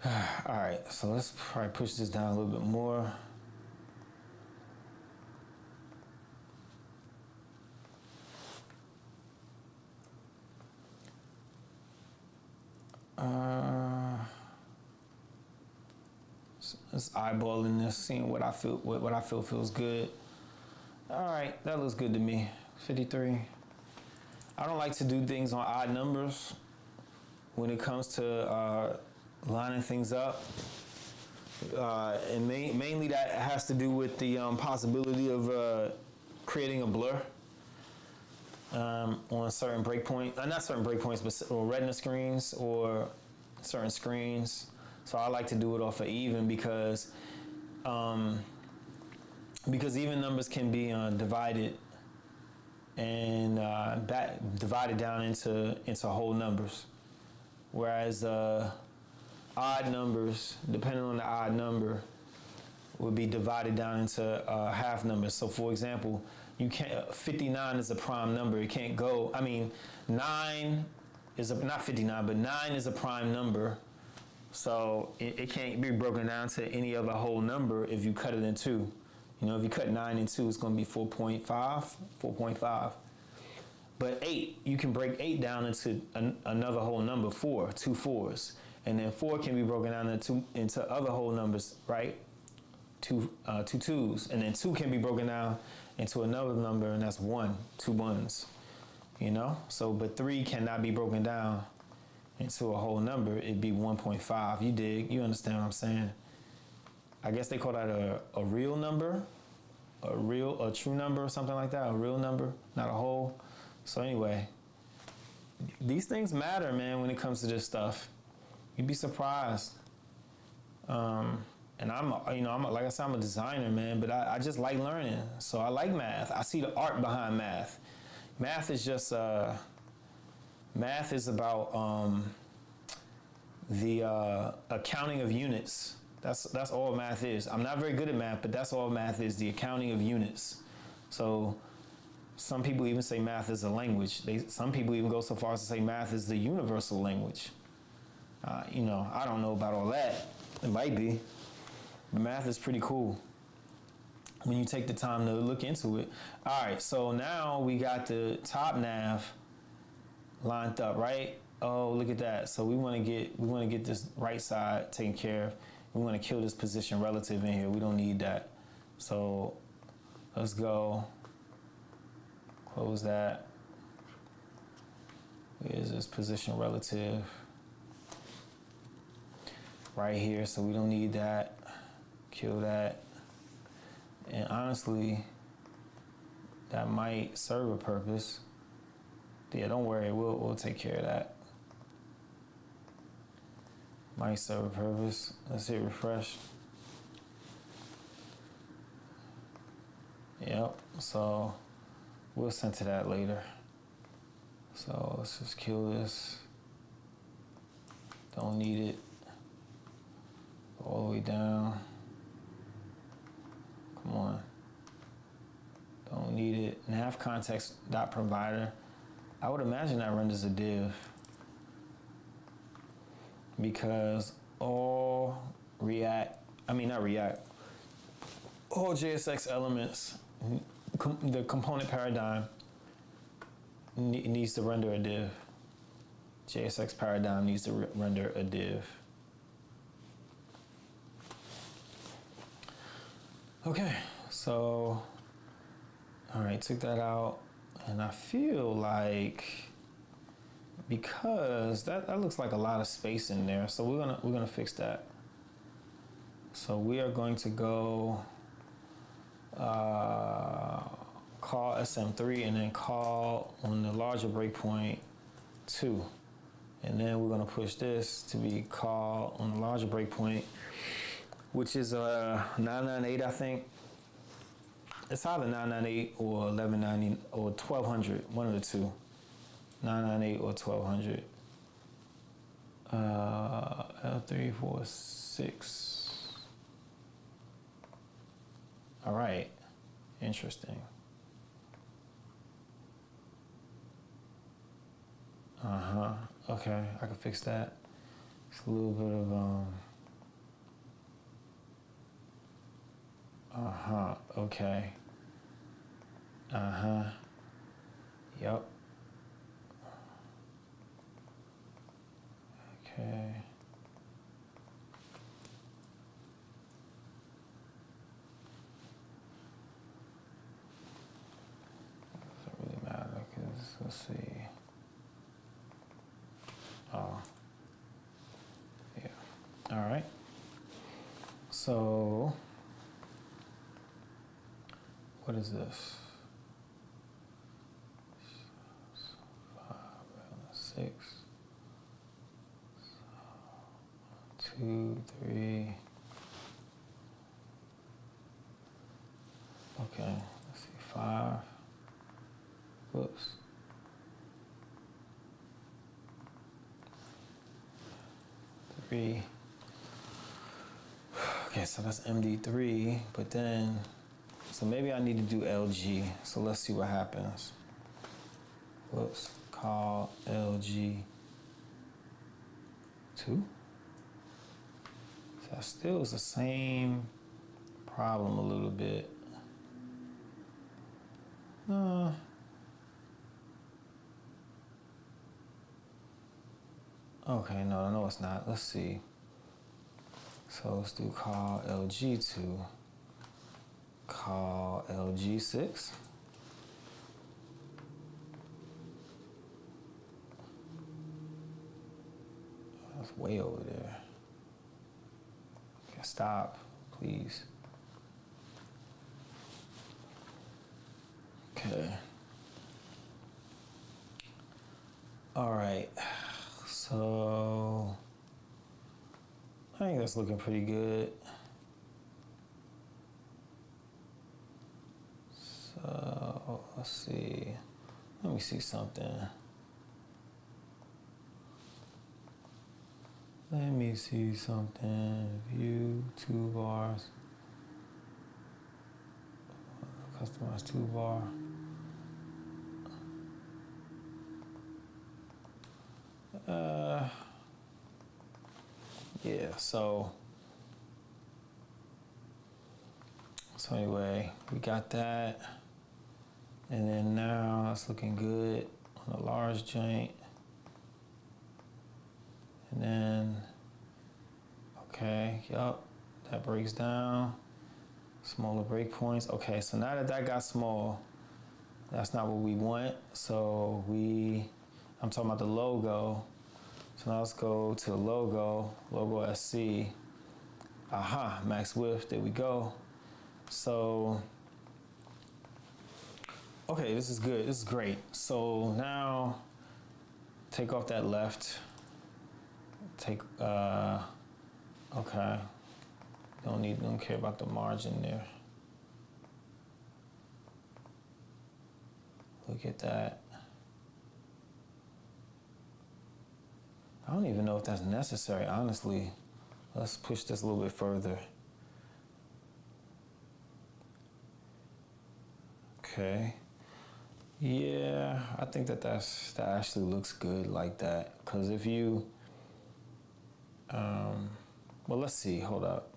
all right. So let's probably push this down a little bit more. Just eyeballing this, seeing what I feel feels good. All right, that looks good to me. 53. I don't like to do things on odd numbers when it comes to lining things up, and mainly that has to do with the possibility of creating a blur on certain breakpoints, not certain breakpoints, but or retina screens or certain screens. So I like to do it off of even because even numbers can be divided and divided down into whole numbers, whereas odd numbers, depending on the odd number, would be divided down into half numbers. So, for example, 59 is a prime number. It can't go. I mean, 9 is not 59, but 9 is a prime number. So it can't be broken down to any other whole number if you cut it in two. You know, if you cut 9 in 2, it's going to be 4.5, 4.5. But 8, you can break 8 down into another whole number, 4, two fours. And then 4 can be broken down into other whole numbers, right? Two twos. And then 2 can be broken down into another number, and that's 1, two ones. You know? So, but 3 cannot be broken down into a whole number. It'd be 1.5. You dig? You understand what I'm saying? I guess they call that a real number, a true number or something like that, a real number, not a whole. So anyway, these things matter, man, when it comes to this stuff. You'd be surprised. And I'm like I said, I'm a designer, man, but I just like learning. So I like math. I see the art behind math. Math is just, math is about the accounting of units. That's all math is. I'm not very good at math, but that's all math is, the accounting of units. So some people even say math is a language. Some people even go so far as to say math is the universal language. You know, I don't know about all that. It might be. But math is pretty cool when you take the time to look into it. All right, so now we got the top nav lined up, right? Oh, look at that. So we want to get this right side taken care of. We want to kill this position relative in here. We don't need that. So let's go. Close that. Where is this position relative? Right here. So we don't need that. Kill that. And honestly, that might serve a purpose. Yeah, don't worry. We'll take care of that. Might serve a purpose. Let's hit refresh. Yep, so we'll center that later. So let's just kill this. Don't need it. Go all the way down. Come on. Don't need it. Nav context dot provider. I would imagine that renders a div, because all all JSX elements, the component paradigm needs to render a div. JSX paradigm needs to render a div. Okay, so, all right, took that out, and I feel like, because that looks like a lot of space in there, so we're gonna fix that. So we are going to go call SM3 and then call on the larger breakpoint 2, and then we're gonna push this to be call on the larger breakpoint, which is 998, I think. It's either 998 or 1190 or 1200, one of the two. 998 or 1200. L346. All right, interesting. Okay, I can fix that. It's a little bit of okay. Yep. Okay. Doesn't really matter, because let's see. Oh. Yeah. All right. So what is this? 5, 6, 2, 3. Okay, let's see, 5. Whoops. Three. Okay, so that's MD3, but then, so maybe I need to do LG. So let's see what happens. Whoops, call LG 2. That still is the same problem a little bit. Okay, no, it's not. Let's see. So let's do call LG2, call LG6. That's way over there. Okay, stop, please. Okay. All right. So I think that's looking pretty good. So let's see. Let me see something. Let me see something. View toolbars. Customize toolbar. Yeah, so anyway, we got that. And then now it's looking good on the large joint. And then, okay, yup, that breaks down. Smaller breakpoints. Okay, so now that got small, that's not what we want. So I'm talking about the logo. So now let's go to the logo SC. Aha, max width, there we go. So, okay, this is good, this is great. So now, take off that left. Okay. Don't care about the margin there. Look at that. I don't even know if that's necessary, honestly. Let's push this a little bit further. Okay. Yeah, I think that actually looks good like that. Cause if you, well, let's see. Hold up.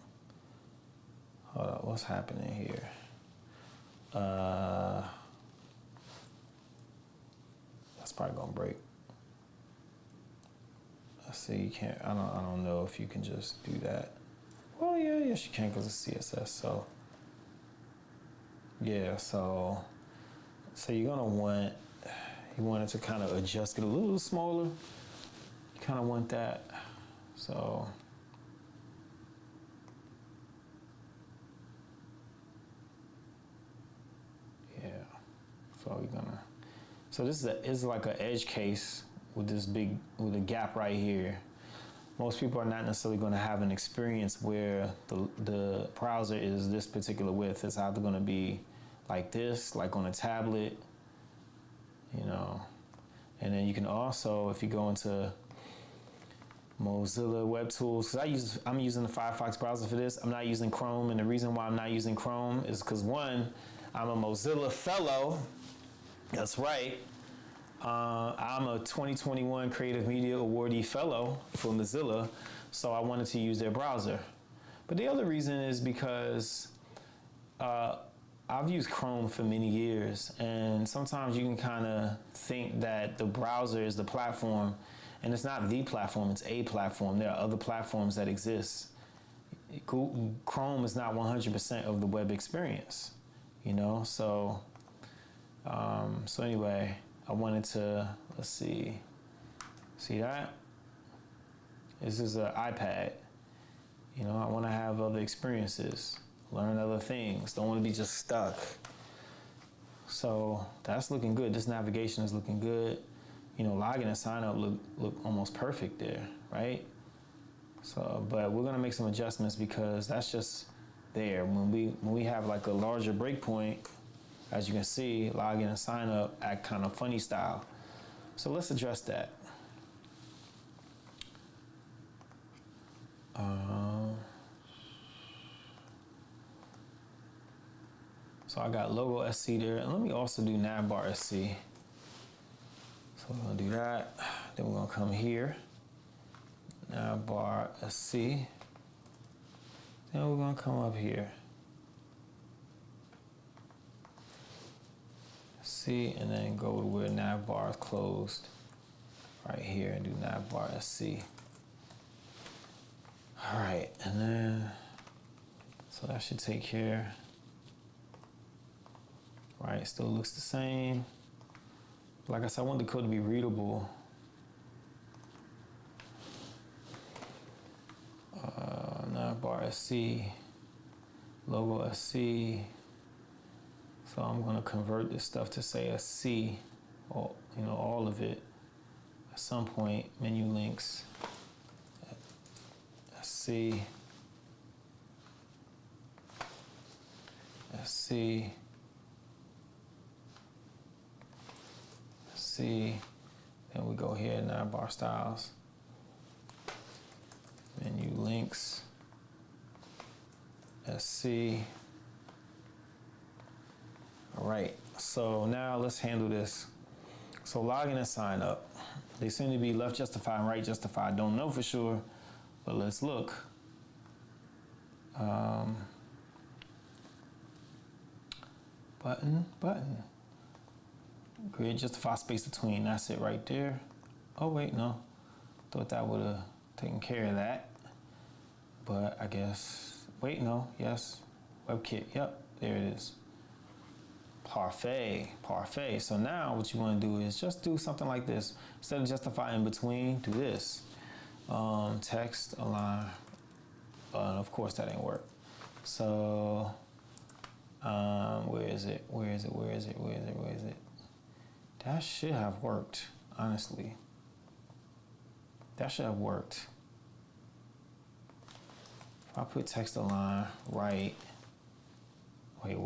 What's happening here? That's probably gonna break. Let's see. You can't. I don't know if you can just do that. Well, yeah, yes you can because it's CSS. So yeah, so you're gonna want it to kind of adjust it a little smaller. You kind of want that. So. So this is like an edge case with a gap right here. Most people are not necessarily going to have an experience where the browser is this particular width. It's either going to be like this, like on a tablet, you know. And then you can also, if you go into Mozilla Web Tools, because I'm using the Firefox browser for this. I'm not using Chrome, and the reason why I'm not using Chrome is because one, I'm a Mozilla fellow. That's right. I'm a 2021 Creative Media Awardee fellow for Mozilla, so I wanted to use their browser. But the other reason is because I've used Chrome for many years, and sometimes you can kind of think that the browser is the platform, and it's not the platform, it's a platform. There are other platforms that exist. Chrome is not 100% of the web experience, you know? So anyway, I wanted to, let's see that? This is an iPad. You know, I want to have other experiences, learn other things. Don't want to be just stuck. So that's looking good. This navigation is looking good. You know, login and sign up look almost perfect there, right? So, but we're gonna make some adjustments because that's just there. When we have like a larger breakpoint, as you can see, login and sign up act kind of funny style. So let's address that. So I got logo SC there, and let me also do navbar SC. So we're gonna do that. Then we're gonna come here, navbar SC. Then we're gonna come up here. C, and then go to where navbar is closed. Right here, and do navbar SC. All right, and then, so that should take care. Right, still looks the same. Like I said, I want the code to be readable. Navbar SC, logo SC. So I'm gonna convert this stuff to say SC, or all of it. At some point, menu links, SC, SC, SC. Then we go here, navbar styles, menu links, SC. All right, so now let's handle this. So login and sign up. They seem to be left justified and right justified. Don't know for sure, but let's look. Button. Create justify space between. That's it right there. Oh wait, no. Thought that would have taken care of that. But I guess, wait, no, yes. WebKit, yep, there it is. Parfait. So now what you want to do is just do something like this. Instead of justify in between, do this. Text align. Of course that ain't work. So where is it? That should have worked, honestly. That should have worked. If I put text align right, wait,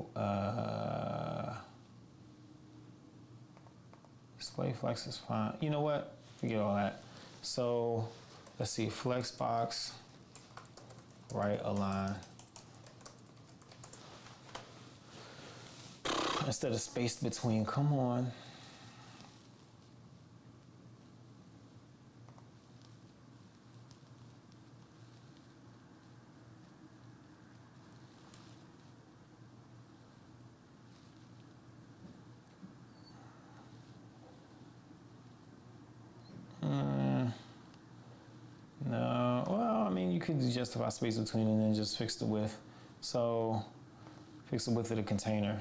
display flex is fine. You know what? Forget all that. So let's see, flex box, right align. Instead of spaced between, come on. No, well, I mean, you could justify space between and then just fix the width. So fix the width of the container.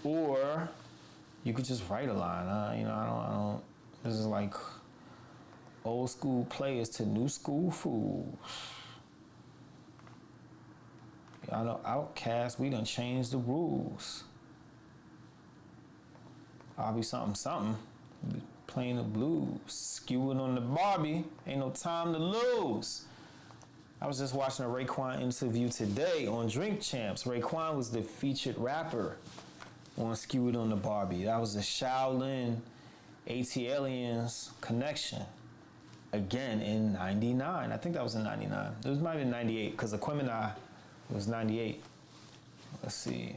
Or you could just write a line. I don't, this is like old school players to new school fools. Y'all know Outcast, we done changed the rules. I'll be something. Playing the blues, skewing on the Barbie, ain't no time to lose. I was just watching a Raekwon interview today on Drink Champs. Raekwon was the featured rapper on Skewed on the Barbie. That was the Shaolin AT Aliens connection. Again in 99. I think that was in 99. It was might have been 98 because Aquemini was 98. Let's see.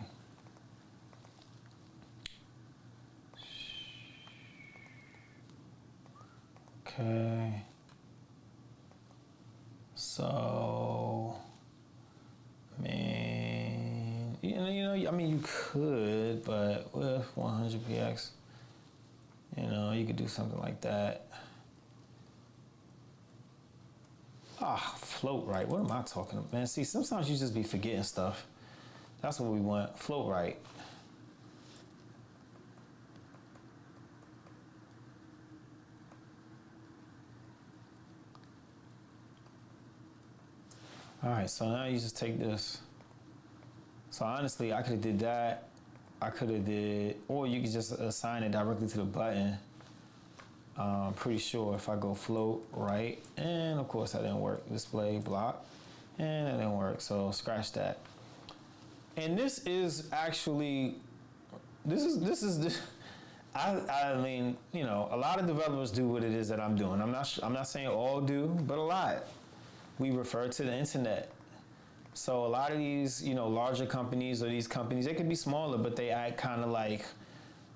Okay. So, man, I mean, you could, but with 100px, you could do something like that. Float right. What am I talking about, man? See, sometimes you just be forgetting stuff. That's what we want. Float right. All right, so now you just take this. So honestly, I could have did that. Or you could just assign it directly to the button. I'm pretty sure if I go float right, and of course that didn't work. Display block, and that didn't work. So scratch that. And this is actually, I mean, a lot of developers do what it is that I'm doing. I'm not saying all do, but a lot. We refer to the internet. So a lot of these, larger companies or these companies, they could be smaller, but they act kind of like,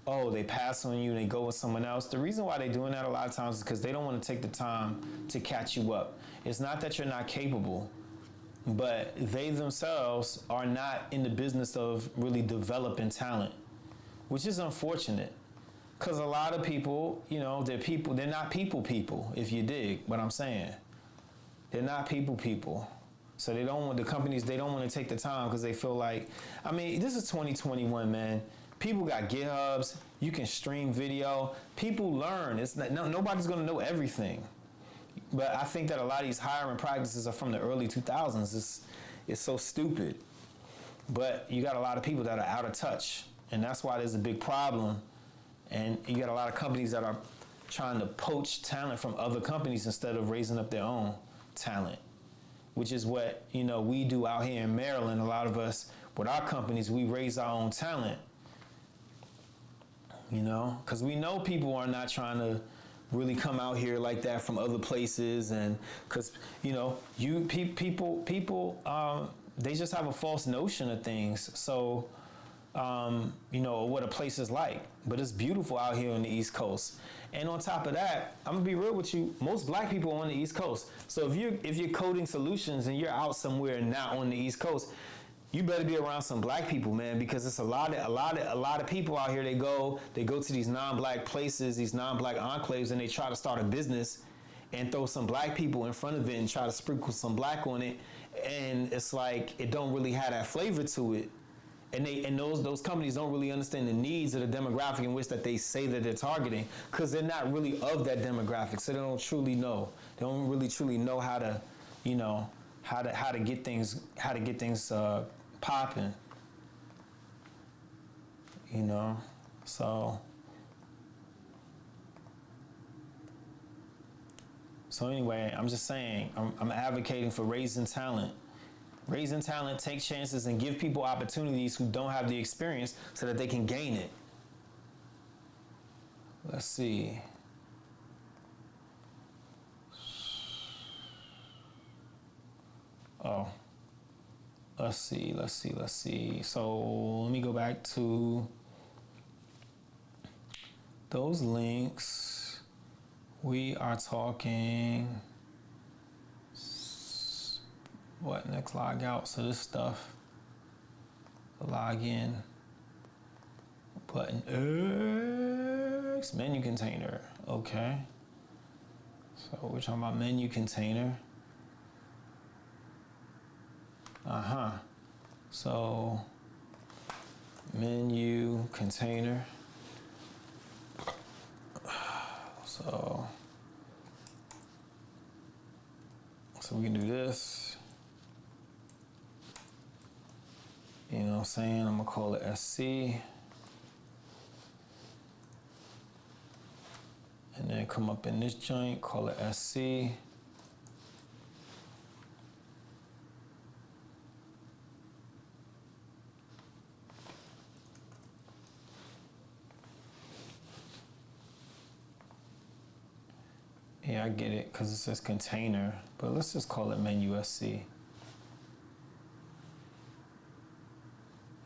oh, they pass on you and they go with someone else. The reason why they're doing that a lot of times is because they don't want to take the time to catch you up. It's not that you're not capable. but they themselves are not in the business of really developing talent, which is unfortunate. Because a lot of people, you know, they're not people, if you dig what I'm saying. They're not people. So they don't want the companies, they don't want to take the time because they feel like, I mean, this is 2021, man. People got GitHubs, you can stream video, people learn. It's not, nobody's going to know everything. But I think that a lot of these hiring practices are from the early 2000s. It's so stupid. But you got a lot of people that are out of touch, and that's why there's a big problem. And you got a lot of companies that are trying to poach talent from other companies instead of raising up their own talent, which is what, you know, we do out here in Maryland. A lot of us, with our companies, we raise our own talent, you know, because we know people are not trying to really come out here like that from other places. And because, you know, people, they just have a false notion of things. So, you know, what a place is like. But it's beautiful out here on the East Coast. And on top of that, I'm gonna be real with you, most black people are on the East Coast. So if you're coding solutions and you're out somewhere not on the East Coast, you better be around some black people, man, because it's a lot of people out here. They go to these non-black places, these non-black enclaves, and they try to start a business and throw some black people in front of it and try to sprinkle some black on it. And it's like, it don't really have that flavor to it. And those companies don't really understand the needs of the demographic in which that they say that they're targeting, because they're not really of that demographic, so they don't truly know. They don't really truly know how to, you know, how to get things popping. You know, so anyway, I'm just saying, I'm advocating for raising talent. Raising talent, take chances, and give people opportunities who don't have the experience so that they can gain it. Let's see. Oh. Let's see. So let me go back to those links. We are talking... What, next log out? So this stuff, the log in button, X, menu container. Okay. So we're talking about menu container. So menu container. So we can do this. You know what I'm saying? I'm gonna call it SC. And then come up in this joint, call it SC. Yeah, I get it, because it says container, but let's just call it menu SC.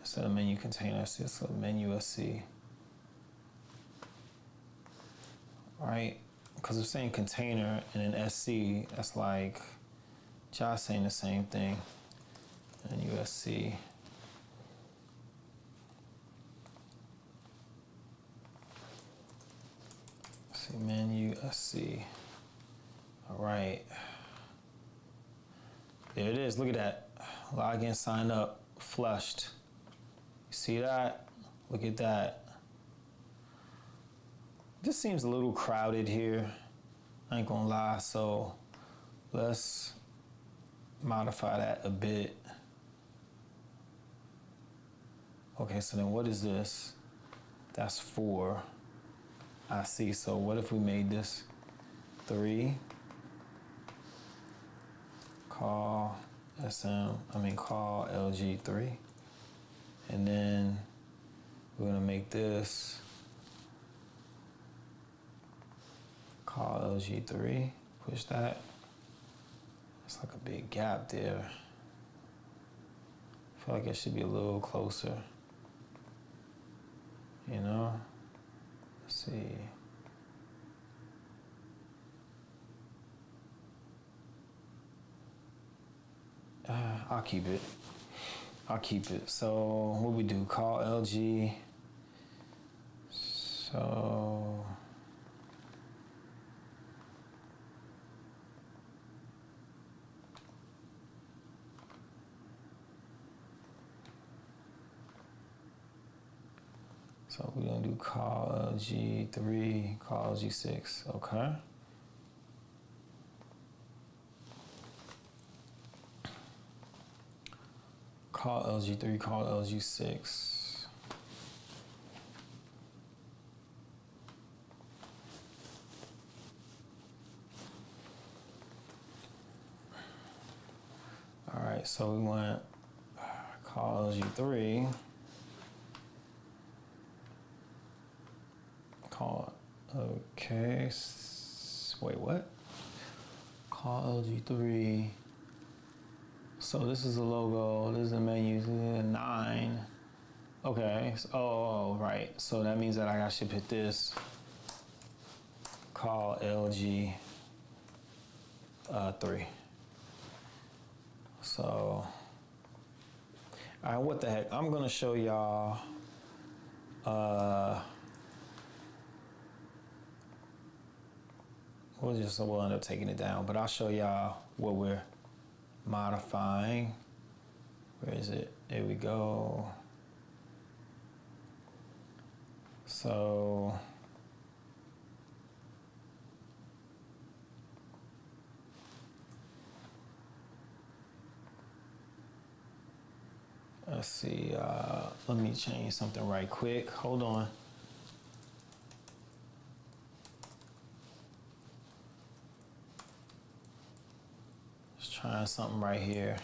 Instead of menu container, it's a menu SC. Right? Because we're saying container and then SC, that's like Josh saying the same thing. Menu SC. See, menu SC. All right. There it is. Look at that. Log in, sign up, flushed. You see that? Look at that. This seems a little crowded here. I ain't gonna lie. So let's modify that a bit. Okay, so then what is this? That's 4. I see. So what if we made this 3? Call call LG3. And then we're gonna make this call LG3, push that. It's like a big gap there. I feel like it should be a little closer. You know? Let's see. I'll keep it. I'll keep it. So what we do? Call LG. So we're gonna do call LG3, call LG6. Okay. Call LG3, call LG6. All right, so we want call LG3. Call, okay. Wait, what? Call LG3. So this is the logo, this is the menu, this is 9. Okay, so, oh, right. So that means that I should put this, call LG 3. So, all right, what the heck? I'm gonna show y'all, we'll end up taking it down, but I'll show y'all what we're modifying. Where is it? There we go. So let's see, let me change something right quick. Hold on. Just trying something right here.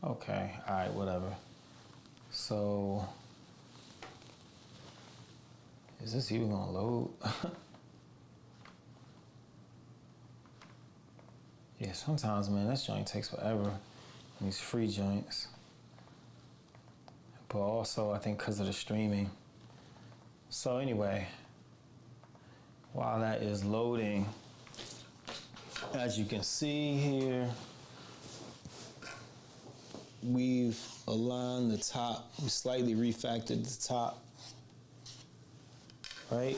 Okay, all right, whatever. So, is this even gonna load? Yeah, sometimes, man, this joint takes forever. These free joints. But also, I think because of the streaming. So anyway, while that is loading, as you can see here, we've aligned the top, we slightly refactored the top, right?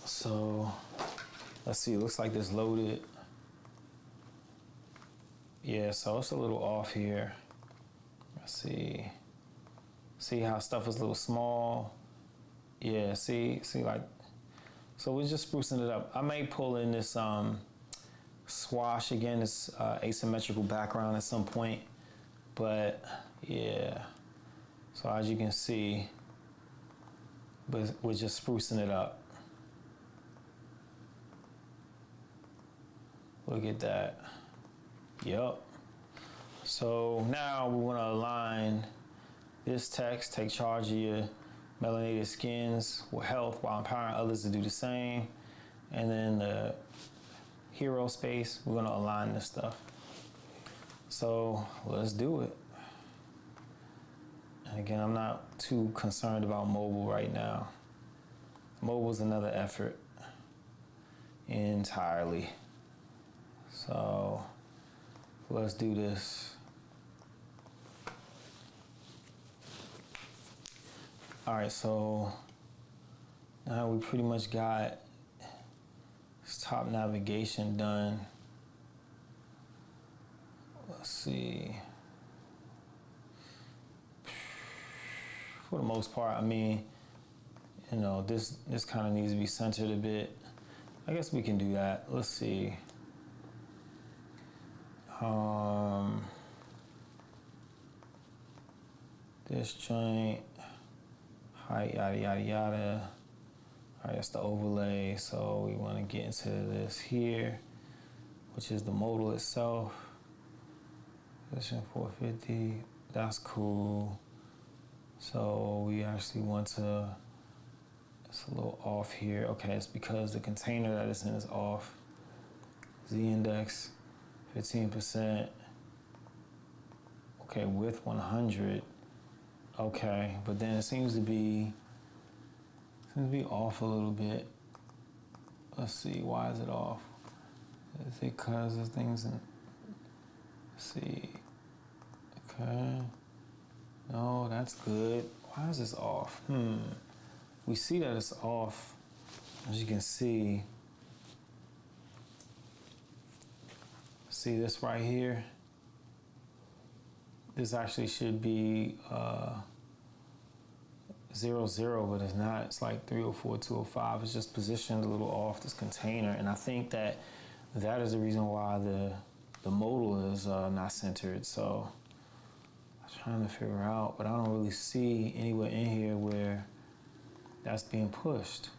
So let's see, it looks like this loaded. Yeah, so it's a little off here. Let's see. See how stuff is a little small? Yeah, see like, so we're just sprucing it up. I may pull in this swash again, this asymmetrical background at some point, but yeah. So as you can see, but we're just sprucing it up. Look at that. Yep. So now we want to align this text, take charge of your melanated skins with health while empowering others to do the same. And then the hero space, we're gonna align this stuff. So let's do it. And again, I'm not too concerned about mobile right now. Mobile's another effort entirely. So let's do this. All right, so now we pretty much got this top navigation done. Let's see. For the most part, I mean, you know, this kind of needs to be centered a bit. I guess we can do that. Let's see. This joint, height, yada, yada, yada. All right, that's the overlay. So we want to get into this here, which is the modal itself. Position 450, that's cool. So we actually want to, it's a little off here. Okay, it's because the container that it's in is off. Z-index, 15%. Okay, width 100. Okay, but then it seems to be off a little bit. let's see, why is it off? Is it because of things in, let's see, okay. No, that's good. Why is this off? We see that it's off. As you can see this right here? This actually should be 0, 0, but it's not. It's like 304, 205. It's just positioned a little off this container. And I think that is the reason why the modal is not centered. So I'm trying to figure out, but I don't really see anywhere in here where that's being pushed.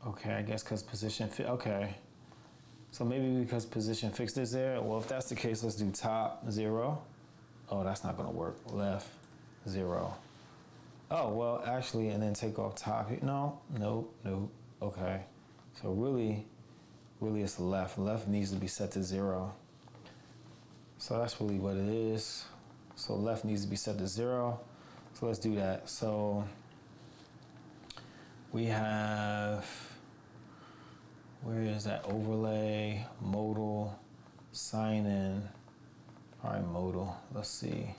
Okay, I guess because position fit. Okay. So maybe because position fixed is there. Well, if that's the case, let's do top 0. Oh, that's not gonna work. Left 0. Oh, well, actually, and then take off top here. No, nope. Okay. So really it's left. Left needs to be set to 0. So that's really what it is. So left needs to be set to 0. So let's do that. So we have, where is that overlay, modal, sign in, probably modal, let's see,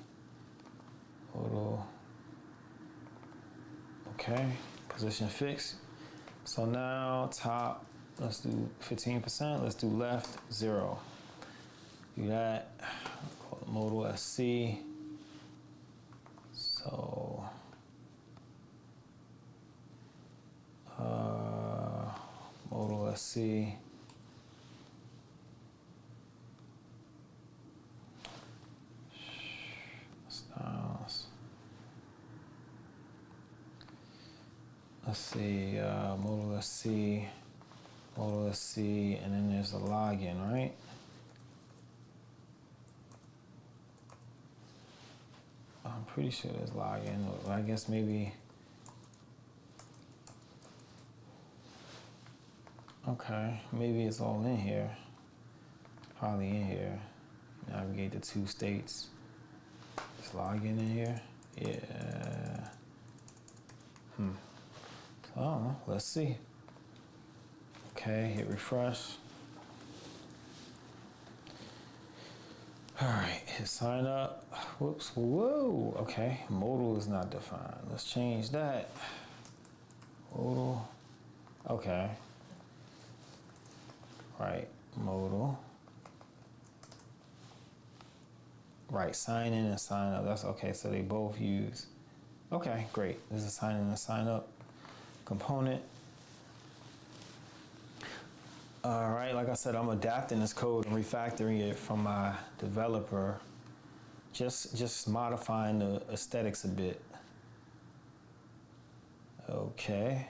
modal, okay, position fixed. So now top, let's do 15%, let's do left, 0. Do that, call it modal SC. So, modal SC. Styles. Let's see, modal SC, and then there's a login, right? I'm pretty sure there's login. I guess maybe. Okay, maybe it's all in here. Probably in here. Navigate the 2 states. Just log in here. Yeah. So I don't know. Let's see. Okay, hit refresh. All right, hit sign up. Whoops, whoa. Okay, modal is not defined. Let's change that. Modal. Okay. Right, modal. Right, sign in and sign up. That's okay, so they both use. Okay, great. This is sign in and sign up component. All right, like I said, I'm adapting this code and refactoring it from my developer. Just modifying the aesthetics a bit. Okay.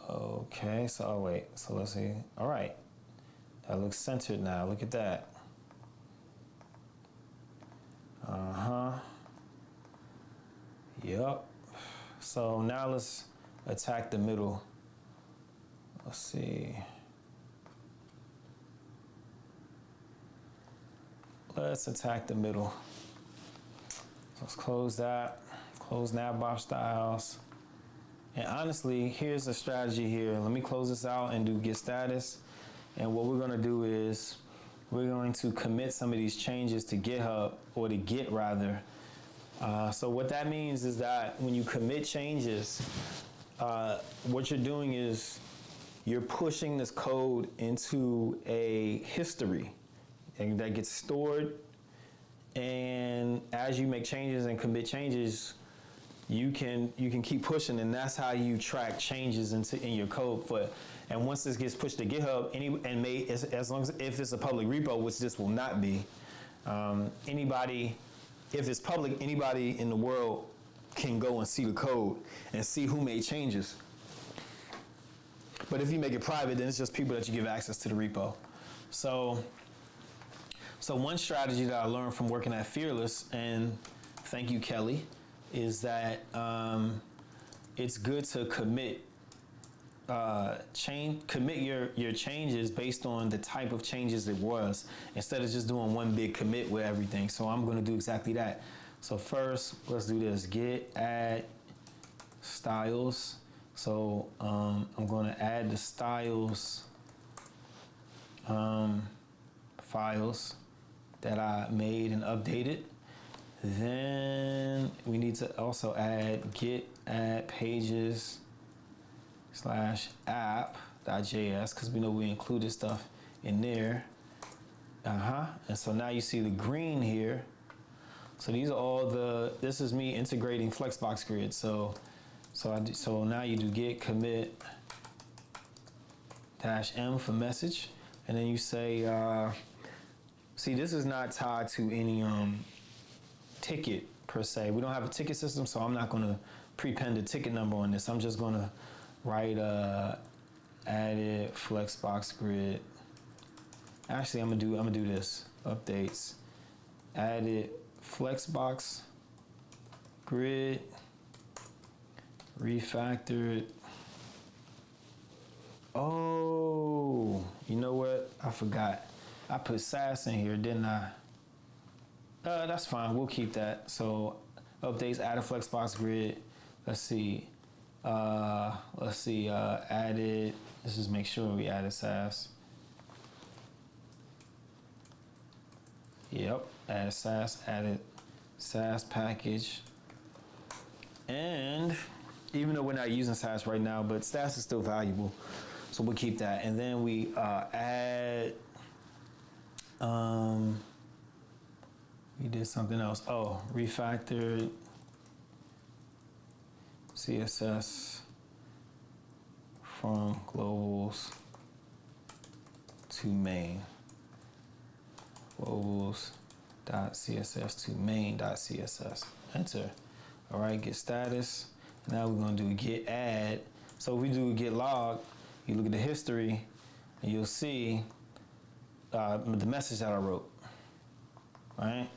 Okay, so oh wait, so let's see. All right, that looks centered now. Look at that. Yep. So now let's attack the middle. Let's see. Let's attack the middle. So let's close that. Close navbar styles. And honestly, here's a strategy here. Let me close this out and do get status. And what we're gonna do is we're going to commit some of these changes to GitHub, or to Git rather. So what that means is that when you commit changes, what you're doing is you're pushing this code into a history, and that gets stored. And as you make changes and commit changes, you can keep pushing, and that's how you track changes in your code. And once this gets pushed to GitHub, as long as if it's a public repo, which this will not be, if it's public, anybody in the world can go and see the code and see who made changes. But if you make it private, then it's just people that you give access to the repo. So one strategy that I learned from working at Fearless, and thank you, Kelly, is that it's good to commit your changes based on the type of changes it was, instead of just doing one big commit with everything. So I'm going to do exactly that. So first, let's do this: git add styles. So I'm going to add the styles files that I made and updated. Then we need to also add git add pages /app.js because we know we included stuff in there. And so now you see the green here. So these are all this is me integrating Flexbox Grid. So now you do git commit -m for message, and then you say, see, this is not tied to any ticket per se. We don't have a ticket system, so I'm not going to prepend a ticket number on this. I'm just going to write added Flexbox Grid. Actually, I'm gonna do this updates added Flexbox Grid refactored. Oh, you know what? I forgot. I put SAS in here, didn't I? That's fine. We'll keep that. So updates added Flexbox Grid. Let's see. Added. Let's just make sure we added SAS. Yep. Added SAS package. And even though we're not using SAS right now, but SAS is still valuable, so we'll keep that. And then we add. We did something else. Oh, refactored CSS from globals to main. Globals.css to main.css. Enter. All right, get status. Now we're gonna do git add. So if we do git log, you look at the history, and you'll see the message that I wrote. All right.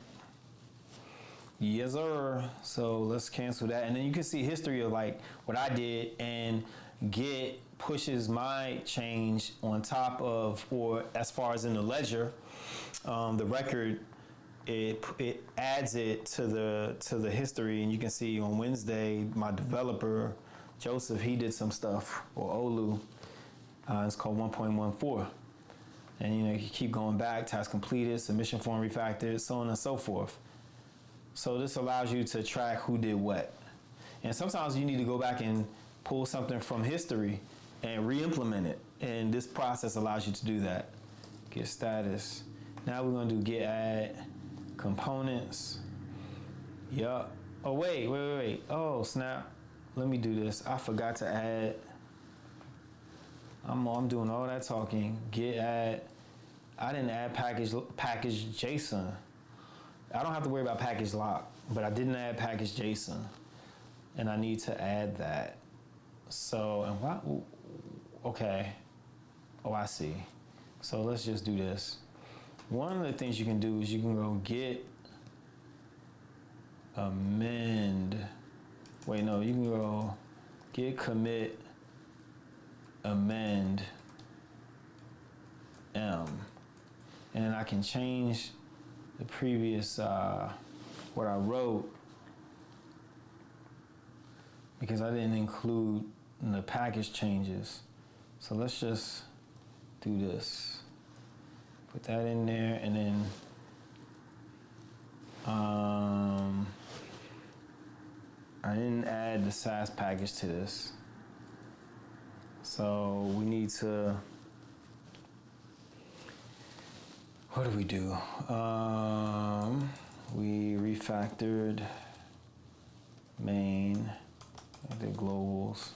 Yes, sir. So let's cancel that. And then you can see history of like what I did, and git pushes my change on top of, or as far as in the ledger, the record, it adds it to the history. And you can see on Wednesday, my developer, Joseph, he did some stuff, or Olu, it's called 1.14. And you know, you keep going back, task completed, submission form refactored, so on and so forth. So this allows you to track who did what. And sometimes you need to go back and pull something from history and re-implement it. And this process allows you to do that. Get status. Now we're gonna do git add components. Yup. Oh, wait. Oh, snap. Let me do this. I forgot to add. I'm doing all that talking. Git add. I didn't add package JSON. I don't have to worry about package lock, but I didn't add package JSON, and I need to add that. So, and what? Okay. Oh, I see. So let's just do this. One of the things you can do is you can go git amend. Wait, no, you can go git commit amend m, and I can change the previous what I wrote, because I didn't include the package changes. So let's just do this. Put that in there, and then I didn't add the SAS package to this. So we need to, what do? We refactored main, the globals,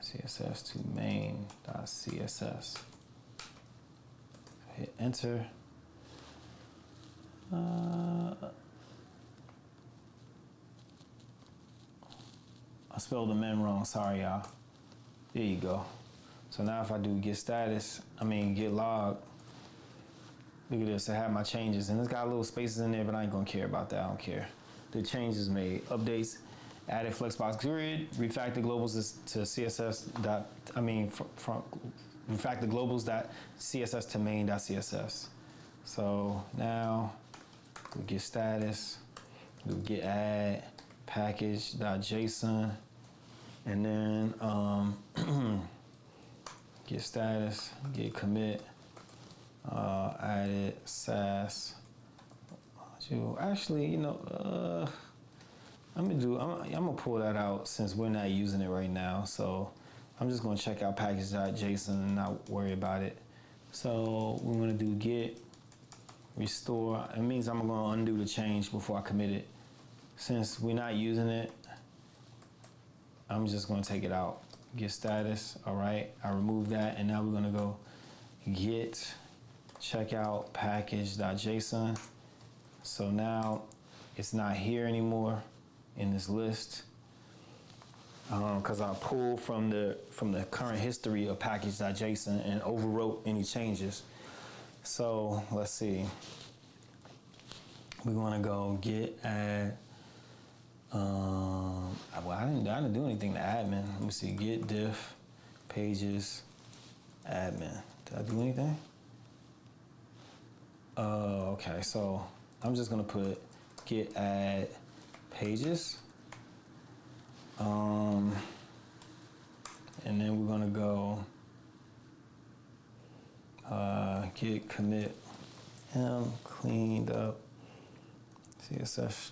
CSS to main.css. Hit enter. I spelled the men wrong, sorry y'all. There you go. So now if I do git log, look at this, I have my changes, and it's got little spaces in there, but I ain't gonna care about that, I don't care. The changes made, updates, added Flexbox Grid, refactor globals to CSS refactor globals.css to main.css. So now we get status, we get add package.json, And then get status, get commit, added SAS. Actually, you know, I'm gonna pull that out since we're not using it right now. So I'm just gonna check out package.json and not worry about it. So we're gonna do get restore. It means I'm gonna undo the change before I commit it. Since we're not using it, I'm just gonna take it out. Get status, all right. I removed that, and now we're gonna go get checkout package.json. So now it's not here anymore in this list because I pulled from the current history of package.json and overwrote any changes. So let's see. We're gonna go get add. Well, I didn't do anything to admin. Let me see. Get diff pages admin. Did I do anything? Okay. So I'm just gonna put get add pages. And then we're gonna go get commit cleaned up CSS.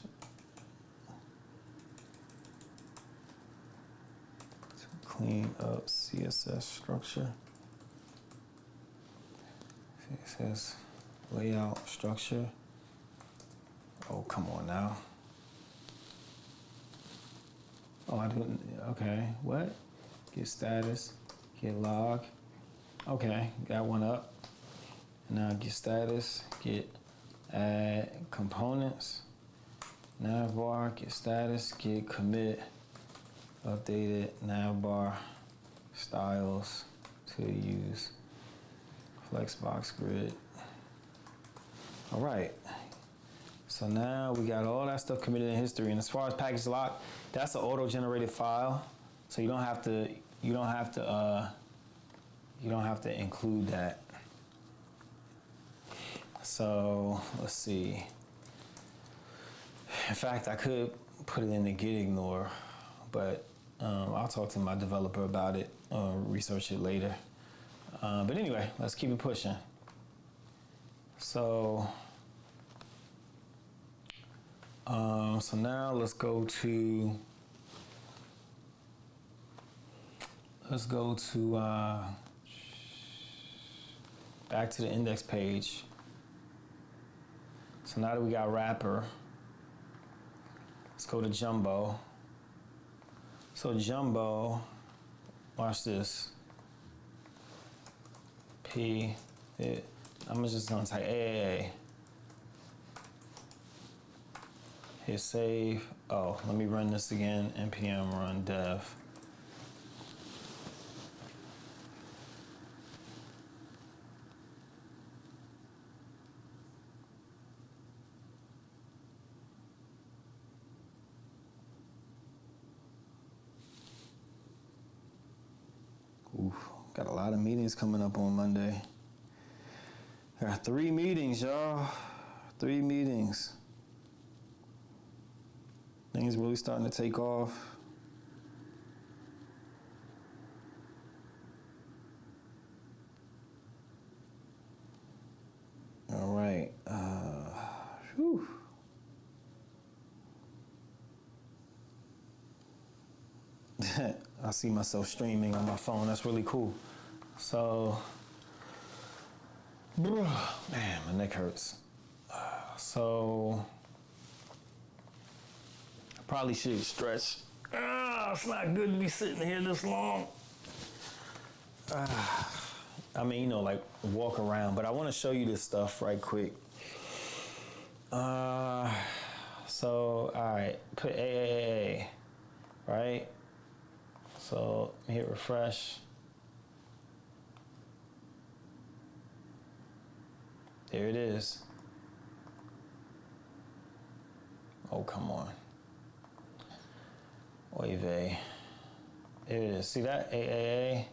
Clean up CSS structure. CSS layout structure. Oh, come on now. Oh, I didn't. Okay, what? Get status, get log. Okay, got one up. Now get status, get add components. Navbar, get status, get commit. Updated navbar styles to use flexbox grid. All right. So now we got all that stuff committed in history. And as far as package lock, that's an auto-generated file. So you don't have to include that. So let's see. In fact, I could put it in the git ignore, but I'll talk to my developer about it, research it later. But anyway, let's keep it pushing. So now let's go to back to the index page. So now that we got wrapper, let's go to Jumbo. So Jumbo, watch this. I'm just gonna type AAA. Hit save. Oh, let me run this again. npm run dev. Oof, got a lot of meetings coming up on Monday. Got 3 meetings, y'all. 3 meetings. Things really starting to take off. All right. Whew. I see myself streaming on my phone. That's really cool. So, man, my neck hurts. So, I probably should stretch. It's not good to be sitting here this long. I mean, you know, like walk around, but I want to show you this stuff right quick. So, all right, put AAA, right? So hit refresh. There it is. Oh, come on. Oy vey. There it is. See that? AAA.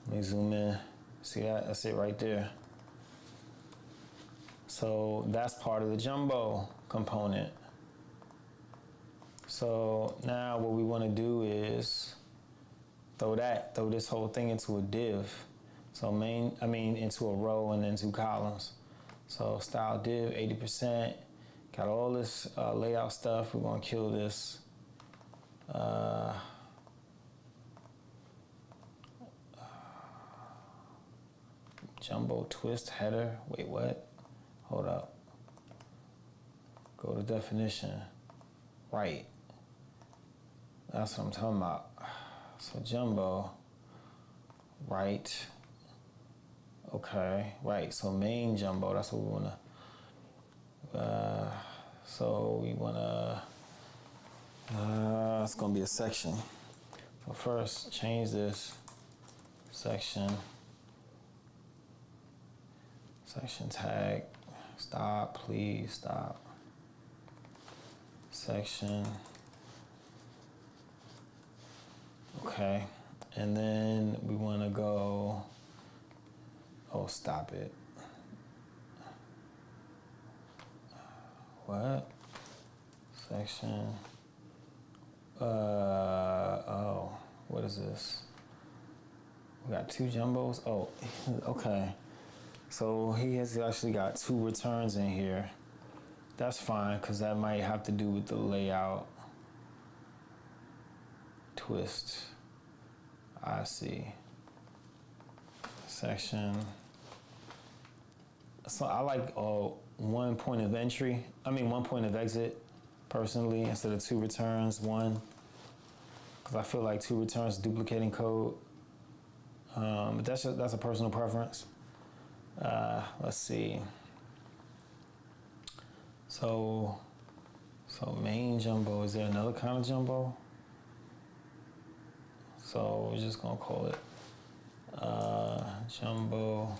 Let me zoom in. See that? That's it right there. So that's part of the Jumbo component. So now what we want to do is throw this whole thing into a div. So into a row and then 2 columns. So style div 80%. Got all this layout stuff. We're gonna kill this. Jumbo twist header. Wait, what? Hold up. Go to definition. Right. That's what I'm talking about. So jumbo. Right. Okay. Right. So main jumbo. That's what we wanna. So we wanna. It's gonna be a section. So first, change this section. Section tag. Stop, please stop. Section. Okay. And then we want to go. Oh, stop it. What? Section. Oh, what is this? We got 2 jumbos. Oh, okay. So he has actually got 2 returns in here. That's fine, because that might have to do with the layout. Twist. I see. Section. So I like 1 point of entry. 1 point of exit, personally, instead of 2 returns, 1. Because I feel like 2 returns duplicating code. But that's a personal preference. Let's see. So main jumbo, is there another kind of jumbo? So we're just gonna call it jumbo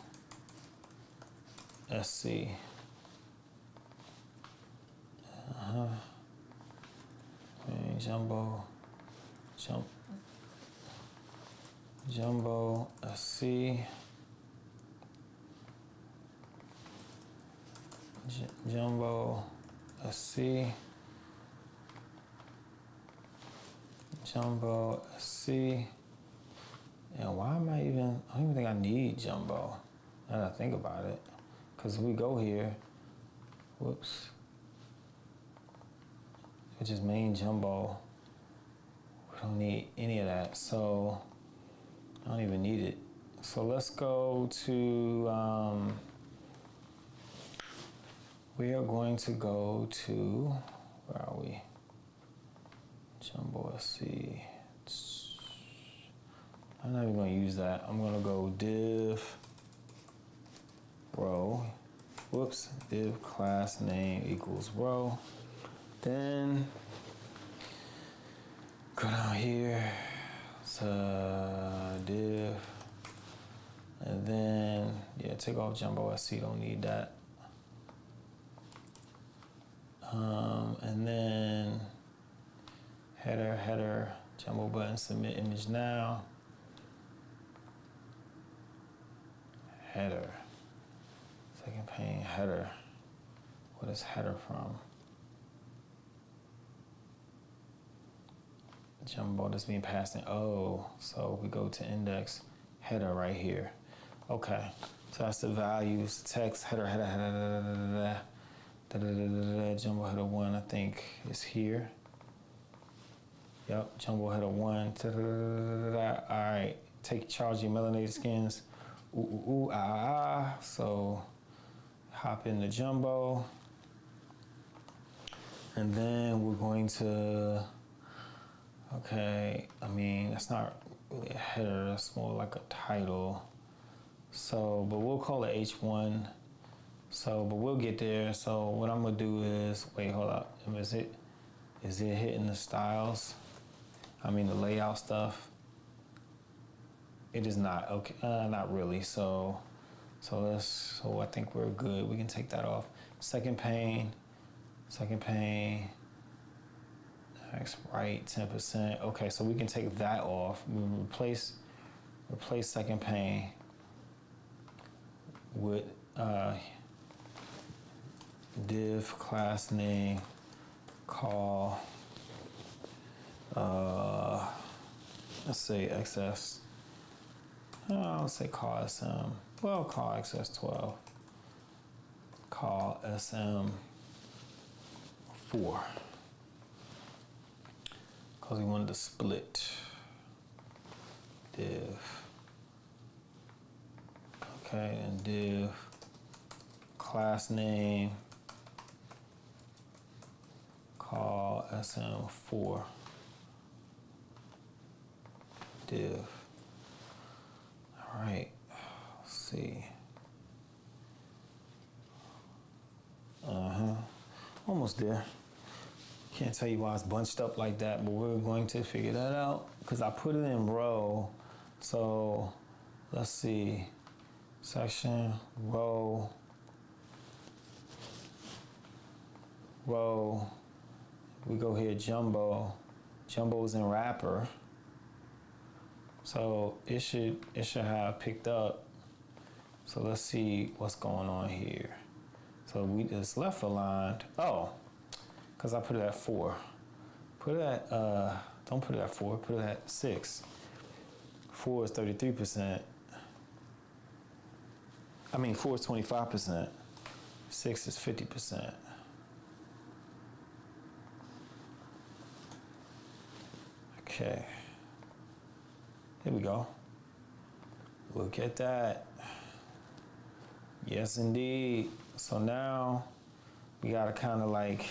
SC. Main jumbo jumbo SC. Jumbo SC. Jumbo SC. And why am I even, I don't even think I need jumbo, now that I think about it. Because we go here, whoops, which is main jumbo. We don't need any of that, so I don't even need it. So let's go to, we are going to go to, where are we? Jumbo SC. I'm not even going to use that. I'm going to go div row. Whoops. Div class name equals row. Then go down here to div. And then, yeah, take off jumbo SC. Don't need that. And then header, jumbo button, submit image now. Header, second pane, header. What is header from? Jumbo that's being passed in. Oh, so we go to index, header right here. Okay, so that's the values, text, header, jumbo header 1, I think, is here. Yep, jumbo header 1. All right, take charge of your melanated skins. So hop into jumbo. And then we're going to, okay, that's not really a header, that's more like a title. So, but we'll call it H1. So, but we'll get there. So what I'm gonna do is, wait, hold up. Is it hitting the styles? The layout stuff. It is not, okay, not really. So I think we're good. We can take that off. Second pane, next right, 10%. Okay, so we can take that off. We replace second pane with div class name call let's say XS. Let's say call SM. Well, call XS12. Call SM4. Because we wanted to split div. Okay, and div class name. Call SM4 div. All right, let's see. Almost there. Can't tell you why it's bunched up like that, but we're going to figure that out because I put it in row. So let's see. Section, row, row. We go here, jumbo. Jumbo's in wrapper. So it should have picked up. So let's see what's going on here. So we just left aligned. Oh, because I put it at 4. Put it at, don't put it at 4, put it at 6. 4 is 33%. I mean, 4 is 25%. 6 is 50%. Okay. Here we go. Look at that. Yes, indeed. So now we gotta kind of like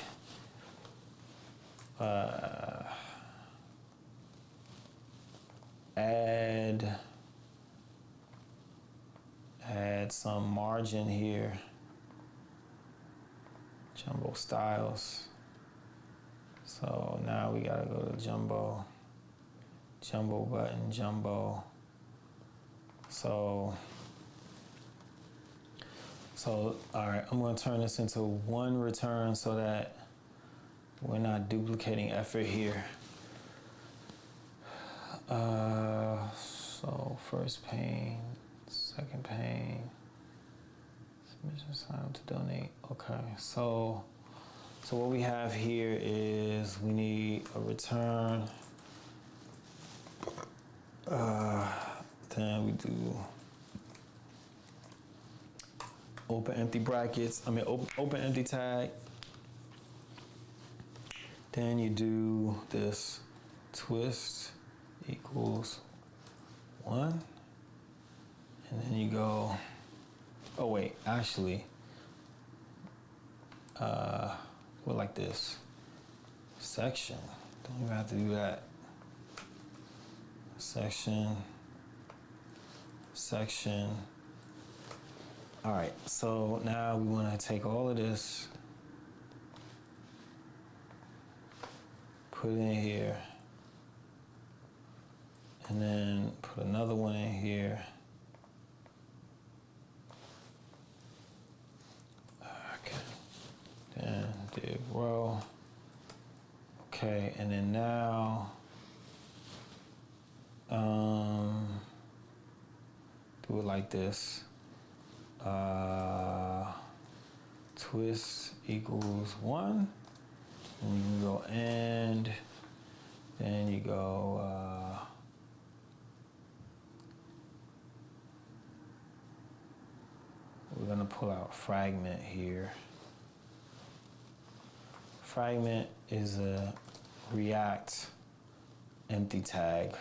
add some margin here. Jumbo styles. So now we gotta go to jumbo button, jumbo. So all right, I'm gonna turn this into one return so that we're not duplicating effort here. So first pane, second pane, submission sign up to donate. Okay, so what we have here is we need a return. Then we do open empty brackets. I mean, open empty tag. Then you do this twist equals 1. And then you go, oh wait, actually, go like this. Section, don't even have to do that. Section. All right, so now we want to take all of this, put it in here, and then put another one in here. Okay, then div row. Okay, and then now, do it like this. Twist equals 1. And you can go and then you go we're gonna pull out fragment here. Fragment is a React empty tag.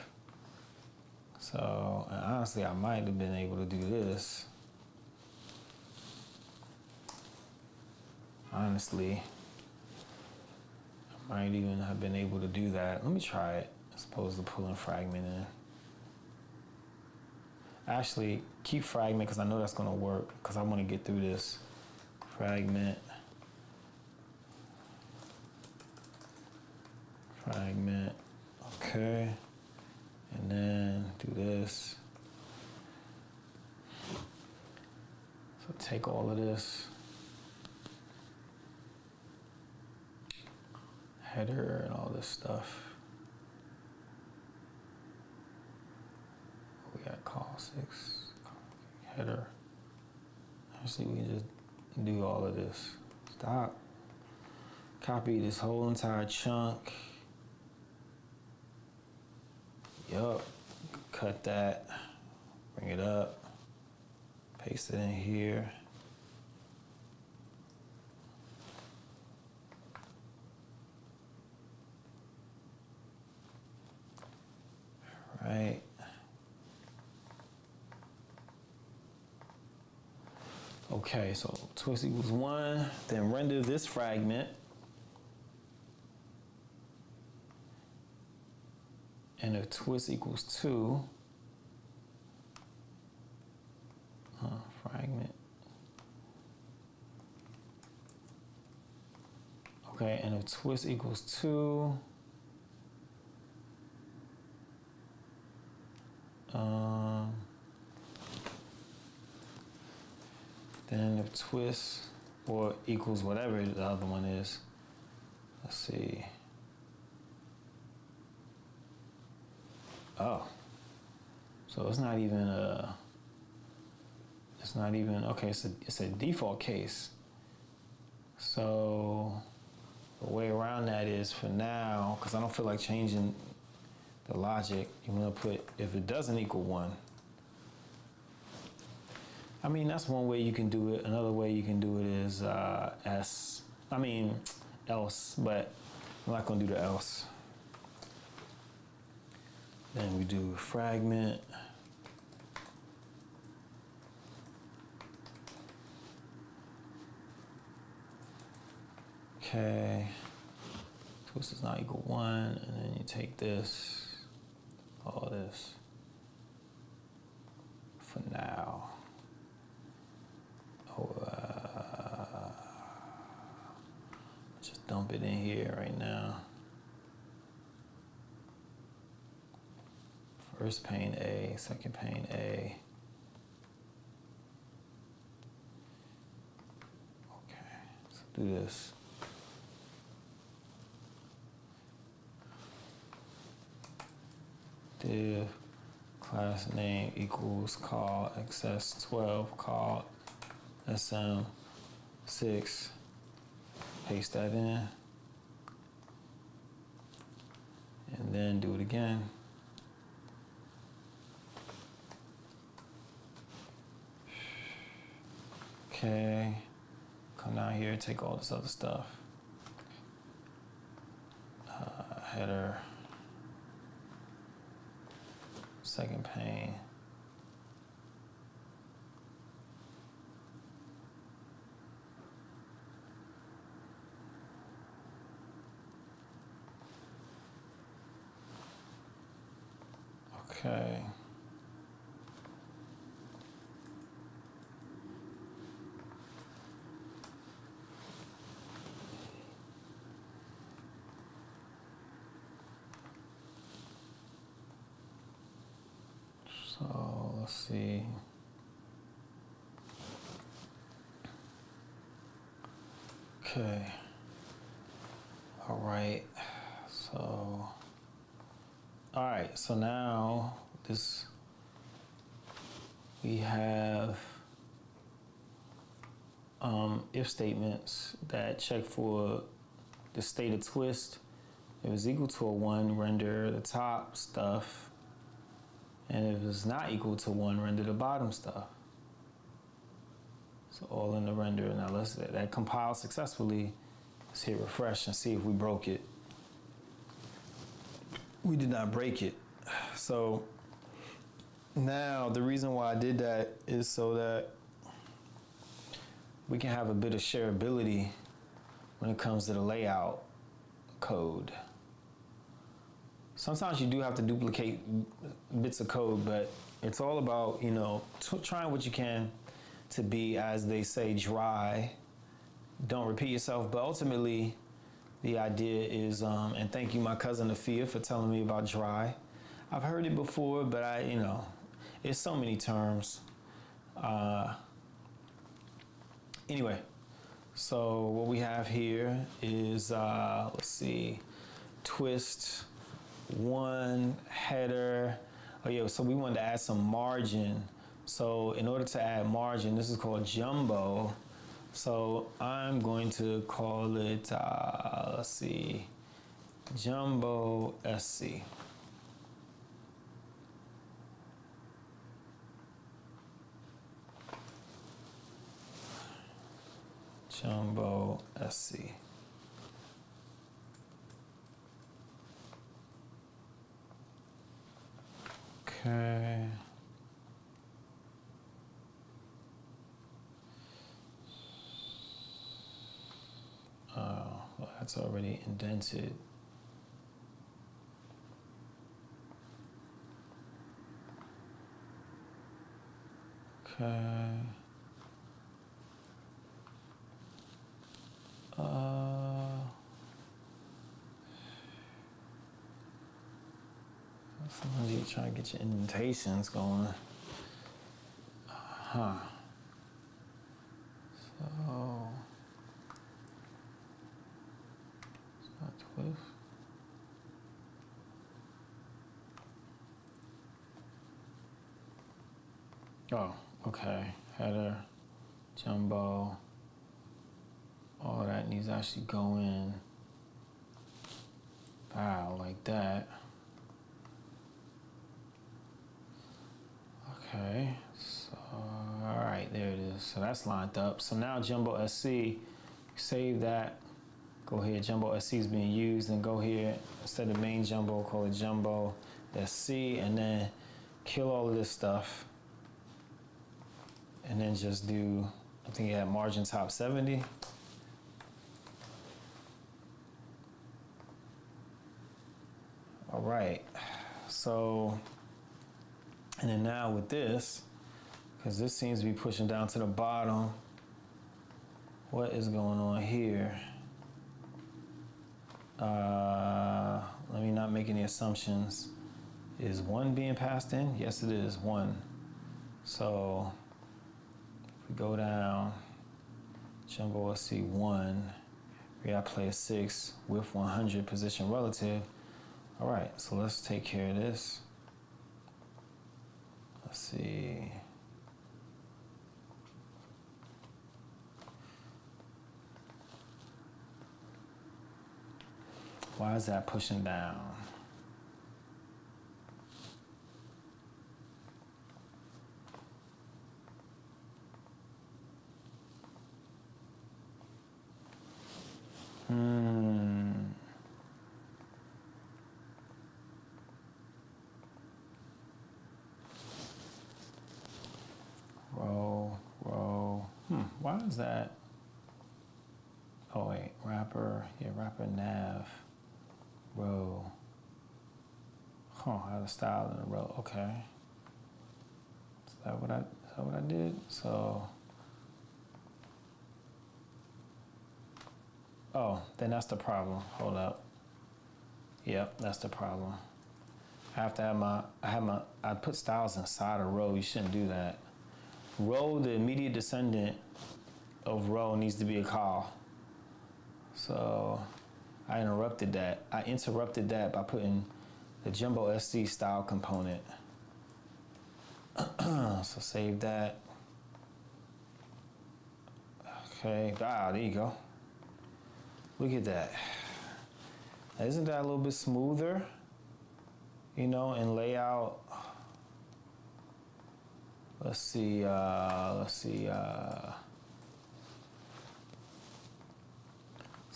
So, and honestly, I might have been able to do this. Honestly, I might even have been able to do that. Let me try it as opposed to pulling fragment in. Actually, keep fragment because I know that's gonna work because I want to get through this. Fragment. Okay. And then do this. So take all of this. Header and all this stuff. We got call 6, header. Actually, we can just do all of this. Stop. Copy this whole entire chunk. Yup. Cut that. Bring it up. Paste it in here. Right. Okay, so twist equals 1, then render this fragment. And if twist equals 2, fragment. Okay, and if twist equals 2, then if twist or equals whatever the other one is, let's see. Oh, so it's not even okay, it's a default case. So the way around that is, for now, because I don't feel like changing the logic, you want to put if it doesn't equal 1. I mean, that's one way you can do it. Another way you can do it is else, but I'm not going to do the else. Then we do fragment. Okay. Twist is not equal 1, and then you take this, all this, for now. Just dump it in here right now. First pane A, second pane A. Okay, let's do this. Div class name equals call access12 call SM6. Paste that in. And then do it again. Okay. Come down here, take all this other stuff. Header. Second pane. Okay. So let's see. Okay. All right. So, all right. So now we have if statements that check for the state of twist. If it's equal to a 1, render the top stuff. And if it's not equal to 1, render the bottom stuff. So all in the render. Now that compiled successfully. Let's hit refresh and see if we broke it. We did not break it. So now the reason why I did that is so that we can have a bit of shareability when it comes to the layout code. Sometimes you do have to duplicate bits of code, but it's all about, trying what you can to be, as they say, dry. Don't repeat yourself. But ultimately, the idea is, and thank you, my cousin Afia, for telling me about dry. I've heard it before, but it's so many terms. Anyway, so what we have here is, let's see, twist. 1 header. Oh yeah, so we wanted to add some margin. So in order to add margin, this is called jumbo. So I'm going to call it, let's see, jumbo SC. Jumbo SC. Okay. Well, that's already indented. Okay. Sometimes you try to get your indentations going. So, it's not twist. Oh, okay. Header, jumbo. All that needs to actually go in. Wow, like that. Okay, so, all right, there it is. So that's lined up. So now Jumbo SC, save that. Go here, Jumbo SC is being used, and go here, instead of main Jumbo, call it Jumbo SC, and then kill all of this stuff. And then just do, I think you had margin top 70. All right, so, and then now with this, because this seems to be pushing down to the bottom, what is going on here? Let me not make any assumptions. Is 1 being passed in? Yes, it is 1. So if we go down, Jumbo SC 1, we got play a 6 with 100 position relative. All right, so let's take care of this. Let's see. Why is that pushing down? Row. Why is that? Oh wait, wrapper, yeah, wrapper nav, row. Out of style in a row, okay. Is that what I did? So, oh, then that's the problem. Hold up. Yep, that's the problem. I have to have I put styles inside a row. You shouldn't do that. Row, the immediate descendant of row needs to be a call. So I interrupted that. I interrupted that by putting the Jumbo SC style component. So save that. Okay, wow, there you go. Look at that. Isn't that a little bit smoother? You know, in layout. Let's see. It's a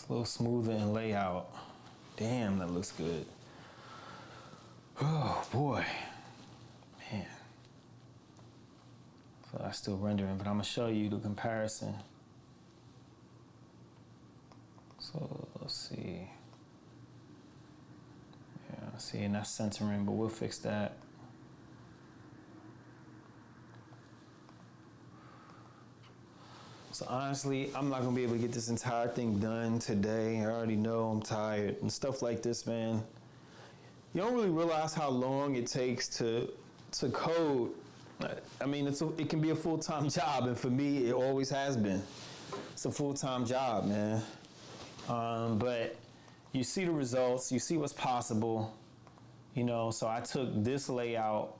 little smoother in layout. Damn, that looks good. Oh boy, man. So that's still rendering, but I'm gonna show you the comparison. So let's see. Yeah, see, and that's centering, but we'll fix that. So honestly, I'm not gonna be able to get this entire thing done today. I already know I'm tired and stuff like this, man. You don't really realize how long it takes to code. I mean, it can be a full-time job, and for me, it always has been. It's a full-time job, man. But you see the results, you see what's possible, you know. So I took this layout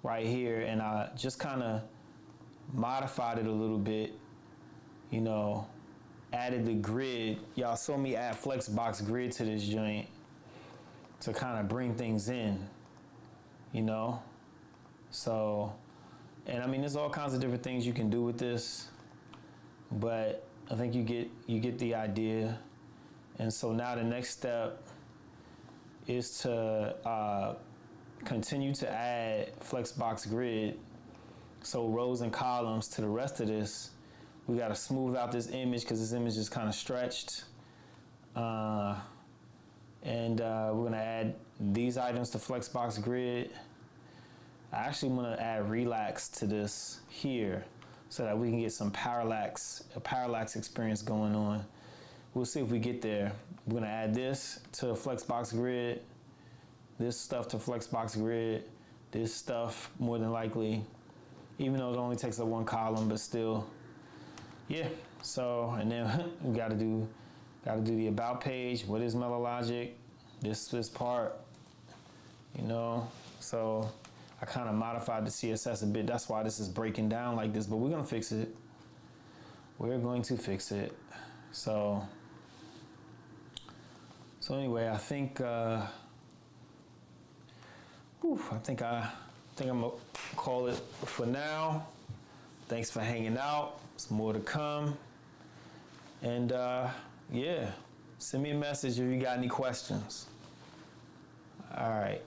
right here, and I just kind of modified it a little bit, you know, added the grid. Y'all saw me add Flexbox grid to this joint to kind of bring things in, you know? So, and I mean, there's all kinds of different things you can do with this, but I think you get the idea. And so now the next step is to continue to add Flexbox Grid. So rows and columns to the rest of this. We got to smooth out this image because this image is kind of stretched. And we're going to add these items to Flexbox Grid. I actually want to add relax to this here so that we can get some a parallax experience going on. We'll see if we get there. We're going to add this to Flexbox Grid, this stuff to Flexbox Grid, this stuff more than likely, even though it only takes up one column, but still. Yeah, so, and then we got to do the about page. What is Melologic? This part, you know. So I kind of modified the CSS a bit. That's why this is breaking down like this, but we're going to fix it. We're going to fix it. So anyway, I think I'm gonna call it for now. Thanks for hanging out. There's more to come. And yeah, send me a message if you got any questions. All right.